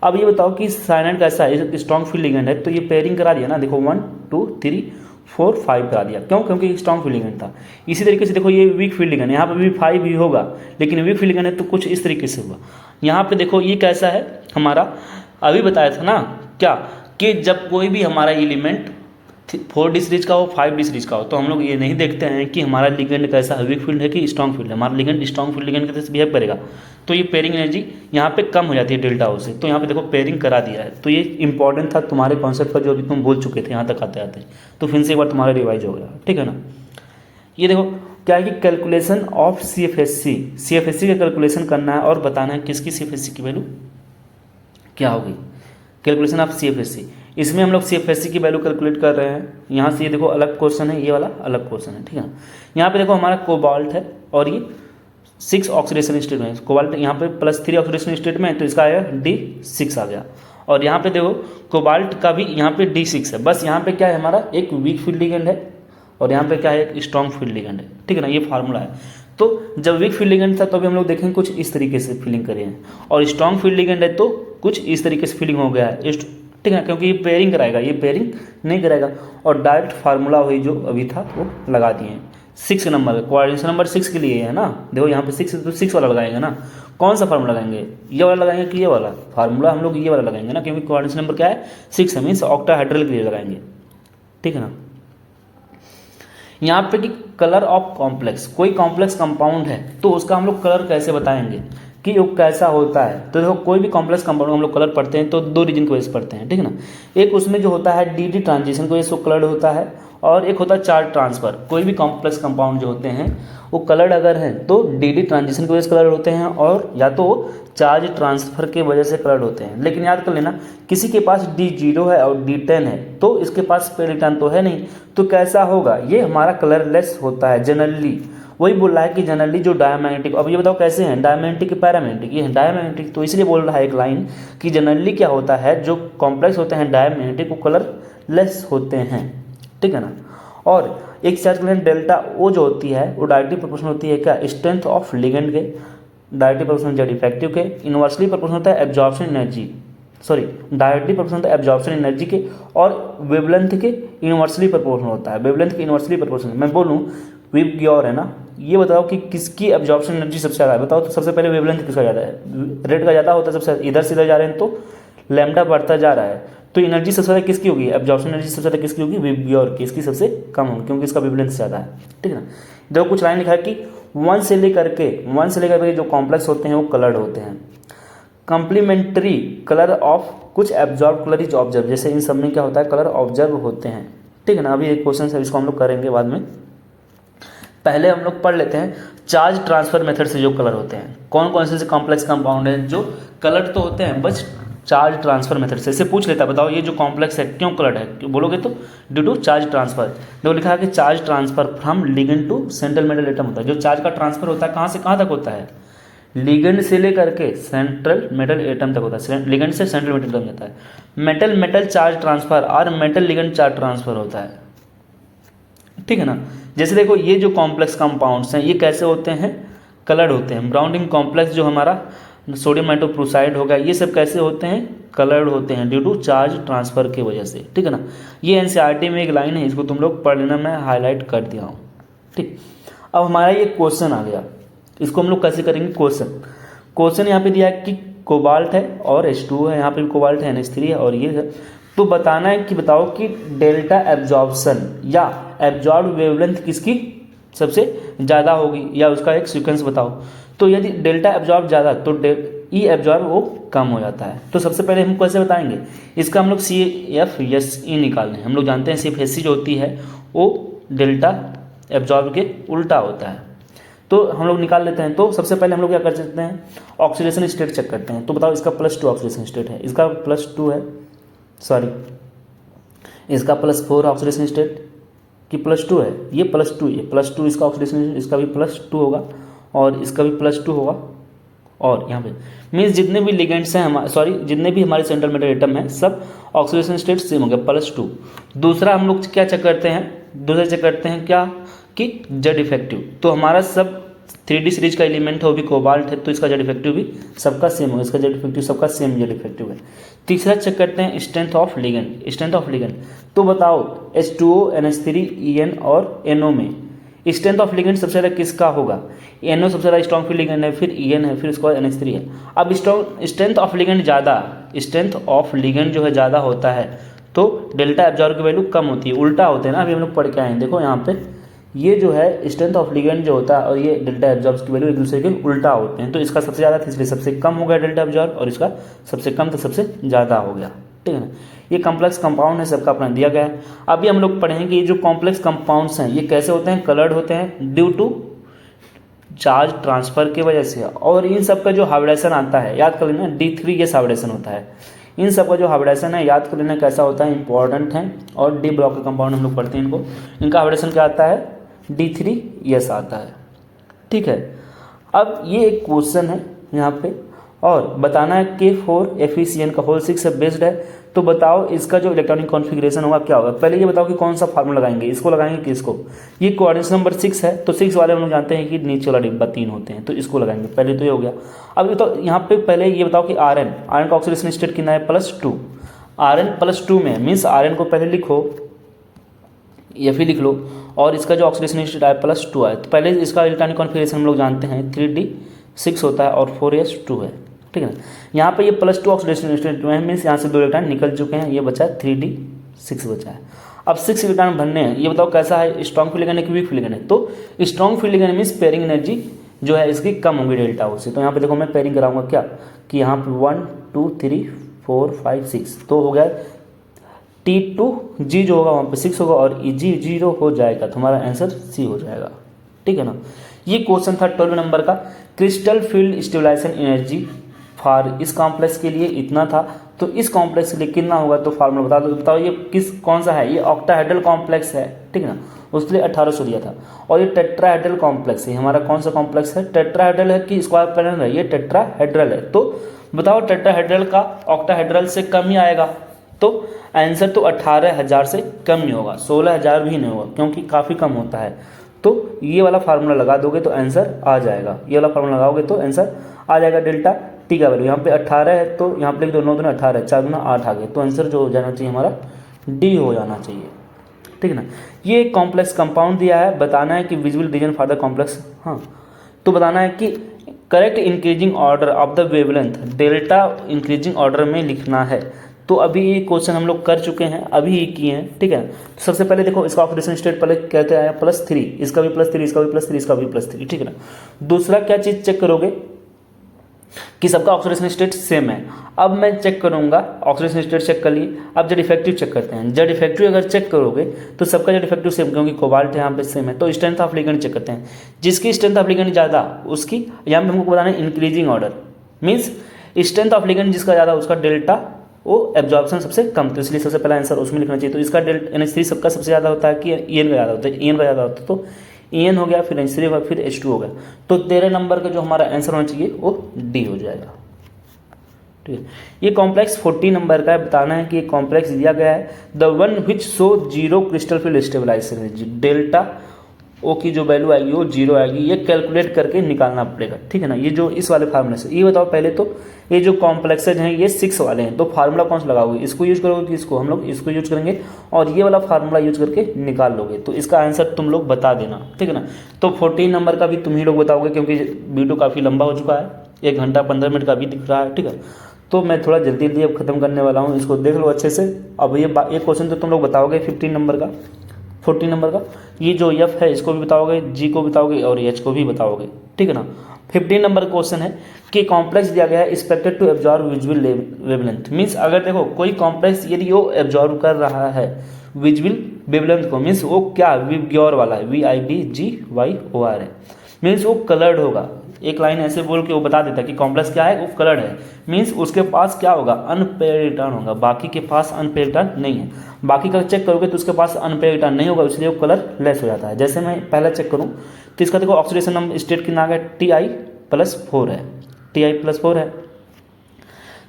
अब ये बताओ कि साइनाइड कैसा है, स्ट्रॉन्ग फील्ड लिगेंड है, तो ये पेयरिंग करा दिया ना, देखो 1 2 3 4 5 करा दिया, क्यों, क्योंकि स्ट्रॉन्ग फील्ड लिगेंड था। इसी तरीके से देखो ये वीक फील्ड लिगेंड है, यहाँ पे भी 5 भी होगा, लेकिन वीक फील्ड लिगेंड है तो कुछ इस तरीके से हुआ। यहाँ पे देखो ये कैसा है हमारा, अभी बताया था ना क्या, कि जब कोई भी हमारा एलिमेंट 4d सीरीज का हो 5d सीरीज का हो, तो हम लोग ये नहीं देखते हैं कि हमारा लिगेंड कैसा है, वीक फील्ड है कि स्ट्रॉन्ग फील्ड है। हमारा लिगेंड स्ट्रॉन्ग फील्ड लिगेंड के तरह बिहेव करेगा तो ये पेयरिंग एनर्जी यहाँ पे कम हो जाती है डेल्टा ओ से, तो यहाँ पे देखो पेयरिंग करा दिया है। तो ये इंपॉर्टेंट था तुम्हारे कॉन्सेप्ट पर जो अभी तुम भूल चुके थे यहाँ तक आते आते, तो फिर से एक बार तुम्हारा रिवाइज हो गया, ठीक है ना। ये देखो क्या है कि कैलकुलेशन ऑफ CFSE का कैलकुलेशन करना है और बताना है किसकी CFSE की वैल्यू क्या होगी, कैलकुलेशन ऑफ CFSE। इसमें हम लोग CFSE की वैल्यू कैलकुलेट कर रहे हैं। यहाँ से ये देखो अलग क्वेश्चन है, ये वाला अलग क्वेश्चन है, ठीक है। यहाँ पे देखो हमारा कोबाल्ट है और ये 6 ऑक्सीडेशन स्टेट में, कोबाल्ट यहाँ पे +3 ऑक्सीडेशन स्टेट में है, तो इसका आएगा D6 आ गया। और यहाँ पे देखो कोबाल्ट का भी यहाँ पे D6 है, बस यहाँ पे क्या है हमारा एक वीक फील्ड लिगेंड है और यहाँ पे क्या है एक स्ट्रॉन्ग फील्ड लिगेंड है, ठीक है ना, ये फार्मूला है। तो जब वीक फील्ड लिगेंड था तो अभी हम लोग देखेंगे कुछ इस तरीके से फीलिंग करें हैं, और स्ट्रॉन्ग फील्ड लिगेंड है तो कुछ इस तरीके से फीलिंग हो गया है, ठीक है, क्योंकि ये पेयरिंग कराएगा, ये पेयरिंग नहीं कराएगा। और डायरेक्ट फार्मूला वही जो अभी था वो लगा दिए हैं। 6 नंबर कोऑर्डिनेशन नंबर 6 के लिए है ना, देखो यहाँ पे 6 तो 6 वाला लगाएंगे ना, कौन सा फार्मूला लगाएंगे, ये वाला लगाएंगे कि ये वाला फार्मूला, हम लोग ये वाला लगाएंगे ना, क्योंकि कोऑर्डिनेशन नंबर क्या है 6 है, मीन्स ऑक्टाहेड्रल के लिए लगाएंगे, ठीक है ना। यहाँ पे कि कलर ऑफ कॉम्प्लेक्स, कोई कॉम्प्लेक्स कंपाउंड है तो उसका हम लोग कलर कैसे बताएंगे कि वो कैसा होता है। तो देखो कोई भी कॉम्प्लेक्स कंपाउंड हम लोग कलर पढ़ते हैं तो 2 रीजन की वजह से पढ़ते हैं, ठीक है ना। एक उसमें जो होता है डी ट्रांजिशन की वजह से कलर्ड होता है, और एक होता है चार्ज ट्रांसफर। कोई भी कॉम्प्लेक्स कंपाउंड जो होते हैं वो कलर्ड अगर हैं तो डी ट्रांजिशन की वजह से कलर्ड होते हैं, और या तो चार्ज ट्रांसफर की वजह से कलर्ड होते हैं। लेकिन याद कर लेना किसी के पास D0 है और D10 है तो इसके पास पेयर इलेक्ट्रॉन तो है नहीं, तो कैसा होगा, ये हमारा कलरलेस होता है जनरली। वही बोल रहा है कि जनरली जो डायमैग्नेटिक, अब ये बताओ कैसे हैं डायमैग्नेटिक की पैरामैग्नेटिक, ये है डायमैग्नेटिक, तो इसलिए बोल रहा है एक लाइन कि जनरली क्या होता है जो कॉम्प्लेक्स होते हैं डायमैग्नेटिक वो कलरलेस होते हैं, ठीक है ना। और एक चार्ज डेल्टा ओ जो होती है वो डायरेक्टली प्रोपोर्शनल होती है क्या, स्ट्रेंथ ऑफ लिगेंड के, डायरेक्टली प्रोपोर्शनल जेड इफेक्टिव के, इनवर्सली प्रोपोर्शनल होता है एब्जॉर्प्शन एनर्जी डायरेक्टली प्रोपोर्शनल होता है एब्जॉर्प्शन एनर्जी के, और वेवलेंथ के इनवर्सली प्रोपोर्शनल होता है, वेवलेंथ के इनवर्सली प्रोपोर्शनल। मैं बोलूँ विबग्योर है ना, ये बताओ कि किसकी एब्जॉर्प्शन एनर्जी सबसे ज़्यादा है, बताओ तो सबसे पहले वेवलेंथ किसका ज़्यादा है, रेड का ज़्यादा होता है सबसे, इधर से इधर जा रहे हैं तो लैम्डा बढ़ता जा रहा है, तो एनर्जी सबसे ज़्यादा किसकी होगी, एब्जॉर्प्शन एनर्जी सबसे ज़्यादा किसकी होगी, विबग्योर की, इसकी सबसे कम होगी क्योंकि इसका वेवलेंथ ज़्यादा है। ठीक है ना। देखो कुछ लाइन लिखा है कि वन से लेकर के जो कॉम्प्लेक्स होते हैं वो कलर्ड होते हैं, कम्प्लीमेंट्री कलर ऑफ कुछ एब्जॉर्ब कलर इज ऑब्जर्व, जैसे इन सब में क्या होता है, कलर ऑब्जर्व होते हैं। ठीक है ना। अभी एक क्वेश्चन है, इसको हम लोग करेंगे बाद में, पहले हम लोग पढ़ लेते हैं चार्ज ट्रांसफर मेथड से जो कलर होते हैं, कौन कौन से कॉम्प्लेक्स कंपाउंड हैं जो कलर तो होते हैं बस चार्ज ट्रांसफर मेथड से। इसे पूछ लेता है, बताओ ये जो कॉम्प्लेक्स है क्यों कलर्ड है, क्यों बोलोगे तो ड्यू टू चार्ज ट्रांसफर। देखो लिखा है कि charge transfer from ligand to central metal atom होता है, जो चार्ज का ट्रांसफर होता है कहाँ से कहाँ तक होता है, लिगेंड से लेकर के सेंट्रल मेटल एटम तक होता है, लिगेंड से सेंट्रल मेटल एटम जाता है। मेटल मेटल चार्ज ट्रांसफर और मेटल लिगेंड चार्ज ट्रांसफर होता है। ठीक है ना। जैसे देखो ये जो कॉम्प्लेक्स कंपाउंड्स हैं ये कैसे होते हैं, कलर्ड होते हैं। ब्राउनिंग कॉम्प्लेक्स जो हमारा सोडियम हाइड्रोक्साइड होगा, ये सब कैसे होते हैं, कलर्ड होते हैं ड्यू टू चार्ज ट्रांसफर की वजह से। ठीक है ना। ये एनसीईआरटी में एक लाइन है, इसको तुम लोग पढ़ लेना, मैं हाईलाइट कर दिया हूँ। ठीक। अब हमारा ये क्वेश्चन आ गया, इसको हम लोग कैसे करेंगे, क्वेश्चन यहाँ पे दिया है कि कोबाल्ट है और H2 है, यहाँ पे भी कोबाल्ट है, NH3 है और ये है, तो बताना है कि बताओ कि डेल्टा एब्जॉर्प्शन या एब्जॉर्ब वेवलेंथ किसकी सबसे ज़्यादा होगी, या उसका एक सीक्वेंस बताओ। तो यदि डेल्टा एब्जॉर्ब ज़्यादा तो ई एब्जॉर्ब वो कम हो जाता है। तो सबसे पहले हम कैसे बताएंगे, इसका हम लोग CFSE निकालने हैं। हम लोग जानते हैं CFSE जो होती है वो डेल्टा एब्जॉर्ब के उल्टा होता है, तो हम लोग निकाल लेते हैं। तो सबसे पहले हम लोग क्या कर सकते हैं, ऑक्सीडेशन स्टेट चेक करते हैं। तो बताओ इसका +2 ऑक्सीडेशन स्टेट है, इसका +2 है, इसका +4 ऑक्सीडेशन स्टेट कि +2 है, ये +2, ये +2 इसका ऑक्सीडेशन, इसका भी +2 होगा और इसका भी +2 होगा। और यहाँ पे मीन्स जितने भी लिगेंड्स हैं जितने भी हमारे सेंट्रल मेटल एटम हैं सब ऑक्सीडेशन स्टेट सेम हो गया +2। दूसरा हम लोग क्या चेक करते हैं, दूसरा चेक करते हैं क्या कि जेड इफेक्टिव, तो हमारा सब 3D सीरीज का एलिमेंट है वो भी कोबाल्ट है, तो इसका जेड इफेक्टिव भी सबका सेम होगा, इसका जेड इफेक्टिव सबका सेम जेड इफेक्टिव है। तीसरा चेक करते हैं स्ट्रेंथ ऑफ लिगेंड, तो बताओ H2O, NH3, EN और NO में स्ट्रेंथ ऑफ लिगेंड सबसे ज़्यादा किसका होगा, NO सबसे ज़्यादा स्ट्रॉन्ग फील्ड लिगेंड है, फिर EN है, फिर उसके बाद NH3 है। अब स्ट्रेंथ ऑफ लिगेंड जो है ज़्यादा होता है तो डेल्टा एब्जॉर्ब की वैल्यू कम होती है, उल्टा होते हैं ना, अभी हम लोग पढ़ के आए हैं। देखो यहाँ पे ये जो है स्ट्रेंथ ऑफ लिगेंड जो होता है और ये डेल्टा एब्जॉर्ब की वैल्यू एक दूसरे के उल्टा होते हैं, तो इसका सबसे ज़्यादा था इसलिए सबसे कम हो गया डेल्टा एब्जॉर्ब, और इसका सबसे कम तो सबसे ज़्यादा हो गया। ठीक है ना। ये कॉम्प्लेक्स कंपाउंड है, सबका अपना दिया गया है। अभी हम लोग पढ़ेंगे कि ये जो कॉम्प्लेक्स कंपाउंड्स हैं ये कैसे होते हैं, कलर्ड होते हैं ड्यू टू चार्ज ट्रांसफर की वजह से। और इन सब का जो हाइब्रिडेशन आता है याद कर लेना, D3 गैस हाइब्रिडेशन होता है। इन सब का जो हाइब्रिडेशन है याद कर लेना कैसा होता है, इंपॉर्टेंट है। और डी ब्लॉक के कंपाउंड हम लोग पढ़ते हैं इनको, इनका हाइब्रिडेशन क्या आता है, D3S आता है। ठीक है। अब ये एक क्वेश्चन है यहाँ पे, और बताना है K4 FeCN का होल 6 है, बेस्ड है। तो बताओ इसका जो इलेक्ट्रॉनिक कॉन्फ़िगरेशन होगा क्या होगा। पहले ये बताओ कि कौन सा फार्मूला लगाएंगे, इसको लगाएंगे कि इसको। ये कोऑर्डिनेशन नंबर 6 है, तो 6 वाले हम लोग जानते हैं कि नीचे वाला डिब्बा 3 होते हैं, तो इसको लगाएंगे। पहले तो ये हो गया। अब तो यहाँ पे पहले ये बताओ कि आयरन का ऑक्सीडेशन स्टेट कितना है, +2। आयरन +2 में मीन्स आयरन को पहले लिखो, Fe लिख लो, और इसका जो ऑक्सीडेशन स्टेट आया +2 है, तो पहले इसका इलेक्ट्रॉनिक कॉन्फ़िगरेशन हम लोग जानते हैं 3D6 होता है और 4s2 है। ठीक है ना। यहाँ पे ये +2 ऑक्सीडेशन स्टेट में है, मीन्स यहाँ से 2 इलेक्ट्रॉन निकल चुके हैं, ये बचा 3D6 बचा है। अब 6 इलेक्ट्रॉन भरने हैं, ये बताओ कैसा है, स्ट्रॉन्ग फील्ड लिगेंड है कि वीक फील्ड लिगेंड है। तो strong field ligand means pairing energy जो है इसकी कम होगी डेल्टा O से। तो यहाँ पे देखो मैं पेयरिंग कराऊंगा क्या कि यहाँ पे 1 2 3 4 5 6, तो हो गया T2G जो होगा वहाँ पे 6 होगा और G 0 हो जाएगा, तो हमारा आंसर C हो जाएगा। ठीक है ना। ये क्वेश्चन था 12 नंबर का। Crystal field stabilization energy for इस कॉम्प्लेक्स के लिए इतना था, तो इस कॉम्प्लेक्स के लिए कितना होगा, तो फार्मूला बता दो। बताओ ये कौन सा है, ये ऑक्टाहेड्रल कॉम्प्लेक्स है। ठीक है ना। उसके लिए 1800 दिया था। और ये टेट्राहेड्रल कॉम्प्लेक्स है, हमारा कौन सा कॉम्प्लेक्स है, टेट्राहेड्रल है कि स्क्वायर पैटर्न है, ये टेट्राहेड्रल है। तो बताओ टेट्राहेड्रल का ऑक्टाहेड्रल से कम ही आएगा, तो आंसर तो 18,000 से कम नहीं होगा, 16,000 भी नहीं होगा, क्योंकि काफ़ी कम होता है। तो ये वाला फार्मूला लगा दोगे तो आंसर आ जाएगा, ये वाला फार्मूला लगाओगे तो आंसर आ जाएगा। डेल्टा टी का वैल्यू यहाँ पे 18 है, तो यहाँ पे लिख दो 9 दूना 18, 4 दूना 8 आ गए, तो आंसर जो हो जाना चाहिए हमारा डी हो जाना चाहिए, ठीक है ना। ये कॉम्प्लेक्स कंपाउंड दिया है, बताना है कि visual reason for the complex, हाँ तो बताना है कि correct increasing order of the wavelength, delta increasing order में लिखना है। तो अभी ये क्वेश्चन हम लोग कर चुके हैं, अभी ही किए हैं, ठीक है। तो सबसे पहले देखो इसका ऑक्सीडेशन स्टेट पहले कहते आया +3, इसका भी +3, इसका भी +3, इसका भी +3, ठीक है ना। दूसरा क्या चीज़ चेक करोगे कि सबका ऑक्सीडेशन स्टेट सेम है। अब मैं चेक करूंगा, ऑक्सीडेशन स्टेट चेक कर लिए, अब जेड इफेक्टिव चेक करते हैं। जेड इफेक्टिव अगर चेक करोगे तो सबका जेड इफेक्टिव सेम, क्योंकि कोबाल्ट यहाँ पे सेम है, तो स्ट्रेंथ ऑफ लिगेंड चेक करते हैं। जिसकी स्ट्रेंथ ऑफ लिगेंड ज़्यादा उसकी, यहाँ पे हमको बताना है increasing order, means strength of ligand जिसका ज़्यादा उसका डेल्टा वो एब्जॉर्प्शन सबसे कम, तो इसलिए सबसे पहला आंसर उसमें लिखना चाहिए। तो इसका NH3 सबका सबसे ज़्यादा होता है कि EN का ज़्यादा होता है, EN का ज़्यादा होता है, तो EN हो गया, फिर NH3 होगा, फिर H2 हो गया। तो 13 नंबर का जो हमारा आंसर होना चाहिए वो डी हो जाएगा, ठीक है। ये कॉम्प्लेक्स 40 नंबर का है, बताना है कि ये कॉम्प्लेक्स दिया गया है the one which so 0 crystal field stabilization, delta O की जो वैल्यू आएगी वो 0 आएगी, ये कैलकुलेट करके निकालना पड़ेगा, ठीक है ना। ये जो इस वाले फार्मूले से, ये बताओ पहले तो ये जो कॉम्प्लेक्सेज हैं ये 6 वाले हैं, तो फार्मूला कौन सा लगाओगे, इसको यूज करोगे कि इसको, हम लोग इसको यूज करेंगे और ये वाला फार्मूला यूज करके निकाल लोगे। तो इसका आंसर तुम लोग बता देना, ठीक है ना। तो 14 नंबर का भी तुम ही लोग बताओगे, क्योंकि वीडियो काफ़ी लंबा हो चुका है, 1 घंटा 15 मिनट का भी दिख रहा है, ठीक है। तो मैं थोड़ा जल्दी जल्दी अब खत्म करने वाला हूँ, इसको देख लो अच्छे से। अब ये क्वेश्चन तो तुम लोग बताओगे 15 नंबर का, 14 नंबर का, ये जो F है इसको भी बताओगे, G को बताओगे और H को भी बताओगे, ठीक है ना। 15 नंबर क्वेश्चन है कि कॉम्प्लेक्स दिया गया है expected to absorb visual wavelength, means अगर देखो कोई कॉम्प्लेक्स यदि वो एब्जॉर्ब कर रहा है विजुअल वेवलेंथ को, मीन्स वो क्या विग्योर वाला है, VIBGYOR है, मीन्स वो कलर्ड होगा। एक लाइन ऐसे बोल के वो बता देता है कि कॉम्प्लेक्स क्या है, वो कलर्ड है, मीन्स उसके पास क्या होगा, अनपेयर्ड रिटर्न होगा, बाकी के पास अनपेयर्ड रिटर्न नहीं है। बाकी का चेक करोगे तो उसके पास अनपेयर्ड रिटर्न नहीं होगा, इसलिए वो कलर लेस हो जाता है। जैसे मैं पहला चेक करूँ तो इसका देखो ऑक्सीडेशन नंबर स्टेट कितना आ गया, Ti+4 है, Ti+4 है।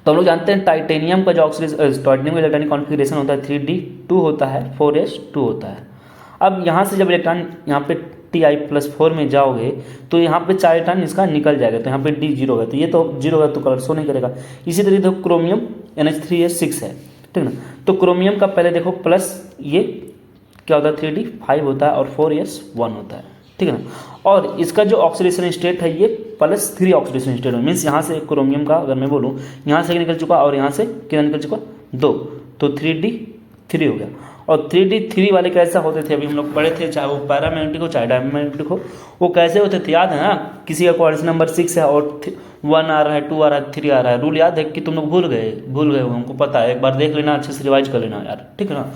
तो हम लोग जानते हैं टाइटेनियम का जो ऑक्सीडेशन, टाइटेनियम का इलेक्ट्रॉनिक कॉन्फिगरेशन होता है 3D2 होता है, 4s2 होता है। अब यहाँ से जब इलेक्ट्रॉन यहाँ पे Ti+4 में जाओगे तो यहाँ पे 4 इलेक्ट्रॉन इसका निकल जाएगा, तो यहाँ पे D 0 होगा, तो ये तो 0 होगा तो कलर शो नहीं करेगा। इसी तरीके देखो क्रोमियम NH3S6 है, ठीक है ना। तो क्रोमियम का पहले देखो प्लस ये क्या होता है 3D5 होता है और 4s1 होता है, ठीक है ना। और इसका जो ऑक्सीडेशन स्टेट है ये +3 ऑक्सीडेशन स्टेट है, मीन्स यहाँ से क्रोमियम का अगर मैं बोलूँ यहाँ से निकल चुका और यहाँ से कितना निकल चुका 2, तो 3D3 हो गया। और 3D3 वाले कैसा होते थे, अभी हम लोग पढ़े थे, चाहे वो पैरामैग्नेटिक हो चाहे डायमैग्नेटिक हो, वो कैसे होते थे याद है ना। किसी का कोऑर्डिनेशन नंबर 6 है और 1 आ रहा है, 2 आ रहा है, 3 आ रहा है, रूल याद है कि तुम लोग भूल गए हो, हमको पता है, एक बार देख लेना, अच्छे से रिवाइज कर लेना यार, ठीक है ना।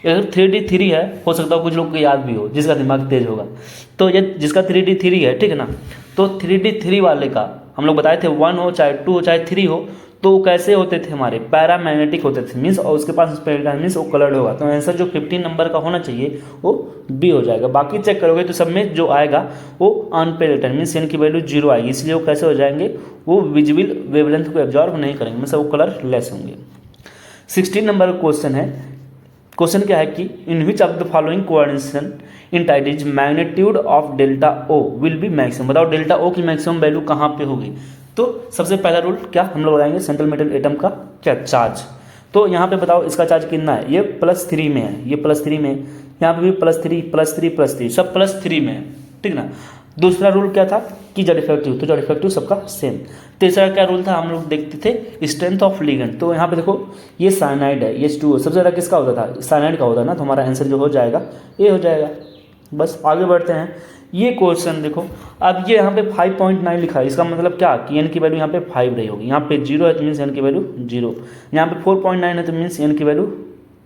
अगर 3D3 है, हो सकता है कुछ लोग को याद भी हो जिसका दिमाग तेज होगा, तो ये जिसका 3D3 है, ठीक है ना, तो 3D3 वाले का हम लोग बताए थे 1 हो चाहे 2 हो चाहे 3 हो, तो वो कैसे होते थे हमारे, पैरामैग्नेटिक होते थे, मीन्स और उसके पास मीन्स वो कलर्ड होगा। तो आंसर जो 15 नंबर का होना चाहिए वो बी हो जाएगा। बाकी चेक करोगे तो सब में जो आएगा वो अनपेरिटन मीन्स n की वैल्यू 0 आएगी, इसलिए वो कैसे हो जाएंगे, वो विजिबल वेवलेंथ को एब्जॉर्ब नहीं करेंगे, मतलब वो कलर लेस होंगे। 16 नंबर का क्वेश्चन है, क्वेश्चन क्या है कि in which of the following coordination entity magnitude of delta O will be maximum, बताओ डेल्टा ओ की मैक्सिमम वैल्यू कहाँ पे होगी। तो सबसे पहला रूल क्या हम लोग लगाएंगे, सेंट्रल मेटल एटम का क्या चार्ज, तो यहाँ पे बताओ इसका चार्ज कितना है, ये +3 में है, ये +3 में है, यहाँ पे भी +3 सब +3 में है, ठीक ना। दूसरा रूल क्या था कि जेड इफेक्टिव, तो जेड इफेक्टिव सबका सेम। तीसरा क्या रूल था, हम लोग देखते थे स्ट्रेंथ ऑफ लिगेंड, तो यहाँ पे देखो ये साइनाइड है, ये H2O सबसे ज़्यादा किसका होता था, साइनाइड का होता है ना, तो हमारा आंसर जो हो जाएगा ये हो जाएगा। बस आगे बढ़ते हैं। ये क्वेश्चन देखो, अब ये यहाँ पे 5.9 लिखा है, इसका मतलब क्या कि n की वैल्यू यहाँ पे 5 रही होगी, यहाँ पे 0 है तो मीन्स n की वैल्यू 0, यहाँ पे 4.9 है तो मीन्स n की वैल्यू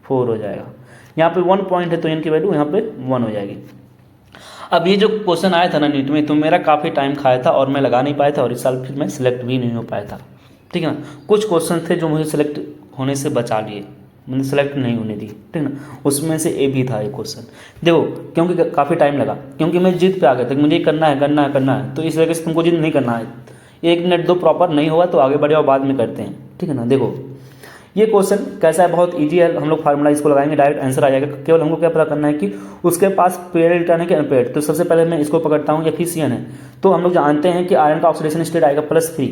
4 हो जाएगा, यहाँ पे 1 पॉइंट है तो n की वैल्यू यहाँ पे 1 हो जाएगी। अब ये जो क्वेश्चन आया था ना नीट में, तो मेरा काफ़ी टाइम खाया था और मैं लगा नहीं पाया था, और इस साल फिर मैं सिलेक्ट भी नहीं हो पाया था, ठीक है ना। कुछ क्वेश्चन थे जो मुझे सिलेक्ट होने से बचा लिए, मैंने सेलेक्ट नहीं होने दी, ठीक ना, उसमें से ए भी था एक क्वेश्चन। देखो क्योंकि काफ़ी टाइम लगा, क्योंकि मैं जिद पे आ गया था, मुझे करना है, तो इस वजह से तुमको जिद नहीं करना है, 1 मिनट दो प्रॉपर नहीं हुआ तो आगे बढ़े और बाद में करते हैं, ठीक है ना। देखो ये क्वेश्चन कैसा है, बहुत इजी है, हम लोग फार्मूला इसको लगाएंगे डायरेक्ट आंसर आ जाएगा। केवल हमको क्या पता करना है कि उसके पास पेयर रिटर्न है कि अनपेयर्ड। तो सबसे पहले मैं इसको पकड़ता हूँ, एफिशिएंट है, तो हम लोग जानते हैं कि आयरन का ऑक्सीडेशन स्टेट आएगा +3,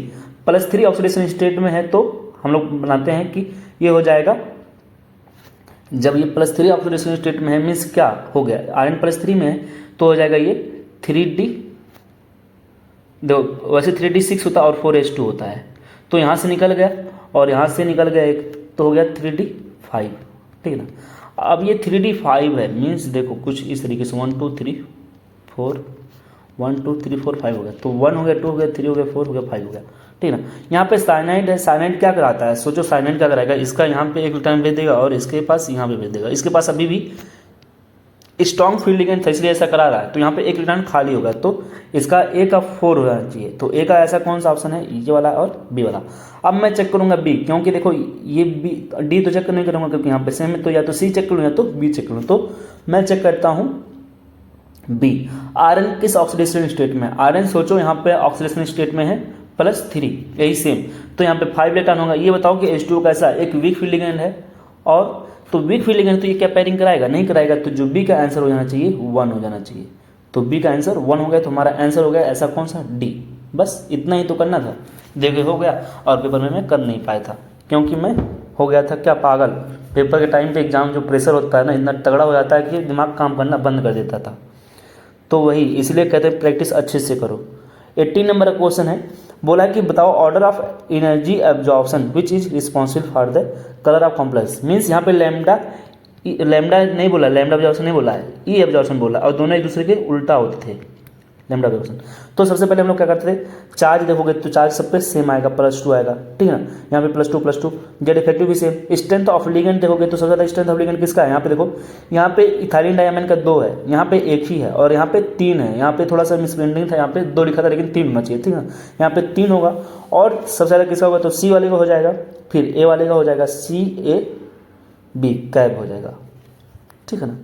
+3 ऑक्सीडेशन स्टेट में है तो हम लोग बनाते हैं कि ये हो जाएगा, जब ये +3 ऑक्सीडेशन स्टेट में है मीन्स क्या हो गया, आयरन +3 में है तो हो जाएगा ये 3D, देखो वैसे 3D6 होता है और 4H2 होता है, तो यहाँ से निकल गया और यहाँ से निकल गया एक, तो हो गया 3D5, ठीक है ना। अब ये 3D5 है मीन्स देखो कुछ इस तरीके से 1 2 3 4 1 2 3 4 5 हो गया, तो 1 हो गया, 2 हो गया, 3 हो गया, 4 हो गया, 5 हो गया, ठीक है ना। यहाँ पे साइनाइड है, साइनाइड क्या कराता है, सोचो साइनाइड क्या कराएगा, इसका यहाँ पे एक इलेक्ट्रॉन भेज देगा और इसके पास यहाँ पे भेज देगा, इसके पास अभी भी स्ट्रॉन्ग फील्ड लिगेंड था इसलिए ऐसा करा रहा है, तो यहाँ पे एक इलेक्ट्रॉन खाली होगा, तो इसका ए का 4 होना चाहिए, तो ए का ऐसा कौन सा ऑप्शन है, ये वाला और बी वाला। अब मैं चेक करूंगा बी, क्योंकि देखो ये बी डी तो चेक नहीं करूंगा क्योंकि यहाँ पे सेम है, तो या तो सी चेक करूँ या तो बी चेक करूँ, तो मैं चेक करता हूँ बी। आयरन किस ऑक्सीडेशन स्टेट में, आयरन सोचो यहाँ पे ऑक्सीडेशन स्टेट में है +3, यही सेम, तो यहाँ पे 5 इलेक्ट्रॉन होगा। ये बताओ कि H2 कैसा, एक वीक फील्ड लिगेंड है, और तो वीक फील्ड लिगेंड तो ये क्या पेयरिंग कराएगा, नहीं कराएगा, तो जो बी का आंसर हो जाना चाहिए 1 हो जाना चाहिए, तो बी का आंसर 1 हो गया, तो हमारा आंसर हो गया ऐसा कौन सा, डी। बस इतना ही तो करना था, देखिए हो गया, और पेपर में मैं कर नहीं पाया था क्योंकि मैं हो गया था क्या पागल, पेपर के टाइम पे एग्जाम जो प्रेशर होता है ना इतना तगड़ा हो जाता है कि दिमाग काम करना बंद कर देता था, तो वही इसलिए कहते हैं प्रैक्टिस अच्छे से करो। 18 नंबर का क्वेश्चन है, बोला कि बताओ order of energy absorption which is responsible for the colour of complex, means यहाँ पे लैम्डा नहीं बोला, लैम्डा एब्जॉर्प्शन नहीं बोला है, ई एब्जॉर्प्शन बोला, और दोनों एक दूसरे के उल्टा होते थे लैम्डा एब्जॉर्प्शन। तो सबसे पहले हम लोग क्या करते थे, चार्ज देखोगे तो चार्ज सब पे सेम आएगा, +2 आएगा, ठीक है ना, यहाँ पे +2 जेड इफेक्टिव भी सेम। स्ट्रेंथ ऑफ लिगेंड देखोगे तो सबसे ज़्यादा स्ट्रेंथ ऑफ लिगेंड किसका है, यहाँ पे देखो, यहाँ पे इथाइलिन डायमंड का 2 है, यहाँ पे 1 ही है, और यहाँ पे 3 है, यहाँ पे थोड़ा सा मिसप्रिंटिंग था, यहाँ पे 2 लिखा था लेकिन 3 होना चाहिए, ठीक है, यहाँ पे 3 होगा, और सबसे ज़्यादा किसका होगा, तो सी वाले का हो जाएगा, फिर ए वाले का हो जाएगा CAB कैब हो जाएगा, ठीक है ना।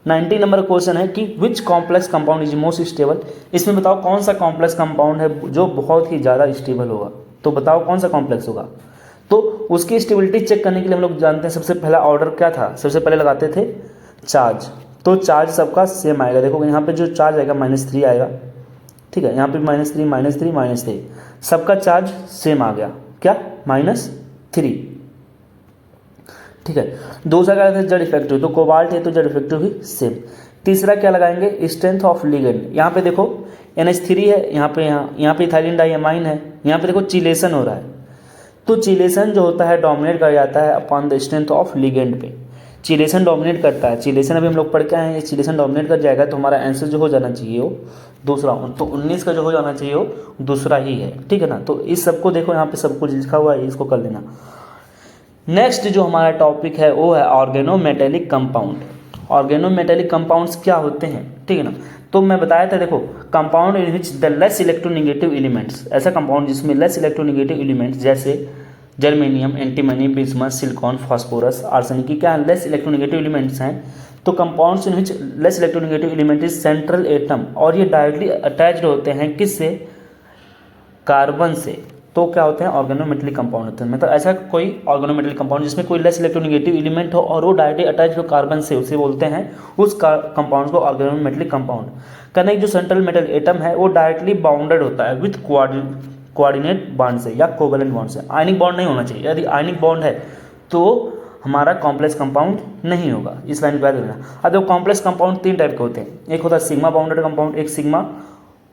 19 नंबर क्वेश्चन है कि which complex compound is most stable, इसमें बताओ कौन सा कॉम्प्लेक्स कंपाउंड है जो बहुत ही ज़्यादा स्टेबल होगा, तो बताओ कौन सा कॉम्प्लेक्स होगा। तो उसकी स्टेबिलिटी चेक करने के लिए हम लोग जानते हैं सबसे पहला ऑर्डर क्या था, सबसे पहले लगाते थे चार्ज, तो चार्ज सबका सेम आएगा, देखो यहाँ पे जो चार्ज आएगा -3 आएगा, ठीक है, यहाँ पे -3 सबका चार्ज सेम आ गया, क्या -3, ठीक है। दूसरा क्या है, जेड इफेक्टिव, तो कोबाल्ट है तो जेड इफेक्टिव भी सेम। तीसरा क्या लगाएंगे, स्ट्रेंथ ऑफ लिगेंड, यहाँ पे देखो NH3 है, यहाँ पे इथाइलिन डाइअमाइन है, यहाँ पे देखो चिलेशन हो रहा है, तो चिलेशन जो होता है डोमिनेट कर जाता है upon the strength of ligand पे, चिलेशन डोमिनेट करता है, चिलेशन अभी हम लोग पढ़ के आए हैं, ये चिलेशन डोमिनेट कर जाएगा तो हमारा आंसर जो हो जाना चाहिए वो दूसरा, तो 19 का जो हो जाना चाहिए वो दूसरा ही है, ठीक है ना। तो इस सबको देखो यहाँ पे सब कुछ लिखा हुआ है, इसको कर लेना। नेक्स्ट जो हमारा टॉपिक है वो है ऑर्गेनोमेटेलिक कंपाउंड। ऑर्गेनोमेटेलिक कंपाउंड्स क्या होते हैं, ठीक है ना, तो मैं बताया था देखो, compound in which the less electronegative elements, ऐसा कंपाउंड जिसमें लेस इलेक्ट्रोनेगेटिव एलिमेंट्स जैसे germanium, antimony, bismuth, silicon, phosphorus, arsenic की क्या लेस इलेक्ट्रोनेगेटिव एलिमेंट्स हैं, तो compounds in which less electronegative element is central atom, और ये डायरेक्टली अटैच्ड होते हैं किससे, कार्बन से, तो क्या होते हैं ऑर्गेनोमेटेलिक कंपाउंड होते हैं। मतलब ऐसा कोई ऑर्गेनोमेटेलिक कंपाउंड जिसमें कोई लेस इलेक्ट्रोनेगेटिव एलिमेंट हो और वो डायरेक्टली अटैच हो कार्बन से, उसे बोलते हैं उस कंपाउंड को ऑर्गेनोमेटेलिक कंपाउंड। कहने जो सेंट्रल मेटल एटम है वो डायरेक्टली बाउंडेड होता है विथ कोऑर्डिनेट बॉन्ड से या कोवेलेंट बॉन्ड से, आयनिक बॉन्ड नहीं होना चाहिए, यदि आयनिक बॉन्ड है तो हमारा कॉम्प्लेक्स कंपाउंड नहीं होगा, इस लाइन को याद रखना। अब देखो कॉम्प्लेक्स कंपाउंड 3 टाइप के होते हैं, एक होता है सिग्मा बाउंडेड कंपाउंड,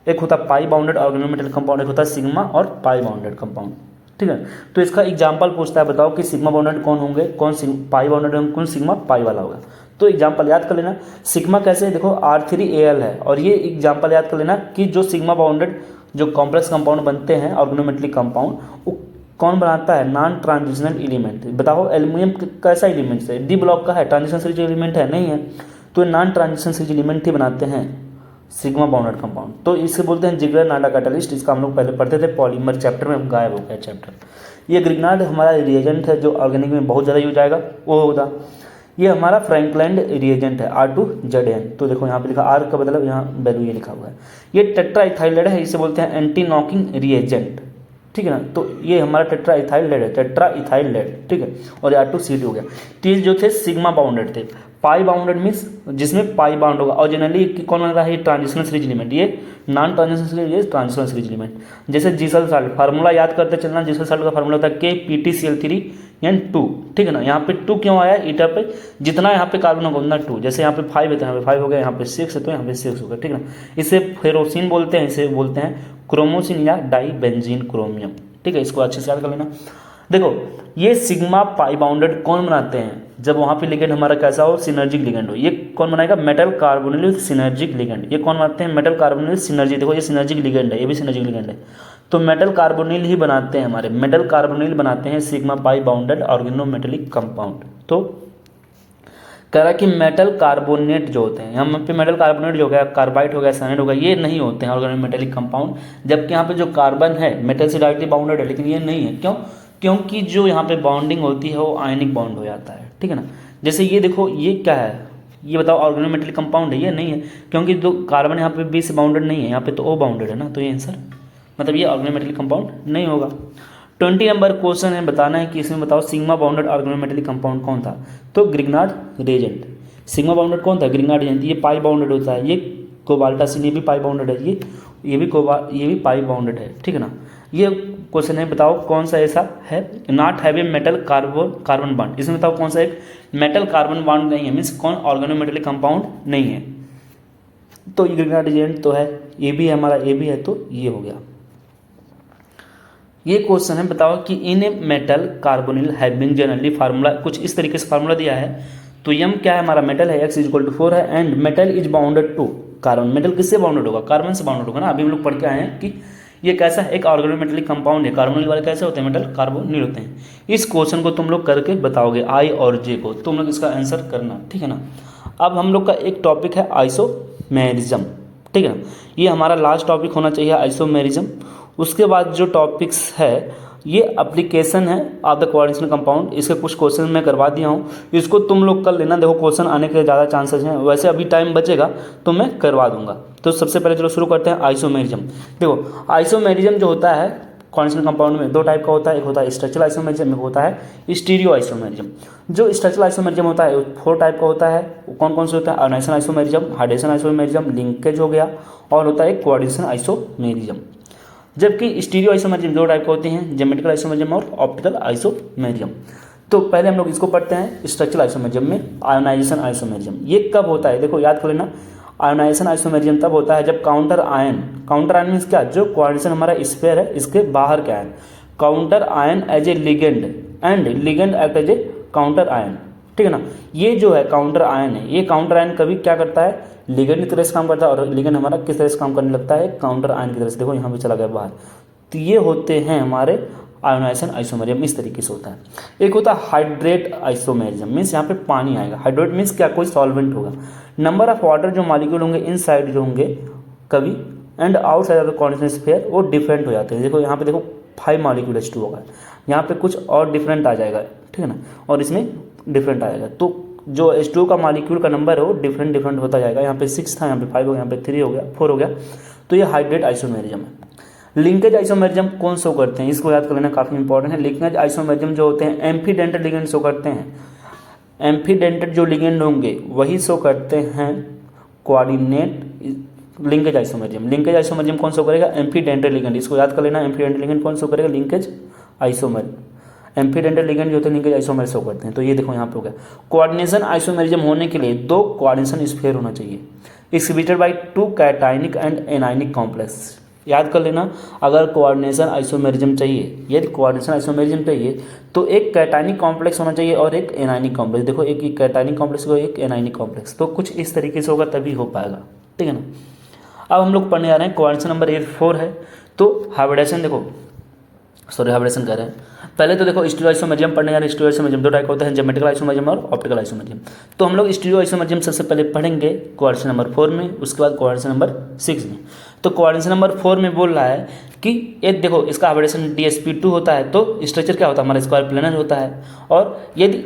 एक होता है पाई बाउंडेड ऑर्गेनोमेटेलिक कंपाउंड, एक होता है सिग्मा और पाई बाउंडेड कंपाउंड, ठीक है। तो इसका एग्जांपल पूछता है, बताओ कि सिग्मा बाउंडेड कौन होंगे, कौन पाई बाउंडेड कौन सिग्मा पाई वाला होगा, तो एग्जांपल याद कर लेना। सिग्मा कैसे, देखो R3Al है, और ये एग्जांपल याद कर लेना कि जो सिग्मा बाउंडेड जो कॉम्प्लेक्स कंपाउंड बनते हैं ऑर्गेनोमेटेलिक कंपाउंड, वो कौन बनाता है, नॉन ट्रांजिशनल एलिमेंट। बताओ एल्यूमिनियम कैसा एलिमेंट है, डी ब्लॉक का है, ट्रांजिशन सीरीज एलिमेंट है नहीं है, तो नॉन ट्रांजिशन सीरीज एलिमेंट ही बनाते हैं सिग्मा बाउंडेड कंपाउंड, तो इसे बोलते हैं जिगलर नाडा कैटलिस्ट। इसका हम लोग पहले पढ़ते थे पॉलीमर चैप्टर में, गायब हो गया चैप्टर। ये ग्रिग्नार्ड हमारा रिएजेंट है जो ऑर्गेनिक में बहुत ज़्यादा यूज आएगा, वो होगा ये हमारा फ्रैंकलैंड रिएजेंट है R2ZN, तो देखो यहाँ पे लिखा R का मतलब यहाँ वैल्यू ये लिखा हुआ है। ये टेट्रा इथाइलेड है, इसे बोलते हैं एंटी नॉकिंग रिएजेंट, ठीक है ना, तो ये हमारा टेट्रा इथाइल लेड है, टेट्रा इथाइल लेड, ठीक है, और R2CD हो गया। तो ये जो थे सिग्मा बाउंडेड थे। पाई बाउंडेड मीन्स जिसमें पाई बाउंड होगा, और जनरली कौन बनता है, ये ट्रांजिशनल सीरीज एलिमेंट, ये नॉन ट्रांजिशनल सीरीज, ये ट्रांजिशनल सीरीज एलिमेंट। जैसे जीसल साल्ट, फार्मूला याद करते चलना, जीसल साल्ट का फार्मूला होता है KPtCl3N2, ठीक है ना। यहाँ पे 2 क्यों आया, ईटा पे जितना यहाँ पे कार्बन होगा उतना 2, जैसे यहाँ पे 5 है तो यहाँ पे 5 हो गया, यहाँ पे 6 है तो यहाँ पे 6 हो गया, ठीक है ना। इसे फेरोसिन बोलते हैं, इसे बोलते हैं क्रोमोसिन या डाईबेंजीन क्रोमियम, ठीक है। इसको अच्छे से याद कर लेना। देखो ये सिग्मा पाई बाउंडेड कौन बनाते हैं, जब वहाँ पे लिगेंड हमारा कैसा हो, सिनर्जिक लिगेंड हो। ये कौन बनाएगा, metal carbonyl with synergic ligand. ये कौन बनाते हैं, मेटल कार्बोनिल सिनर्जी। देखो ये सिनर्जिक लिगेंड है, ये भी सिनर्जिक लिगेंड है, तो मेटल कार्बोनिल ही बनाते हैं हमारे, मेटल कार्बोनिल बनाते हैं sigma pi bounded organometallic compound. तो कह रहा है कि मेटल कार्बोनेट जो होते हैं, यहाँ पे मेटल कार्बोनेट जो हो गया, कार्बाइड हो गया, साइनाइड हो गया, ये नहीं होते हैं ऑर्गेनोमेटेलिक कंपाउंड। जबकि यहाँ पे जो कार्बन है मेटल से डायरेक्टली बाउंडेड है, लेकिन ये नहीं है। क्यों, क्योंकि जो यहाँ पे बॉन्डिंग होती है वो आयनिक बॉन्ड हो जाता है, ठीक है ना। जैसे ये देखो ये क्या है, ये बताओ ऑर्गेनोमेटेलिक कंपाउंड है, ये नहीं है, क्योंकि जो कार्बन यहाँ पे बी से बाउंडेड नहीं है, यहाँ पे तो ओ बाउंडेड है ना, तो ये आंसर मतलब ये ऑर्गेनोमेटेलिक कंपाउंड नहीं होगा। 20 नंबर क्वेश्चन है, बताना है कि इसमें बताओ सिग्मा बाउंडेड ऑर्गेनोमेटेलिक कंपाउंड कौन था। तो ग्रिग्नार्ड रेजेंट। सिग्मा बाउंडेड कौन था, ग्रिग्नार्ड रेजेंट। ये पाई बाउंडेड होता है, ये कोबाल्टासिन, ये भी पाई बाउंडेड है, ये भी पाई बाउंडेड है, ठीक है ना। ये क्वेश्चन है, बताओ कौन सा ऐसा है, not have a metal carbon bond. इसमें बताओ कौन सा एक मेटल कार्बन बॉन्ड नहीं है, मीन्स कौन ऑर्गेनोमेटेलिक कंपाउंड नहीं है। तो ये ग्रिग्नार्ड रेजेंट तो है, ये भी है हमारा, ये भी है, तो ये हो गया। ये क्वेश्चन है, बताओ कि in a metal carbonyl having generally formula, कुछ इस तरीके से फार्मूला दिया है। तो यम क्या है हमारा, मेटल है, X=4 है, and metal is bounded to carbon. Metal किससे बाउंडेड होगा, कार्बन से बाउंडेड होगा ना। अभी हम लोग पढ़ के आए हैं कि ये कैसा है, एक ऑर्गेनोमेटेलिक कंपाउंड है। कार्बोनिल वाले कैसे होते हैं, मेटल कार्बोनिल होते हैं। इस क्वेश्चन को तुम लोग करके बताओगे, आई और जे को, तुम लोग इसका आंसर करना, ठीक है ना। अब हम लोग का एक टॉपिक है आइसोमेरिज्म, ठीक है ना। ये हमारा लास्ट टॉपिक होना चाहिए आइसोमेरिज्म। उसके बाद जो टॉपिक्स है ये एप्लीकेशन है ऑफ द कोऑर्डिनेशन कंपाउंड। इसके कुछ क्वेश्चन मैं करवा दिया हूँ, इसको तुम लोग कर लेना। देखो क्वेश्चन आने के ज़्यादा चांसेस हैं, वैसे अभी टाइम बचेगा तो मैं करवा दूंगा। तो सबसे पहले चलो शुरू करते हैं आइसोमेरिज्म। देखो आइसोमेरिज्म जो होता है कोऑर्डिनेशन कंपाउंड में 2 टाइप का होता है, एक होता है स्ट्रक्चरल आइसोमेरिज्म, एक होता है स्टीरियो आइसोमेरिज्म। जो स्ट्रक्चरल आइसोमेरिज्म होता है 4 टाइप का होता है। कौन कौन से होता है, ionization isomerism, hydration isomerism, linkage हो गया, और होता है कोऑर्डिनेशन आइसोमेरिज्म। जबकि स्टीरियो आइसोमेरिज्म 2 टाइप के होते हैं, ज्योमेट्रिकल आइसोमेरिज्म और ऑप्टिकल आइसोमेरिज्म। तो पहले हम लोग इसको पढ़ते हैं स्ट्रक्चरल आइसोमेरिज्म में आयोनाइजेशन आइसोमेरिज्म। ये कब होता है, देखो याद कर लेना, आयोनाइजेशन आइसोमेरिज्म तब होता है जब काउंटर आयन मीन्स क्या, जो कोऑर्डिनेशन हमारा स्फीयर है इसके बाहर के ion, counter ion as a ligand and ligand act as a counter ion, ठीक है ना। ये जो है काउंटर आयन है, ये काउंटर आयन कभी क्या करता है, लिगेंड की तरह से काम करता है, और लिगेंड हमारा किस तरह से काम करने लगता है, काउंटर आयन की तरह से। देखो यहाँ पे चला गया बाहर। तो ये होते हैं हमारे आयोनाइजेशन आइसोमेरिज्म, इस तरीके से होता है। एक होता है हाइड्रेट आइसोमेरिज्म, मीन्स यहाँ पे पानी आएगा। हाइड्रेट मीन्स क्या, कोई सॉल्वेंट होगा। नंबर ऑफ वाटर जो मॉलिक्यूल होंगे इनसाइड जो होंगे कभी and outside of the coordination sphere वो डिफरेंट हो जाते हैं। देखो यहाँ पे देखो 5 मॉलिक्यूल H2 होगा, यहाँ पे कुछ और डिफरेंट आ जाएगा, ठीक है ना, और इसमें डिफरेंट आएगा। तो जो H2 का मॉलिक्यूल का नंबर है वो डिफरेंट होता जाएगा। यहाँ पे 6 था, यहाँ पे 5 हो गया, यहाँ पे 3 हो गया, 4 हो गया। तो ये हाइड्रेट आइसोमेरिज्म है। लिंकेज आइसोमेरिज्म कौन शो करते हैं, इसको याद कर लेना, काफ़ी इंपॉर्टेंट है। लिंकेज आइसोमेरिज्म जो होते हैं एम्फीडेंटेड लिगेंड शो करते हैं। एम्फीडेंटेड जो लिगेंड होंगे वही शो करते हैं coordinate linkage isomerism. Linkage isomerism कौन शो करेगा, एम्फीडेंटेड लिगेंड। इसको याद कर लेना, एम्फीडेंटेड लिगेंड कौन शो करेगा, लिंकेज आइसोमेर। एम्फीडेंटेड लिगेंड जो होते हैं लिंकेज आइसोमेर शो करते हैं। तो ये देखो यहाँ पे हो गया। कोऑर्डिनेशन आइसोमेरिज्म होने के लिए 2 कोऑर्डिनेशन स्फीयर होना चाहिए, exhibited by 2 cationic and anionic complex. याद कर लेना, अगर कोऑर्डिनेशन आइसोमेरिज्म चाहिए, यदि कोऑर्डिनेशन आइसोमेरिज्म चाहिए तो एक कैटायनिक कॉम्प्लेक्स होना चाहिए और एक एनायनिक कॉम्प्लेक्स। देखो एक कैटायनिक कॉम्प्लेक्स को, एक एनायनिक कॉम्प्लेक्स। तो कुछ इस तरीके से होगा तभी हो पाएगा, ठीक है ना। अब हम लोग पढ़ने जा रहे हैं कोऑर्डिनेशन नंबर 4 है। तो हाइब्रिडेशन, देखो हाइब्रिडेशन कर रहे हैं। पहले तो देखो स्टीरियो आइसोमेरिज्म पढ़ने जा रहे हैं। स्टीरियो आइसोमेरिज्म 2 टाइप का होता है, ज्योमेट्रिकल आइसोमेरिज्म और ऑप्टिकल आइसोमेरिज्म। तो हम लोग स्टीरियो आइसोमेरिज्म सबसे पहले पढ़ेंगे कोऑर्डिनेशन नंबर 4 में, उसके बाद कोऑर्डिनेशन नंबर 6 में। तो कोऑर्डिनेशन नंबर 4 में बोल रहा है कि ये देखो इसका हाइब्रिडेशन DsP2 होता है, तो स्ट्रक्चर क्या होता है हमारा, स्क्वायर प्लेनर होता है। और यदि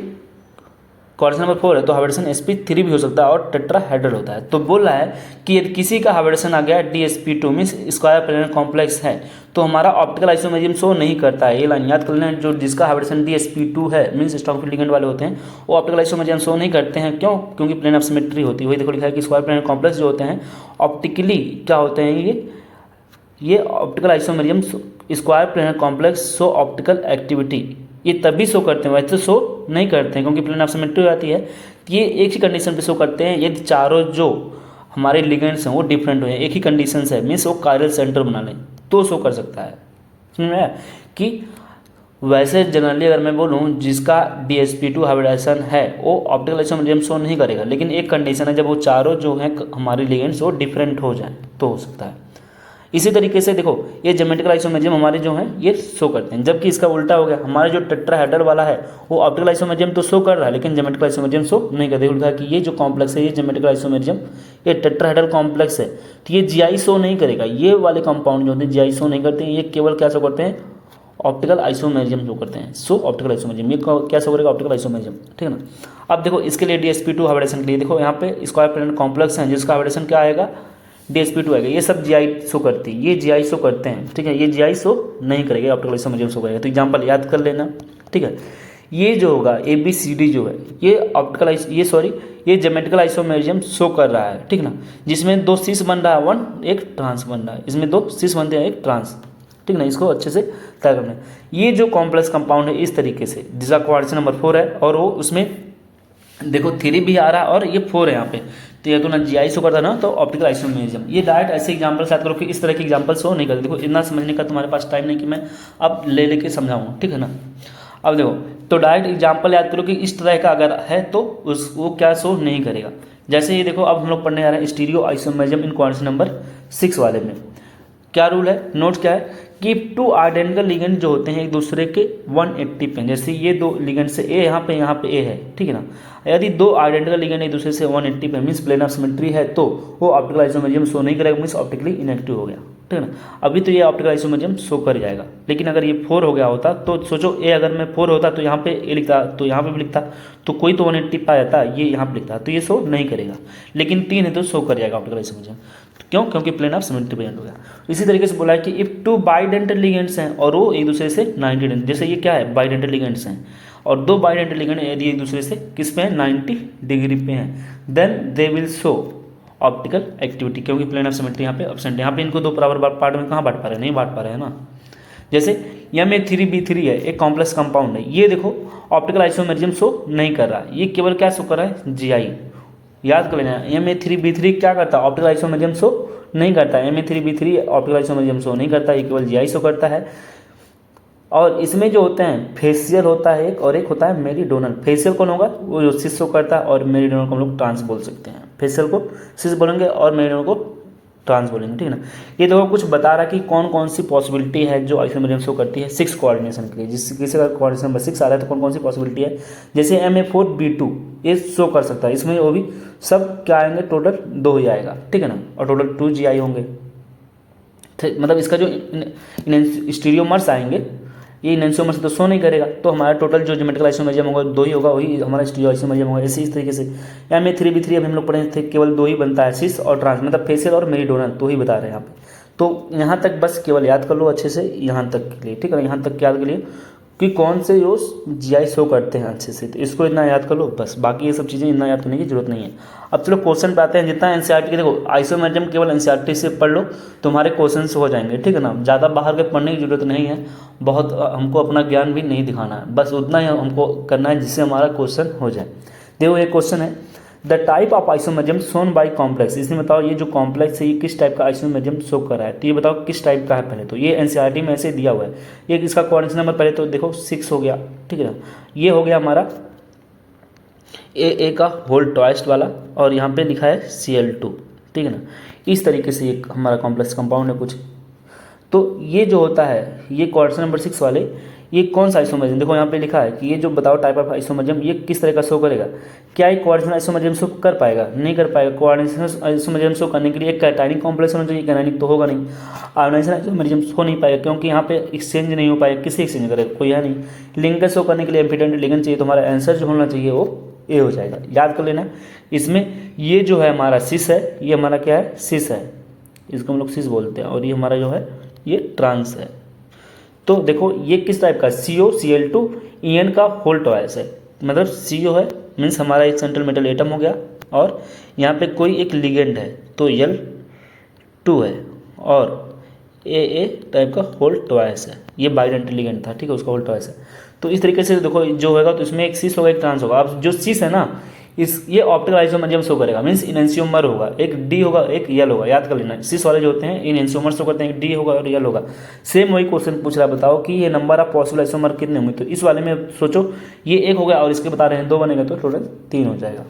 कोऑर्डिनेशन नंबर 4 है तो हाइब्रिडेशन sp3 भी हो सकता है और टेट्राहेड्रल होता है। तो बोल रहा है कि यदि किसी का हाइब्रिडेशन आ गया DsP2 means square planar complex है तो हमारा ऑप्टिकल आइसोमेरिज्म शो नहीं करता है। ये लाइन याद कर लेना, जो जिसका हाइब्रिडेशन DsP2 है मीन्स स्ट्रॉन्ग फील्ड लिगेंड वाले होते हैं वो ऑप्टिकल आइसोमेरिज्म शो नहीं करते हैं। क्यों? क्योंकि प्लेन ऑफ सिमेट्री होती है। वही देखो लिखा है कि स्क्वायर प्लेनर कॉम्प्लेक्स जो होते हैं ऑप्टिकली क्या होते हैं, ये optical isomerism square planar complex show optical activity, ये तभी शो करते हैं, वैसे शो नहीं करते हैं क्योंकि प्लेन ऑफ सिमेट्री हो जाती है। ये एक ही कंडीशन पे शो करते हैं यदि चारों जो हमारे लिगेंड्स हैं वो डिफरेंट हो, एक ही कंडीशन है मीन्स वो कायरल सेंटर बना लें तो शो कर सकता है। समझ में आया? कि वैसे जनरली अगर मैं बोलूँ जिसका DsP2 हाइब्रिडेशन है वो ऑप्टिकल आइसोमेरिज्म शो नहीं करेगा, लेकिन एक कंडीशन है जब वो चारों जो हैं हमारे लिगेंड्स वो डिफरेंट हो जाए तो हो सकता है। इसी तरीके से देखो ये ज्योमेट्रिकल आइसोमेरिज्म हमारे जो हैं ये शो करते हैं, जबकि इसका उल्टा हो गया, हमारा जो टेट्राहेड्रल वाला है वो ऑप्टिकल आइसोमेरिज्म तो शो कर रहा है लेकिन ज्योमेट्रिकल आइसोमेरिज्म शो नहीं करते। उल्टा कि ये जो कॉम्प्लेक्स है ये ज्योमेट्रिकल आइसोमेरिज्म ये टेट्राहेड्रल कॉम्प्लेक्स है तो ये GI शो नहीं करेगा। ये वाले कंपाउंड जो होते हैं GI शो नहीं करते हैं, ये केवल क्या शो करते हैं, ऑप्टिकल आइसोमेरिज्म शो करते हैं। सो ऑप्टिकल आइसोमेरिज्म ये क्या शो करेगा, ऑप्टिकल आइसोमेरिज्म, ठीक है ना। अब देखो इसके लिए DsP2 हाइब्रिडेशन के लिए देखो यहाँ पे स्क्वायर प्लेनर कॉम्प्लेक्स है जिसका हाइब्रिडेशन क्या आएगा, DsP2 आएगा। ये सब GI शो करती है, ये GI शो करते हैं, ठीक है। ये GI शो नहीं करेगा, ऑप्टिकल आइसोमेरिज्म शो करेगा। तो एग्जांपल याद कर लेना, ठीक है। ये जो होगा ABCD जो है ये ऑप्टिकल ये ज्योमेट्रिकल आइसोमेरिज्म शो कर रहा है, ठीक ना। जिसमें 2 सिस बन रहा है, 1 एक ट्रांस बन रहा है, इसमें 2 सिस बनते हैं एक ट्रांस, ठीक ना। इसको अच्छे से तय करना है। ये जो कॉम्प्लेक्स कंपाउंड है इस तरीके से जिसका कोऑर्डिनेशन नंबर 4 है और वो उसमें देखो 3 भी आ रहा है और ये 4 है यहाँ पे, तो ये तो ना GI शो करता है ना तो ऑप्टिकल आइसोमेरिज्म। ये डायरेक्ट ऐसे एग्जांपल याद करो कि इस तरह के एग्जांपल शो नहीं करते। देखो इतना समझने का तुम्हारे पास टाइम नहीं कि मैं अब लेके समझाऊँ, ठीक है ना। अब देखो तो डायरेक्ट एग्जांपल याद करो कि इस तरह का अगर है तो वो क्या शो नहीं करेगा। जैसे ये देखो अब हम लोग पढ़ने आ रहे हैं stereo isomerism in coordination number 6 वाले में। क्या रूल है, नोट क्या है कि 2 आइडेंटिकल लिगेंड जो होते हैं एक दूसरे के 180 पे, जैसे ये 2 लिगेंड से ए यहाँ पे ए है, ठीक है ना। यदि 2 आइडेंटिकल लिगेंड एक दूसरे से 180 पे मीन्स प्लेन ऑफ सिमेट्री है तो वो ऑप्टिकल आइसोमेरिज्म शो नहीं करेगा, मीन्स ऑप्टिकली इनएक्टिव हो गया, ठीक है ना। अभी तो ये ऑप्टिकल आइसोमेरिज्म शो कर जाएगा, लेकिन अगर ये 4 हो गया होता तो सोचो ए अगर मैं 4 होता तो यहाँ पे ए लिखता तो यहाँ पे भी लिखता तो कोई तो 180 पे आ जाता, ये यहाँ पे लिखता तो ये शो नहीं करेगा। लेकिन 3 है तो शो कर जाएगा ऑप्टिकल आइसोमेरिज्म। क्यों? क्योंकि प्लेन ऑफ सिमेट्री प्रेजेंट हो गया। इसी तरीके से बोला है कि इफ 2 बाइडेंटल लिगेंड्स हैं और वो एक दूसरे से 90 डिग्री, जैसे ये क्या है बाइडेंटल लिगेंड्स हैं और 2 बाइडेंटल लिगेंड यदि एक दूसरे से किस पे हैं 90 डिग्री पे हैं, then they will show optical activity, क्योंकि प्लेन ऑफ सिमेट्री यहाँ पे एब्सेंट है। यहाँ पे इनको 2 बराबर पार्ट में कहाँ बांट पा रहे हैं, नहीं बांट पा रहे हैं ना। जैसे MA3B3 है एक कॉम्प्लेक्स कंपाउंड है, ये देखो ऑप्टिकल आइसोमेरिज्म शो नहीं कर रहा, ये केवल क्या शो कर रहा है GI। याद कर लेना MA3B3 क्या करता है, ऑप्टिकल आइसोमेरिज्म शो नहीं करता है। MA3B3 ऑप्टिकल आइसोमेरिज्म शो नहीं करता, ये केवल GI शो करता है। और इसमें जो होते हैं फेशियल होता है एक और एक होता है मेरीडोनल। फेशियल कौन होगा, वो जो सिस शो करता है, और मेरीडोनल को हम लोग ट्रांस बोल सकते हैं। फेशियल को सिस बोलेंगे और मेरीडोनल को ट्रांस बोलेंगे, ठीक है ना। ये देखो कुछ बता रहा कि कौन कौन सी पॉसिबिलिटी है जो आइसोमेरिज्म शो करती है 6 कोऑर्डिनेशन के लिए। जिस किसी का कोऑर्डिनेशन नंबर 6 आ रहा है तो कौन कौन सी पॉसिबिलिटी है, जैसे MA4B2 ये शो कर सकता है। इसमें वो भी सब क्या आएंगे, टोटल 2 ही आएगा, ठीक है ना, और टोटल 2 GI होंगे। मतलब इसका जो स्टीरियोमर्स आएंगे ये इनएंशियोमर से तो शो नहीं करेगा, तो हमारा टोटल जो ज्योमेट्रिकल आइसोमेरिज्म होगा 2 ही होगा, वही हमारा स्टीरियो आइसोमेरिज्म होगा। इसी तरीके से MA3B3 अभी हम लोग पढ़े थे केवल 2 ही बनता है, सिस और ट्रांस, मतलब फेशियल और मेरीडोनल 2 ही बता रहे हैं यहाँ पे। तो यहाँ तक बस केवल याद कर लो अच्छे से, यहाँ तक के लिए, ठीक है ना। यहाँ तक याद के लिए कि कौन से रोज GI शो करते हैं अच्छे से, तो इसको इतना याद कर लो बस, बाकी ये सब चीज़ें इतना याद करने की जरूरत नहीं है। अब चलो क्वेश्चन पे आते हैं। जितना NCERT के देखो आइसोमेरिज्म केवल NCERT से पढ़ लो तुम्हारे क्वेश्चन हो जाएंगे, ठीक है ना। ज़्यादा बाहर के पढ़ने की जरूरत नहीं है, बहुत हमको अपना ज्ञान भी नहीं दिखाना है, बस उतना ही हमको करना है जिससे हमारा क्वेश्चन हो जाए। देखो एक क्वेश्चन है the type of isomerism shown by complex. इसमें बताओ ये जो कॉम्प्लेक्स है ये किस टाइप का आइसोमेरिज्म शो कर रहा है, तो ये बताओ किस टाइप का है। पहले तो ये NCERT में ऐसे दिया हुआ है। ये इसका कोऑर्डिनेशन नंबर पहले तो देखो 6 हो गया, ठीक है ना। ये हो गया हमारा A का होल ट्वाइस्ट वाला, और यहाँ पे लिखा है Cl2, ठीक है ना। इस तरीके से एक हमारा कॉम्प्लेक्स कंपाउंड है कुछ। तो ये जो होता है ये कोऑर्डिनेशन नंबर 6 वाले ये कौन सा आइसोमेरिज्म, देखो यहाँ पे लिखा है कि ये जो बताओ टाइप ऑफ आइसोमेरिज्म ये किस तरह का शो करेगा। क्या ये कोऑर्डिनेशन आइसोमेरिज्म शो कर पाएगा, नहीं कर पाएगा। कोऑर्डिनेशन आइसोमेरिज्म शो करने के लिए एक कैटायनिक कॉम्प्लेक्स होना चाहिए, कैटायनिक तो होगा नहीं। आयोनाइजेशन आइसोमेरिज्म हो नहीं पाएगा क्योंकि यहाँ पे एक्सचेंज नहीं हो पाएगा, किसी एक्सचेंज करेगा कोई है नहीं। लिंकेज शो करने के लिए एम्फिडेंट लिगेंड चाहिए, तो हमारा आंसर जो होना चाहिए वो ए हो जाएगा, याद कर लेना। इसमें ये जो है हमारा सिस है, ये हमारा क्या है, सिस है, इसको हम लोग सिस बोलते हैं, और ये हमारा जो है ये ट्रांस है। तो देखो ये किस टाइप का, COCl2 का होल ट्वाइस है, मतलब CO है मीन्स हमारा एक सेंट्रल मेटल एटम हो गया, और यहाँ पे कोई एक लिगेंड है तो L2 है, और AA टाइप का होल ट्वाइस है, ये बाइडेंटल लिगेंड था, ठीक है, उसका होल ट्वाइस है। तो इस तरीके से देखो जो होगा तो इसमें एक सिस होगा एक ट्रांस होगा। अब जो सिस है ना, इस ये ऑप्टिकल आइसोमरिज्म शो करेगा, मीन्स इनएंशियोमर होगा, एक डी होगा एक यल होगा, याद कर लेना। सिस वाले जो होते हैं इनएंशियोमर शो करते हैं, एक डी होगा और यल होगा। सेम वही क्वेश्चन पूछ रहा है, बताओ कि ये नंबर ऑफ पॉसिबल आइसोमर कितने होंगे। तो इस वाले में सोचो ये एक हो गया और इसके बता रहे हैं 2 बनेगा, तो टोटल 3 हो जाएगा।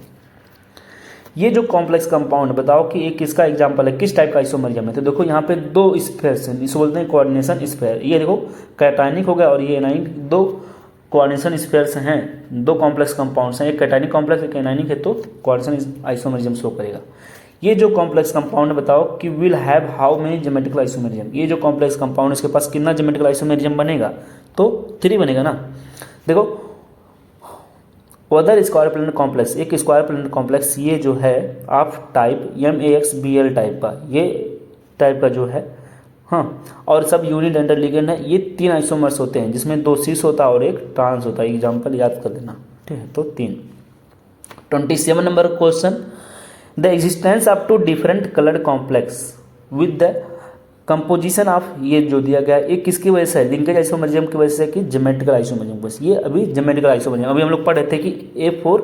ये जो कॉम्प्लेक्स कंपाउंड बताओ कि एक किसका एग्जांपल है, किस टाइप का आइसोमरिज्म है। तो देखो यहाँ पे 2 स्फेयर्स हैं, इसे बोलते हैं कोऑर्डिनेशन स्फेयर। ये देखो कैटायनिक हो गया और ये एनायनिक, 2 कोऑर्डिनेशन स्फेयर्स हैं, 2 कॉम्प्लेक्स कंपाउंड्स हैं, एक कैटायनिक कॉम्प्लेक्स एक एनायनिक है, तो कोऑर्डिनेशन आइसोमरिज्म शो करेगा। ये जो कॉम्प्लेक्स कंपाउंड बताओ कि will have how many geometrical isomerism. ये जो कॉम्प्लेक्स कंपाउंड इसके पास कितना ज्योमेट्रिकल आइसोमरिज्म बनेगा, तो 3 बनेगा ना। देखो अदर स्क्वायर प्लेनर कॉम्प्लेक्स, एक स्क्वायर प्लेनर कॉम्प्लेक्स ये जो है ऑफ टाइप MAXBL टाइप का, ये टाइप का जो है, हाँ, और सब यूनिडेंटल लिगेंड है। ये 3 आइसोमर्स होते हैं जिसमें 2 सिस होता है और एक ट्रांस होता है, एग्जाम्पल याद कर देना, ठीक है। तो 3। 27 number question, the existence of 2 different coloured complex with the composition of, ये जो दिया गया है, एक किसकी वजह से है, लिंकेज आइसोमरिज्म की वजह से कि ज्योमेट्रिकल आइसोमरिज्म बस। ये अभी ज्योमेट्रिकल आइसोमरिज्म, अभी हम लोग पढ़ रहे थे कि A4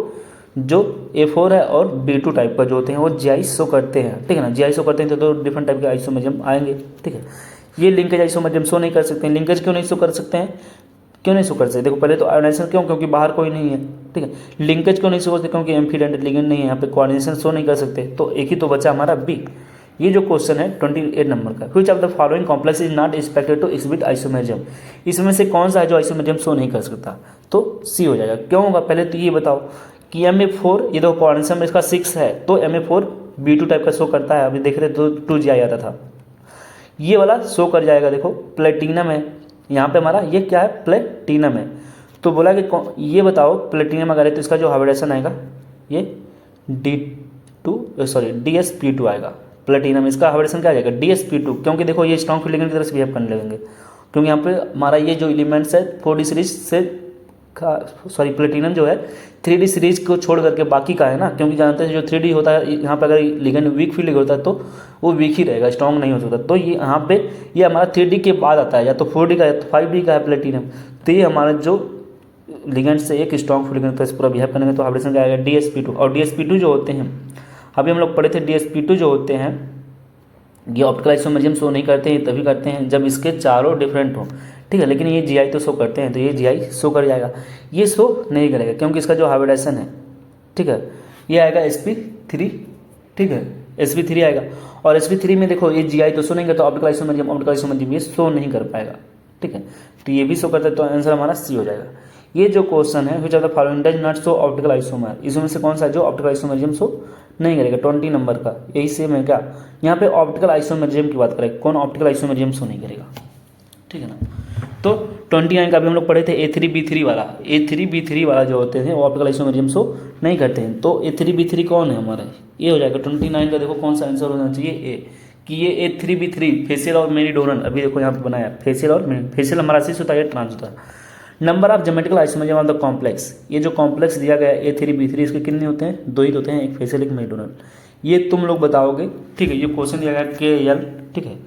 जो A4 है और B2 टाइप का जो होते हैं वो GI शो करते हैं, ठीक है ना। GI शो करते हैं तो 2 डिफरेंट टाइप के आइसोमरिज्म आएंगे, ठीक है। ये लिंकेज आइसोमरिज्म शो नहीं कर सकते हैं। लिंकेज क्यों नहीं शो कर सकते हैं, क्यों नहीं शो कर सकते, देखो पहले तो आयोनाइजेशन क्यों, क्योंकि बाहर कोई नहीं है, ठीक है। लिंकेज क्यों नहीं शो करते, क्योंकि एम्फीडेंटेड लिगेंड नहीं है, यहाँ पे कोऑर्डिनेशन शो नहीं कर सकते, तो एक ही तो बचा हमारा B। ये जो क्वेश्चन है 28 नंबर का, which of the following complex is not expected to exhibit isomerism, इसमें से कौन सा है जो आइसोमरिज्म शो नहीं कर सकता, तो C हो जाएगा। क्यों होगा, पहले तो ये बताओ कि MA4 ये तो कोऑर्डिनेशन में इसका 6 है, तो MA4 B2 टाइप का शो करता है, अभी देख रहे तो 2GI आता था, ये वाला शो कर जाएगा। देखो प्लेटिनम है यहाँ पे हमारा, ये क्या है, प्लेटिनम है। तो बोला कि ये बताओ प्लेटिनम अगर है तो इसका जो हाइब्रिडेशन आएगा ये DsP2 आएगा। प्लेटिनम इसका हाइब्रिडेशन क्या आ जाएगा, DsP2, क्योंकि देखो ये स्ट्रॉन्ग फील्ड लिगेंड की तरह से बिहेव करने लगेंगे, क्योंकि यहाँ पे हमारा ये जो एलिमेंट्स है 4D सीरीज से प्लेटिनम जो है 3D सीरीज को छोड़ करके बाकी का है ना, क्योंकि जानते हैं जो 3D होता है यहाँ पे अगर लिगेंड वीक फील्ड होता है तो वो वीक ही रहेगा, स्ट्रॉन्ग नहीं हो सकता। तो ये यहाँ पे ये हमारा 3D के बाद आता है, या तो 4D का या तो 5D का है प्लेटिनम। तो ये हमारा जो लिगेंड से एक स्ट्रॉन्ग फील्ड लिगेंड पूरा बिहेव करेंगे तो हाइब्रिडेशन क्या आएगा, DsP2। और DsP2 जो होते हैं, अभी हम लोग पढ़े थे, DsP2 जो होते हैं ये ऑप्टिकल आइसोमरिज्म शो नहीं करते हैं, तभी करते हैं जब इसके चारों डिफरेंट हो, ठीक है। लेकिन ये GI तो शो करते हैं, तो ये GI शो कर जाएगा, ये शो नहीं करेगा क्योंकि इसका जो हाइब्रिडेशन है, ठीक है, ये आएगा sp3, ठीक है, sp3 आएगा। और sp3 में देखो ये GI तो शो नहीं करता, ऑप्टिकल आइसोमरिज्म ये शो नहीं कर पाएगा, ठीक है। तो ये भी शो करता है, तो आंसर हमारा C हो जाएगा। ये जो क्वेश्चन है which of the following does not show optical isomer, इसमें से कौन सा जो ऑप्टिकल आइसोमरिज्म शो नहीं करेगा, 20 नंबर का, यही सेम है क्या। यहाँ पे ऑप्टिकल आइसोमरिज्म की बात करें, कौन ऑप्टिकल आइसोमरिज्म शो नहीं करेगा, ठीक है ना। तो 29 का भी हम लोग पढ़े थे, A3B3 वाला जो होते हैं वो ऑप्टिकल आइसोमरिज्म शो नहीं करते हैं। तो A3B3 कौन है हमारा, ये हो जाएगा 29 का। देखो कौन सा आंसर होना चाहिए, A, कि ये A3B3 फेशियल और मेरिडोनल, अभी देखो यहाँ पे बनाया फेशियल और फेशियल हमारा सिस होता है, ट्रांस होता है। Number of geometrical isomerism of the complex, ये जो कॉम्प्लेक्स दिया गया है A3B3 इसके कितने होते हैं, 2 ही होते हैं, एक फेशियल एक मेरिडोनल। ये तुम लोग बताओगे, ठीक है। ये क्वेश्चन दिया गया KL, ठीक है,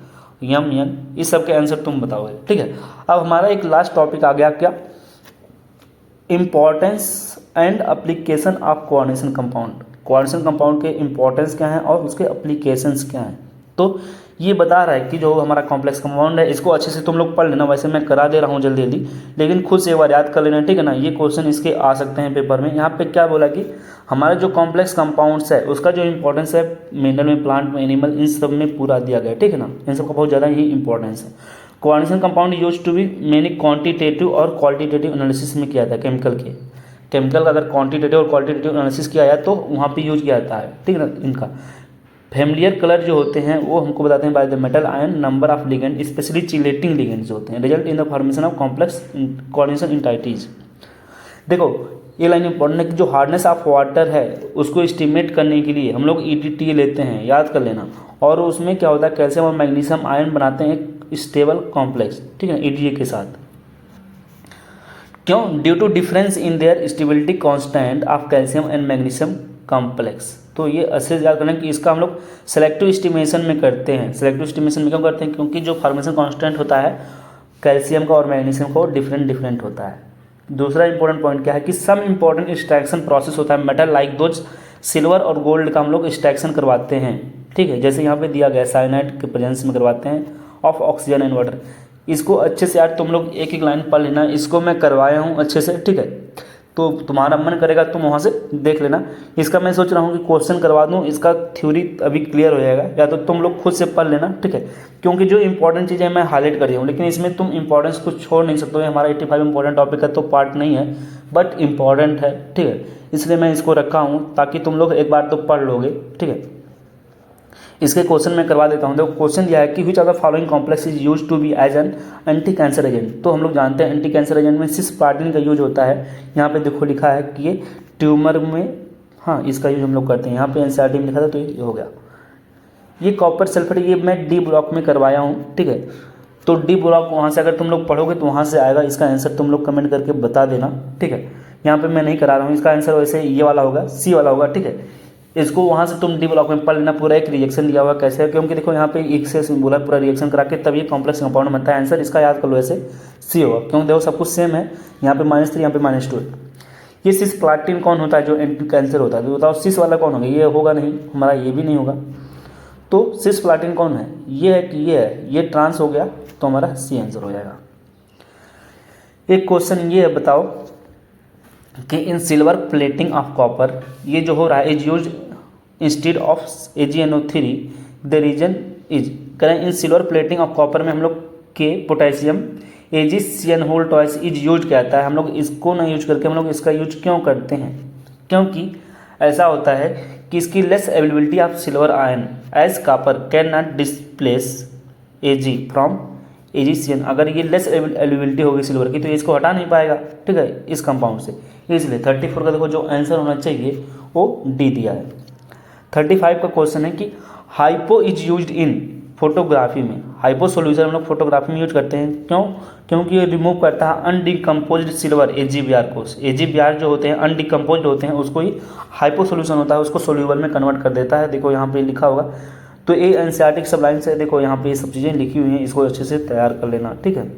MN, इस सब के आंसर तुम बताओगे, ठीक है। अब हमारा एक लास्ट टॉपिक आ गया, क्या, importance and application of coordination compound. Coordination compound के इंपॉर्टेंस क्या है और उसके एप्लीकेशंस क्या हैं। तो ये बता रहा है कि जो हमारा कॉम्प्लेक्स कंपाउंड है इसको अच्छे से तुम लोग पढ़ लेना, वैसे मैं करा दे रहा हूँ जल्दी जल्दी, लेकिन खुद से एक बार याद कर लेना, ठीक है ना। ये क्वेश्चन इसके आ सकते हैं पेपर में। यहाँ पे क्या बोला कि हमारा जो कॉम्प्लेक्स कंपाउंड्स है उसका जो इंपॉर्टेंस है मिनरल में, प्लांट में, एनिमल, इन सब में पूरा दिया गया, ठीक है ना। इन सब का बहुत ज़्यादा ही इंपॉर्टेंस है। Coordination compound used to be मैंने क्वांटिटेटिव और क्वालिटेटिव एनालिसिस में किया था केमिकल के। केमिकल का अगर क्वांटिटेटिव और क्वालिटेटिव एनालिसिस किया जाए तो वहाँ पे यूज किया जाता है, ठीक है ना। इनका फैमिलियर कलर जो होते हैं वो हमको बताते हैं by the metal ion number of ligand, specially chelating ligand जो होते हैं, result in the formation of complex coordination entities. देखो ये लाइन इंपॉर्टेंट है कि जो हार्डनेस ऑफ वाटर है उसको एस्टिमेट करने के लिए हम लोग EDTA लेते हैं, याद कर लेना। और उसमें क्या होता है, कैल्शियम और मैग्नीशियम आयन बनाते हैं एक स्टेबल कॉम्प्लेक्स, ठीक है, EDA के साथ। क्यों? Due to difference in their stability constant of calcium and magnesium complex. तो ये अच्छे से याद करना कि इसका हम लोग सेलेक्टिव एस्टिमेशन में करते हैं। सेलेक्टिव एस्टिमेशन में क्यों करते हैं? क्योंकि जो फॉर्मेशन कांस्टेंट होता है कैल्शियम का और मैग्नीशियम का वो डिफरेंट होता है। दूसरा इंपॉर्टेंट पॉइंट क्या है कि सम इंपॉर्टेंट एक्सट्रैक्शन प्रोसेस होता है मेटल लाइक दोज सिल्वर और गोल्ड का हम लोग एक्सट्रैक्शन करवाते हैं, ठीक है। जैसे यहाँ पे दिया गया साइनाइड के प्रेजेंस में करवाते हैं ऑफ ऑक्सीजन एंड वाटर। इसको अच्छे से यार तुम लोग एक एक लाइन पढ़ लेना, इसको मैं करवाया हूँ अच्छे से, ठीक है। तो तुम्हारा मन करेगा तुम वहाँ से देख लेना। इसका मैं सोच रहा हूँ कि क्वेश्चन करवा दूँ, इसका थ्योरी अभी क्लियर हो जाएगा, या तो तुम लोग खुद से पढ़ लेना, ठीक है। क्योंकि जो इंपॉर्टेंट चीज़ें मैं हाईलाइट कर रही हूँ, लेकिन इसमें तुम इंपॉर्टेंस को छोड़ नहीं सकते हो। हमारा 85 इंपॉर्टेंट टॉपिक है तो पार्ट नहीं है, बट इंपॉर्टेंट है, ठीक है। इसलिए मैं इसको रखा हूँ ताकि तुम लोग एक बार तो पढ़ लोगे, ठीक है। इसके क्वेश्चन मैं करवा देता हूँ। देखो क्वेश्चन दिया है कि which are the following complex is used to be as an anti cancer agent. तो हम लोग जानते हैं एंटी कैंसर एजेंट में सिस्प्लाटिन का यूज होता है। यहाँ पे देखो लिखा है कि ये ट्यूमर में, हाँ इसका यूज हम लोग करते हैं। यहाँ पे NCERT में लिखा था तो ये हो गया। ये कॉपर सल्फेट ये मैं D ब्लॉक में करवाया हूँ, ठीक है। तो D ब्लॉक वहाँ से अगर तुम लोग पढ़ोगे तो वहाँ से आएगा। इसका आंसर तुम लोग कमेंट करके बता देना, ठीक है। यहाँ पे मैं नहीं करा रहा हूँ, इसका आंसर वैसे ये वाला होगा, C वाला होगा, ठीक है। इसको वहाँ से तुम D ब्लॉक में पढ़ लेना। पूरा एक रिएक्शन दिया हुआ कैसे है, क्योंकि देखो यहाँ पे एक से बोला पूरा रिएक्शन करा के तब ये कॉम्प्लेक्स कंपाउंड बनता है। आंसर इसका याद कर लो ऐसे C होगा, क्योंकि देखो सब कुछ सेम है। यहाँ पे -3 यहाँ पे -2 है। ये सिस्प्लाटिन कौन होता है जो एंटी कैंसर होता है, तो बताओ सिस वाला कौन होगा? ये होगा नहीं, हमारा ये भी नहीं होगा। तो सिस्प्लाटिन कौन है? ये है कि ये है, ये ट्रांस हो गया तो हमारा C आंसर हो जाएगा। एक क्वेश्चन ये है, बताओ कि in silver plating of copper, ये जो हो रहा है is used instead of AgNO3 the reason is. करें in silver plating of copper में हम लोग के पोटेशियम AgCN2 इज यूज कहता है। हम लोग इसको ना यूज करके हम लोग इसका यूज क्यों करते हैं? क्योंकि ऐसा होता है कि इसकी less availability of silver ion as copper can not displace Ag from AgCN। अगर ये लेस अवेलेबिलिटी होगी सिल्वर की तो ये इसको हटा नहीं पाएगा, ठीक है, इस कंपाउंड से। इसलिए 34 का देखो जो आंसर होना चाहिए वो D दिया है। 35 का क्वेश्चन है कि hypo is used in photography में। हाइपो सोल्यूशन हम लोग फोटोग्राफी में यूज करते हैं, क्यों? क्योंकि ये रिमूव करता है अनडिकम्पोज्ड सिल्वर AgBr को। AgBr जो होते हैं अनडिकम्पोज्ड होते हैं, उसको ही हाइपो सोल्यूशन होता है, उसको सोल्यूबल में कन्वर्ट कर देता है। देखो यहाँ पे लिखा होगा, तो ये NCERT सब लाइन से देखो यहाँ पे ये सब चीज़ें लिखी हुई हैं, इसको अच्छे से तैयार कर लेना, ठीक है।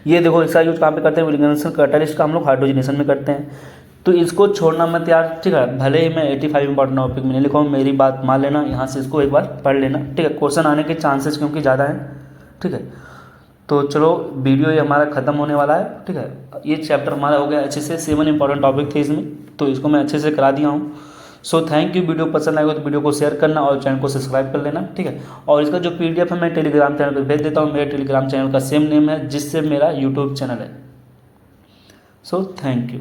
ये देखो इसका यूज कहाँ पे करते हैं? विलिगनेशन कैटलिस्ट का हम लोग हाइड्रोजनेशन में करते हैं। तो इसको छोड़ना मत यार, ठीक है। भले ही मैं 85 इंपॉर्टेंट टॉपिक में नहीं लिखा हूँ, मेरी बात मान लेना, यहाँ से इसको एक बार पढ़ लेना, ठीक है। क्वेश्चन आने के चांसेस क्योंकि ज़्यादा हैं, ठीक है। तो चलो वीडियो ये हमारा ख़त्म होने वाला है, ठीक है। ये चैप्टर हमारा हो गया अच्छे से। 7 इंपॉर्टेंट टॉपिक थे इसमें, तो इसको मैं अच्छे से करा दिया हूँ। So thank you. वीडियो पसंद आएगा तो वीडियो को शेयर करना और चैनल को सब्सक्राइब कर लेना, ठीक है। और इसका जो PDF है मैं टेलीग्राम चैनल पर भेज देता हूँ। मेरे टेलीग्राम चैनल का सेम नेम है जिससे मेरा यूट्यूब चैनल है। So thank you.